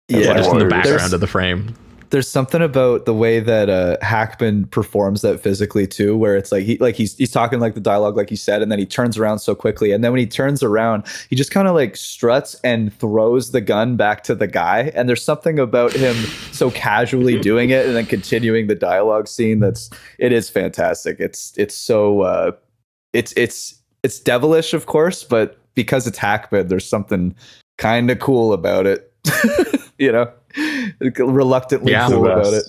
Yeah, just in the background of the frame. There's something about the way that Hackman performs that physically too, where it's like he's talking like the dialogue like you said, and then he turns around so quickly, and then when he turns around, he just kind of like struts and throws the gun back to the guy, and there's something about him so casually doing it and then continuing the dialogue scene it is fantastic. It's so it's devilish, of course, but because it's Hackman, there's something kind of cool about it. You know, reluctantly cool about it.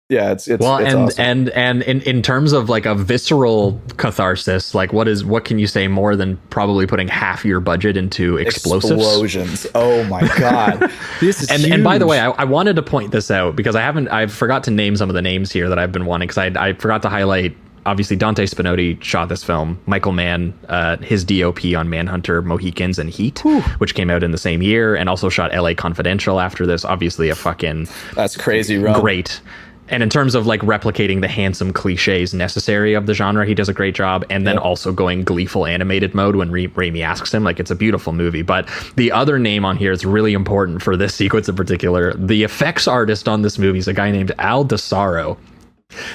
Yeah, it's well, it's and awesome. and in terms of like a visceral catharsis, like what can you say more than probably putting half your budget into explosions? Oh my god, this is and by the way, I wanted to point this out because I forgot to name some of the names here that I've been wanting, because I forgot to highlight. Obviously, Dante Spinotti shot this film. Michael Mann, his DOP on Manhunter, Mohicans, and Heat, which came out in the same year, and also shot LA Confidential after this. Obviously, a fucking that's crazy run. Great. And in terms of like replicating the handsome cliches necessary of the genre, he does a great job. And then also going gleeful animated mode when Raimi asks him. Like, it's a beautiful movie. But the other name on here is really important for this sequence in particular. The effects artist on this movie is a guy named Al DeSaro.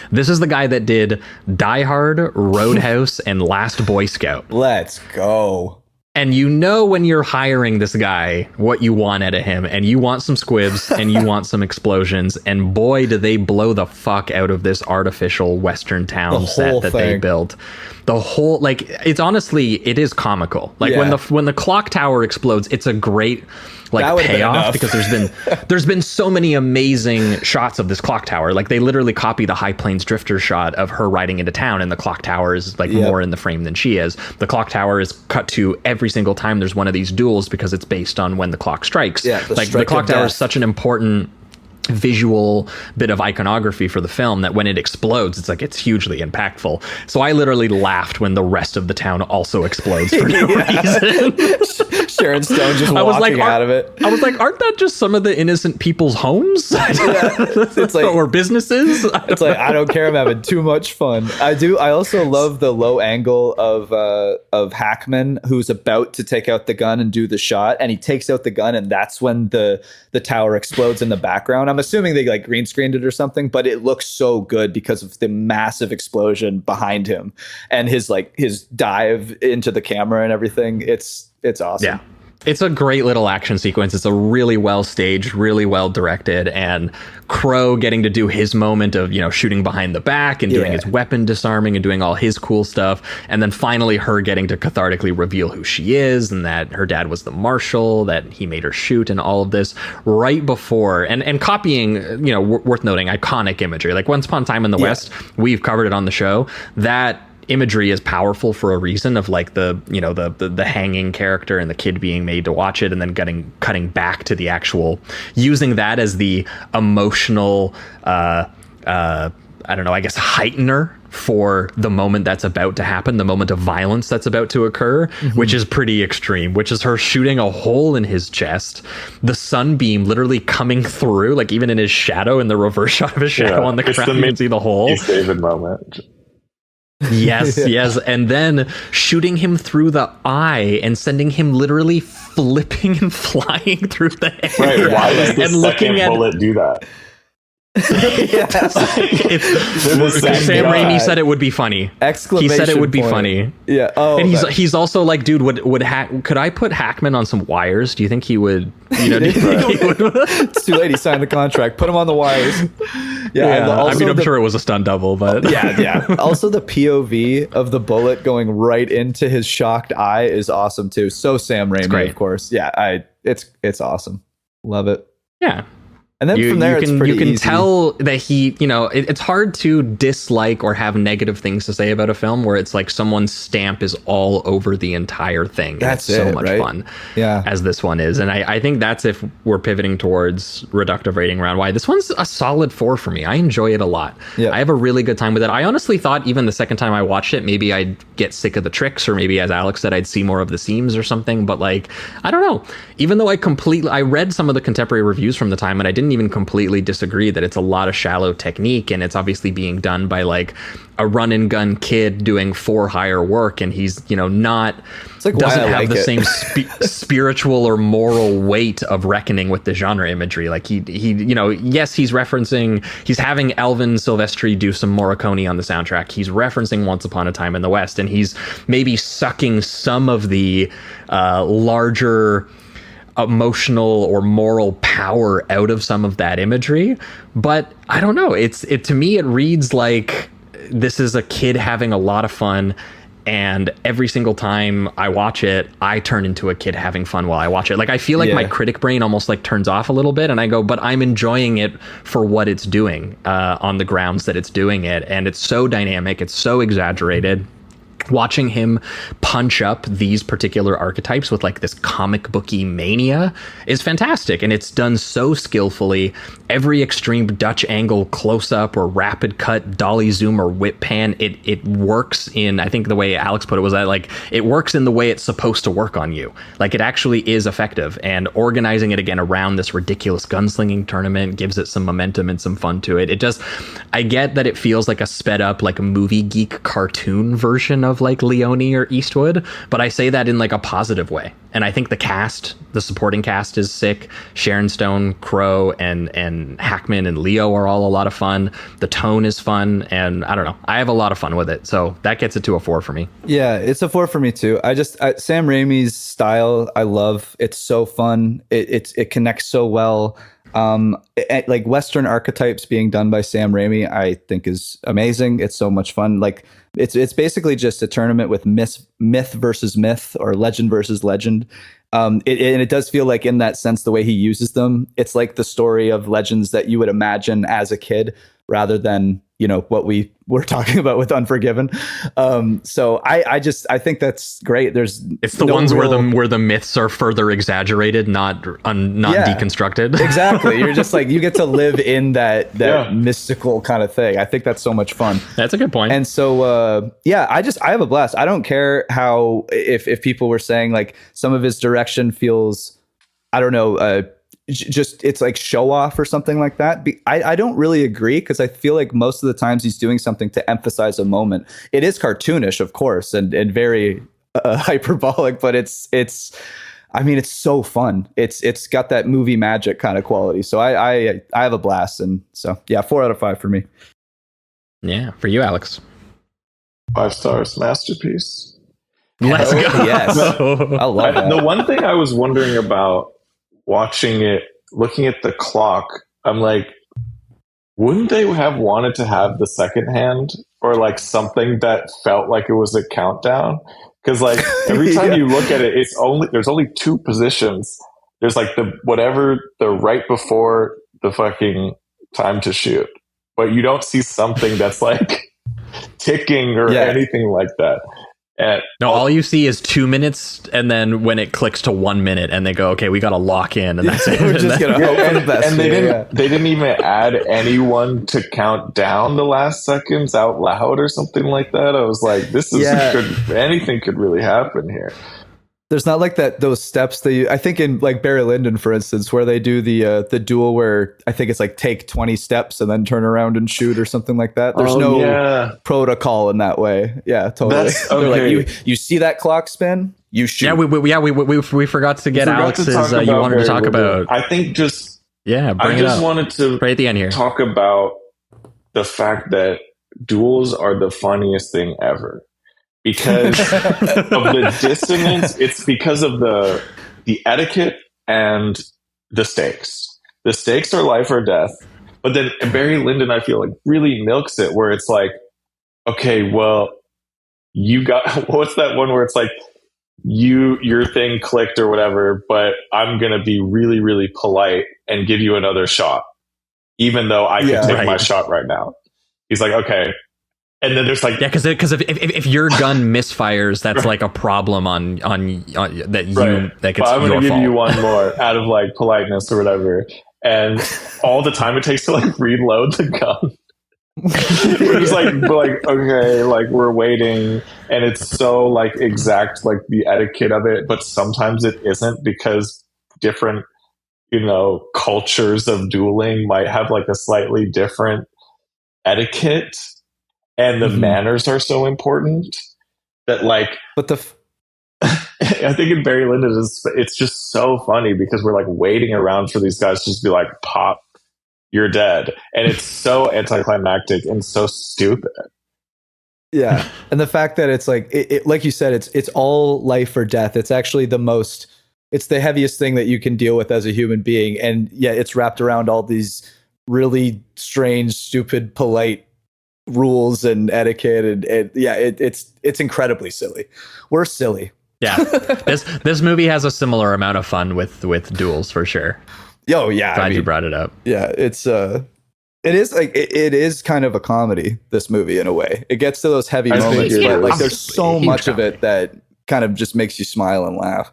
This is the guy that did Die Hard, Roadhouse, and Last Boy Scout. Let's go. And you know when you're hiring this guy what you want out of him, and you want some squibs and you want some explosions, and boy do they blow the fuck out of this artificial Western town set that they built. The whole, like, it's honestly, it is comical. Like when the clock tower explodes, it's a great like payoff, because there's been so many amazing shots of this clock tower. Like they literally copy the High Plains Drifter shot of her riding into town, and the clock tower is like more in the frame than she is. The clock tower is cut to every single time there's one of these duels, because it's based on when the clock strikes. Like the clock tower is such an important visual bit of iconography for the film that when it explodes, it's hugely impactful. So I literally laughed when the rest of the town also explodes for no reason. Sharon Stone just walking out of it. I was like, aren't that just some of the innocent people's homes? It's like, or businesses? It's like, I don't care, I'm having too much fun. I also love the low angle of Hackman, who's about to take out the gun and do the shot, and he takes out the gun, and that's when the tower explodes in the background. I'm assuming they like green screened it or something, but it looks so good because of the massive explosion behind him and his dive into the camera and everything. It's awesome. Yeah. It's a great little action sequence. It's a really well staged, really well directed, and Crow getting to do his moment of, shooting behind the back and doing his weapon disarming and doing all his cool stuff. And then finally her getting to cathartically reveal who she is, and that her dad was the marshal, that he made her shoot, and all of this right before and copying, worth noting, iconic imagery. Like Once Upon a Time in the West, we've covered it on the show. That imagery is powerful for a reason, of like the hanging character and the kid being made to watch it, and then cutting back to the actual, using that as the emotional I don't know, I guess heightener for the moment that's about to happen, the moment of violence that's about to occur, which is pretty extreme, which is her shooting a hole in his chest, the sunbeam literally coming through, like even in his shadow, in the reverse shot of his shadow on the ground, you can see the hole. Favorite moment. Yes, and then shooting him through the eye and sending him literally flipping and flying through the air. Right, why does the second bullet do that? Sam Raimi said it would be funny. Exclamation He said it would be point. funny. Yeah. Oh, and he's also like, dude, could I put Hackman on some wires? Do you think he would? It's too late. He signed the contract. Put him on the wires. I'm sure it was a stunt double, but yeah. Also, the POV of the bullet going right into his shocked eye is awesome too. So Sam Raimi, of course. Yeah, it's awesome. Love it. Yeah. And then from there, you can easy. tell that he, it's hard to dislike or have negative things to say about a film where it's like someone's stamp is all over the entire thing. That's so much fun. Yeah. As this one is. And I think that's if we're pivoting towards reductive rating around why this one's a solid 4 for me. I enjoy it a lot. Yeah. I have a really good time with it. I honestly thought even the second time I watched it, maybe I'd get sick of the tricks, or maybe, as Alex said, I'd see more of the seams or something. But like, I don't know. Even though I read some of the contemporary reviews from the time, and I didn't didn't even completely disagree that it's a lot of shallow technique, and it's obviously being done by like a run and gun kid doing for hire work, and he's, you know, not like doesn't have like the it. same spiritual or moral weight of reckoning with the genre imagery. Like he you know, yes, he's having Alvin Silvestri do some Morricone on the soundtrack. He's referencing Once Upon a Time in the West, and he's maybe sucking some of the larger emotional or moral power out of some of that imagery. But I don't know, to me it reads like this is a kid having a lot of fun, and every single time I watch it, I turn into a kid having fun while I watch it. Like, I feel like my critic brain almost like turns off a little bit, and I go, but I'm enjoying it for what it's doing, on the grounds that it's doing it. And it's so dynamic, it's so exaggerated. Watching him punch up these particular archetypes with like this comic booky mania is fantastic, and it's done so skillfully. Every extreme Dutch angle close up or rapid cut dolly zoom or whip pan, it works in, I think the way Alex put it was that like it works in the way it's supposed to work on you. Like, it actually is effective, and organizing it again around this ridiculous gunslinging tournament gives it some momentum and some fun to it. It just, I get that it feels like a sped up, like a movie geek cartoon version of like Leone or Eastwood, but I say that in like a positive way. And I think the supporting cast is sick. Sharon Stone, Crow, and Hackman and Leo are all a lot of fun. The tone is fun, and I don't know, I have a lot of fun with it, so that gets it to a 4 for me. Yeah, it's a 4 for me too. Sam Raimi's style, I love. It's so fun. It connects so well. Like Western archetypes being done by Sam Raimi, I think is amazing. It's so much fun. Like, it's basically just a tournament with myth versus myth, or legend versus legend. And it does feel like, in that sense, the way he uses them, it's like the story of legends that you would imagine as a kid, rather than, you know, what we were talking about with Unforgiven. So I think that's great. It's the ones where the myths are further exaggerated, not deconstructed. Exactly. You're just like, you get to live in that mystical kind of thing. I think that's so much fun. That's a good point. And so I have a blast. I don't care how, if people were saying like some of his direction feels, I don't know, just it's like show off or something like that. I don't really agree, because I feel like most of the times he's doing something to emphasize a moment. It is cartoonish, of course, and very hyperbolic, but it's I mean, it's so fun. It's got that movie magic kind of quality. So I have a blast, and so 4 out of 5 for me. Yeah, for you, Alex. 5 stars, masterpiece. Let's go. Yes, I love that. The one thing I was wondering about watching it, looking at the clock, I'm like, wouldn't they have wanted to have the second hand, or like something that felt like it was a countdown? Because like every time you look at it, there's only 2 positions. There's like the right before the fucking time to shoot, but you don't see something that's like ticking or anything like that. No, all you see is 2 minutes, and then when it clicks to 1 minute, and they go, "Okay, we got to lock in," and that's it. We're just gonna hope for the best. And they didn't even add anyone to count down the last seconds out loud or something like that. I was like, "This is anything could really happen here." There's not like those steps that I think in like Barry Lyndon, for instance, where they do the duel where I think it's like take 20 steps and then turn around and shoot or something like that. There's no protocol in that way. Yeah, totally. Okay. Like, you see that clock spin, you shoot. Yeah, we forgot to get Alex's. You wanted to talk about. I think just bring it up. Wanted to right at the end here talk about the fact that duels are the funniest thing ever. Because of the dissonance, it's because of the etiquette and the stakes. The stakes are life or death. But then Barry Lyndon, I feel like, really milks it, where it's like, okay, well, you got, what's that one where it's like, your thing clicked or whatever, but I'm going to be really, really polite and give you another shot, even though I can take my shot right now. He's like, okay. And then there's like, because if your gun misfires, that's like a problem on that you that gets. I'm going to give you one more out of like politeness or whatever, and all the time it takes to like reload the gun. We're just like okay, like we're waiting, and it's so like exact, like the etiquette of it, but sometimes it isn't, because different cultures of dueling might have like a slightly different etiquette, and the manners are so important that I think in Barry Lyndon it's just so funny because we're like waiting around for these guys to just be like, pop, you're dead. And it's so anticlimactic and so stupid. Yeah. And the fact that it's like, like you said, it's all life or death. It's actually it's the heaviest thing that you can deal with as a human being. And yet it's wrapped around all these really strange, stupid, polite rules and etiquette. And it's incredibly silly. We're silly. Yeah. This movie has a similar amount of fun with duels for sure. Oh yeah. Glad you brought it up. Yeah. It is kind of a comedy, this movie, in a way. It gets to those heavy moments, but like there's so much of it that kind of just makes you smile and laugh.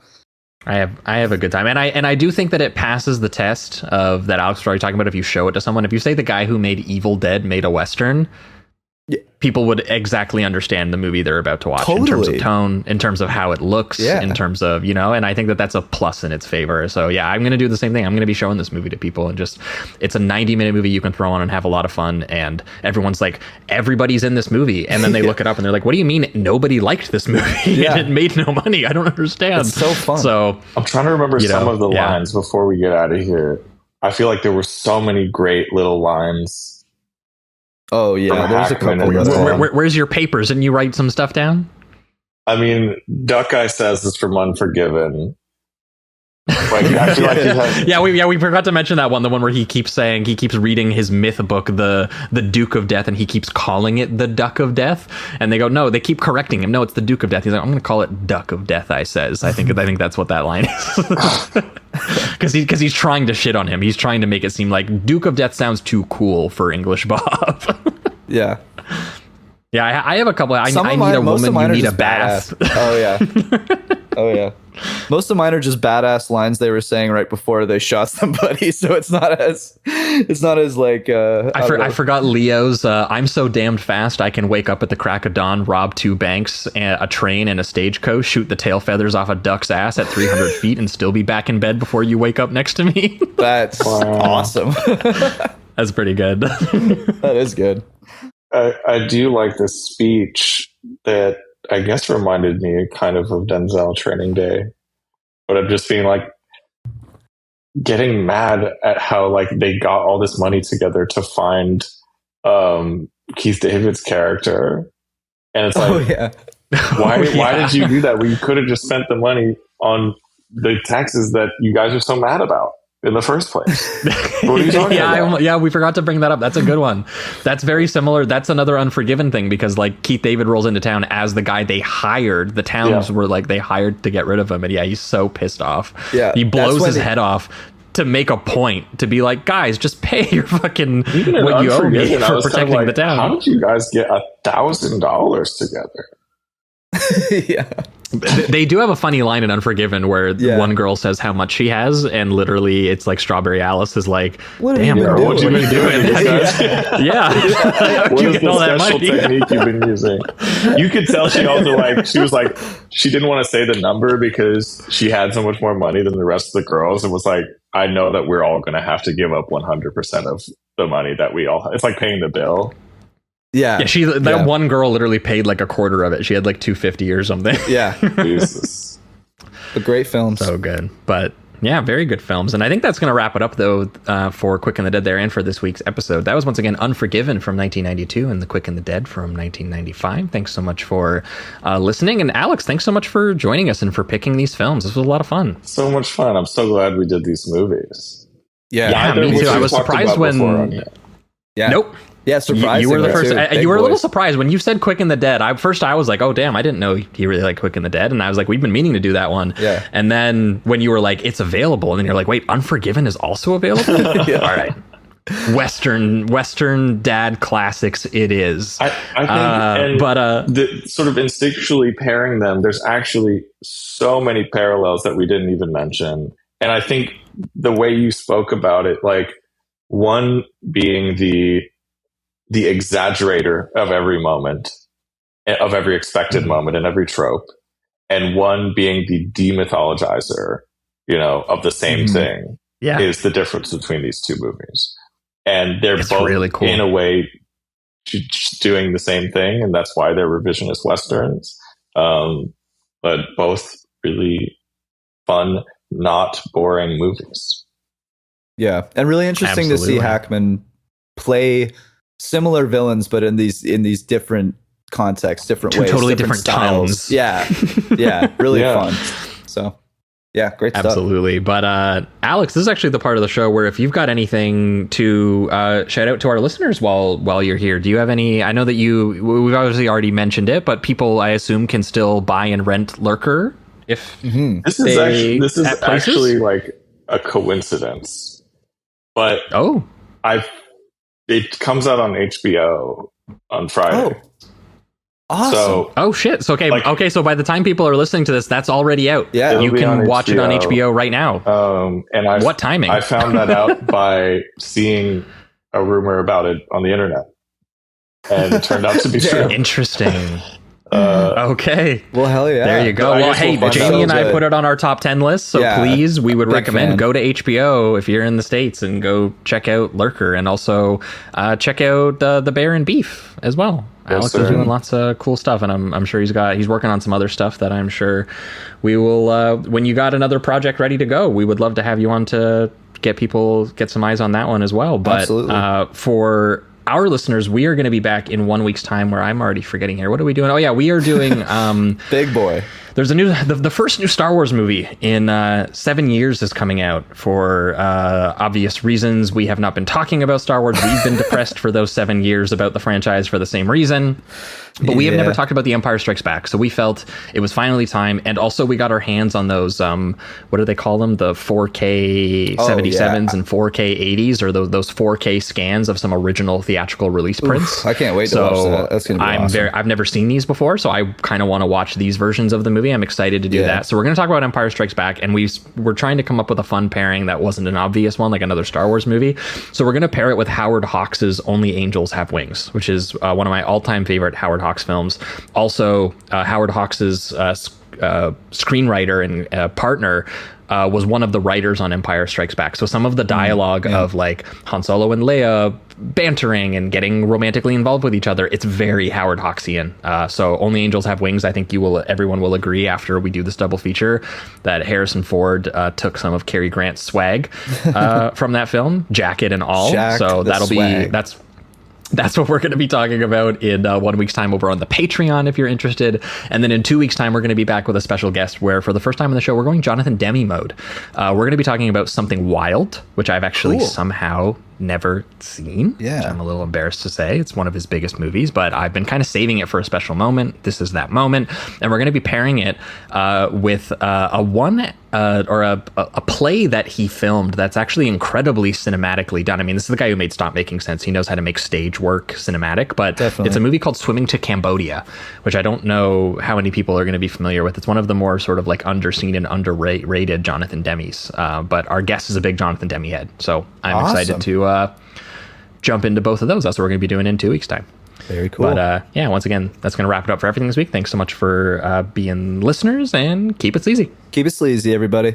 I have a good time, and I do think that it passes the test of that Alex was already talking about. If you show it to someone, if you say the guy who made Evil Dead made a Western, people would exactly understand the movie they're about to watch in terms of tone, in terms of how it looks, in terms of, and I think that that's a plus in its favor. So yeah, I'm going to do the same thing. I'm going to be showing this movie to people, and it's a 90-minute movie you can throw on and have a lot of fun. And everyone's like, everybody's in this movie. And then they look it up and they're like, what do you mean nobody liked this movie? And it made no money? I don't understand. It's so fun. So I'm trying to remember some of the lines before we get out of here. I feel like there were so many great little lines. Oh yeah, there's a couple. Where's your papers? Didn't you write some stuff down? I mean, Duck Guy says this from Unforgiven. Like, I feel like we forgot to mention that one. The one where he keeps reading his myth book, the Duke of Death, and he keeps calling it the Duck of Death. And they go, no, they keep correcting him. No, it's the Duke of Death. He's like, I'm going to call it Duck of Death. I think that's what that line is. Because he's trying to shit on him. He's trying to make it seem like Duke of Death sounds too cool for English Bob. Yeah. Yeah, I have a couple. I need a woman. You need a bath. Oh yeah. Oh yeah. Most of mine are just badass lines they were saying right before they shot somebody, so it's not as like. I forgot Leo's. I'm so damned fast I can wake up at the crack of dawn, rob 2 banks, a train, and a stagecoach, shoot the tail feathers off a duck's ass at 300 feet, and still be back in bed before you wake up next to me. That's awesome. That's pretty good. That is good. I do like this speech that I guess reminded me kind of Denzel Training Day, but I'm just being like getting mad at how like they got all this money together to find Keith David's character, and it's like, why did you do that? Well, you could have just spent the money on the taxes that you guys are so mad about in the first place. What are you talking about? Yeah, we forgot to bring that up. That's a good one. That's very similar. That's another Unforgiven thing, because like Keith David rolls into town as the guy they hired. The towns were like they hired to get rid of him, and he's so pissed off. Yeah, he blows his head off to make a point, to be like, guys, just pay your fucking what you owe me for protecting the town. How did you guys get $1,000 together? Yeah. They do have a funny line in Unforgiven where one girl says how much she has, and literally it's like Strawberry Alice is like, damn girl, what are you doing? What is the special technique you've been using? You could tell she was like, she didn't want to say the number because she had so much more money than the rest of the girls, and was like, I know that we're all going to have to give up 100% of the money that we all have. It's like paying the bill. Yeah. One girl literally paid like a quarter of it. She had like $250 or something. Yeah. Jesus. A great film. So good. But yeah, very good films. And I think that's going to wrap it up, though, for Quick and the Dead there and for this week's episode. That was once again Unforgiven from 1992 and The Quick and the Dead from 1995. Thanks so much for listening. And Alex, thanks so much for joining us and for picking these films. This was a lot of fun. So much fun. I'm so glad we did these movies. Yeah, me too. I was surprised when... Yeah. Nope. Yeah, surprising. You were the first. You were a little surprised when you said Quick and the Dead. I was like, oh damn, I didn't know he really liked Quick and the Dead, and I was like, we've been meaning to do that one. Yeah. And then when you were like, it's available, and then you're like, wait, Unforgiven is also available. All right. Western dad classics. It is. I think, the sort of instinctually pairing them. There's actually so many parallels that we didn't even mention, and I think the way you spoke about it, like one being the exaggerator of every moment, of every expected moment and every trope, and one being the demythologizer, of the same thing, is the difference between these two movies. And they're It's both, really cool. in a way, doing the same thing, and that's why they're revisionist Westerns. But both really fun, not boring movies. Yeah, and really interesting to see Hackman play similar villains, but in these different contexts, different ways, totally different styles. tones. Yeah, really fun. So, yeah, great stuff. Absolutely. But Alex, this is actually the part of the show where if you've got anything to shout out to our listeners while you're here, do you have any? I know that we've obviously already mentioned it, but people, I assume, can still buy and rent Lurker if this is actually like a coincidence, but it comes out on HBO on Friday. Awesome. So, shit. So okay. So by the time people are listening to this, that's already out. Yeah, you can watch it on HBO right now. And what timing? I found that out by seeing a rumor about it on the internet, and it turned out to be true. Interesting. Okay. Well, hell yeah. There you go. Well, hey, Jamie and I put it on our top 10 list, so please, we would recommend go to HBO if you're in the States and go check out Lurker, and also check out the Bear and Beef as well. Alex is doing lots of cool stuff, and I'm sure he's working on some other stuff that I'm sure we will, when you got another project ready to go, we would love to have you on to get some eyes on that one as well. But for our listeners, we are going to be back in 1 week's time, where I'm already forgetting here. What are we doing? Oh yeah, we are doing Big Boy. There's the first new Star Wars movie in 7 years is coming out. For obvious reasons, we have not been talking about Star Wars. We've been depressed for those 7 years about the franchise for the same reason. But we have never talked about The Empire Strikes Back, so we felt it was finally time. And also, we got our hands on those, what do they call them? The 4K 77s and 4K 80s, or those 4K scans of some original theatrical release prints. I can't wait to watch that. That's going to be awesome. I've never seen these before, so I kind of want to watch these versions of the movie. I'm excited to do that. So we're going to talk about Empire Strikes Back, and we're trying to come up with a fun pairing that wasn't an obvious one, like another Star Wars movie. So we're going to pair it with Howard Hawks' Only Angels Have Wings, which is one of my all-time favorite Howard Hawks films. Also, Howard Hawks' screenwriter and partner was one of the writers on Empire Strikes Back. So some of the dialogue of like Han Solo and Leia bantering and getting romantically involved with each other, it's very Howard Hawksian. So Only Angels Have Wings, I think everyone will agree after we do this double feature that Harrison Ford took some of Cary Grant's swag from that film, jacket and all. So that's what we're going to be talking about in 1 week's time over on the Patreon, if you're interested. And then in 2 weeks' time, we're going to be back with a special guest where, for the first time on the show, we're going Jonathan Demme mode. We're going to be talking about Something Wild, which I've actually somehow never seen. Which I'm a little embarrassed to say. It's one of his biggest movies, but I've been kind of saving it for a special moment. This is that moment. And we're going to be pairing it with a play that he filmed that's actually incredibly cinematically done. I mean, this is the guy who made Stop Making Sense. He knows how to make stage work cinematic, but it's a movie called Swimming to Cambodia, which I don't know how many people are going to be familiar with. It's one of the more sort of like underseen and underrated Jonathan Demme's, but our guest is a big Jonathan Demme head, so I'm excited to jump into both of those. That's what we're going to be doing in 2 weeks' time. Very cool. But once again, that's going to wrap it up for everything this week. Thanks so much for being listeners, and keep it sleazy. Keep it sleazy, everybody.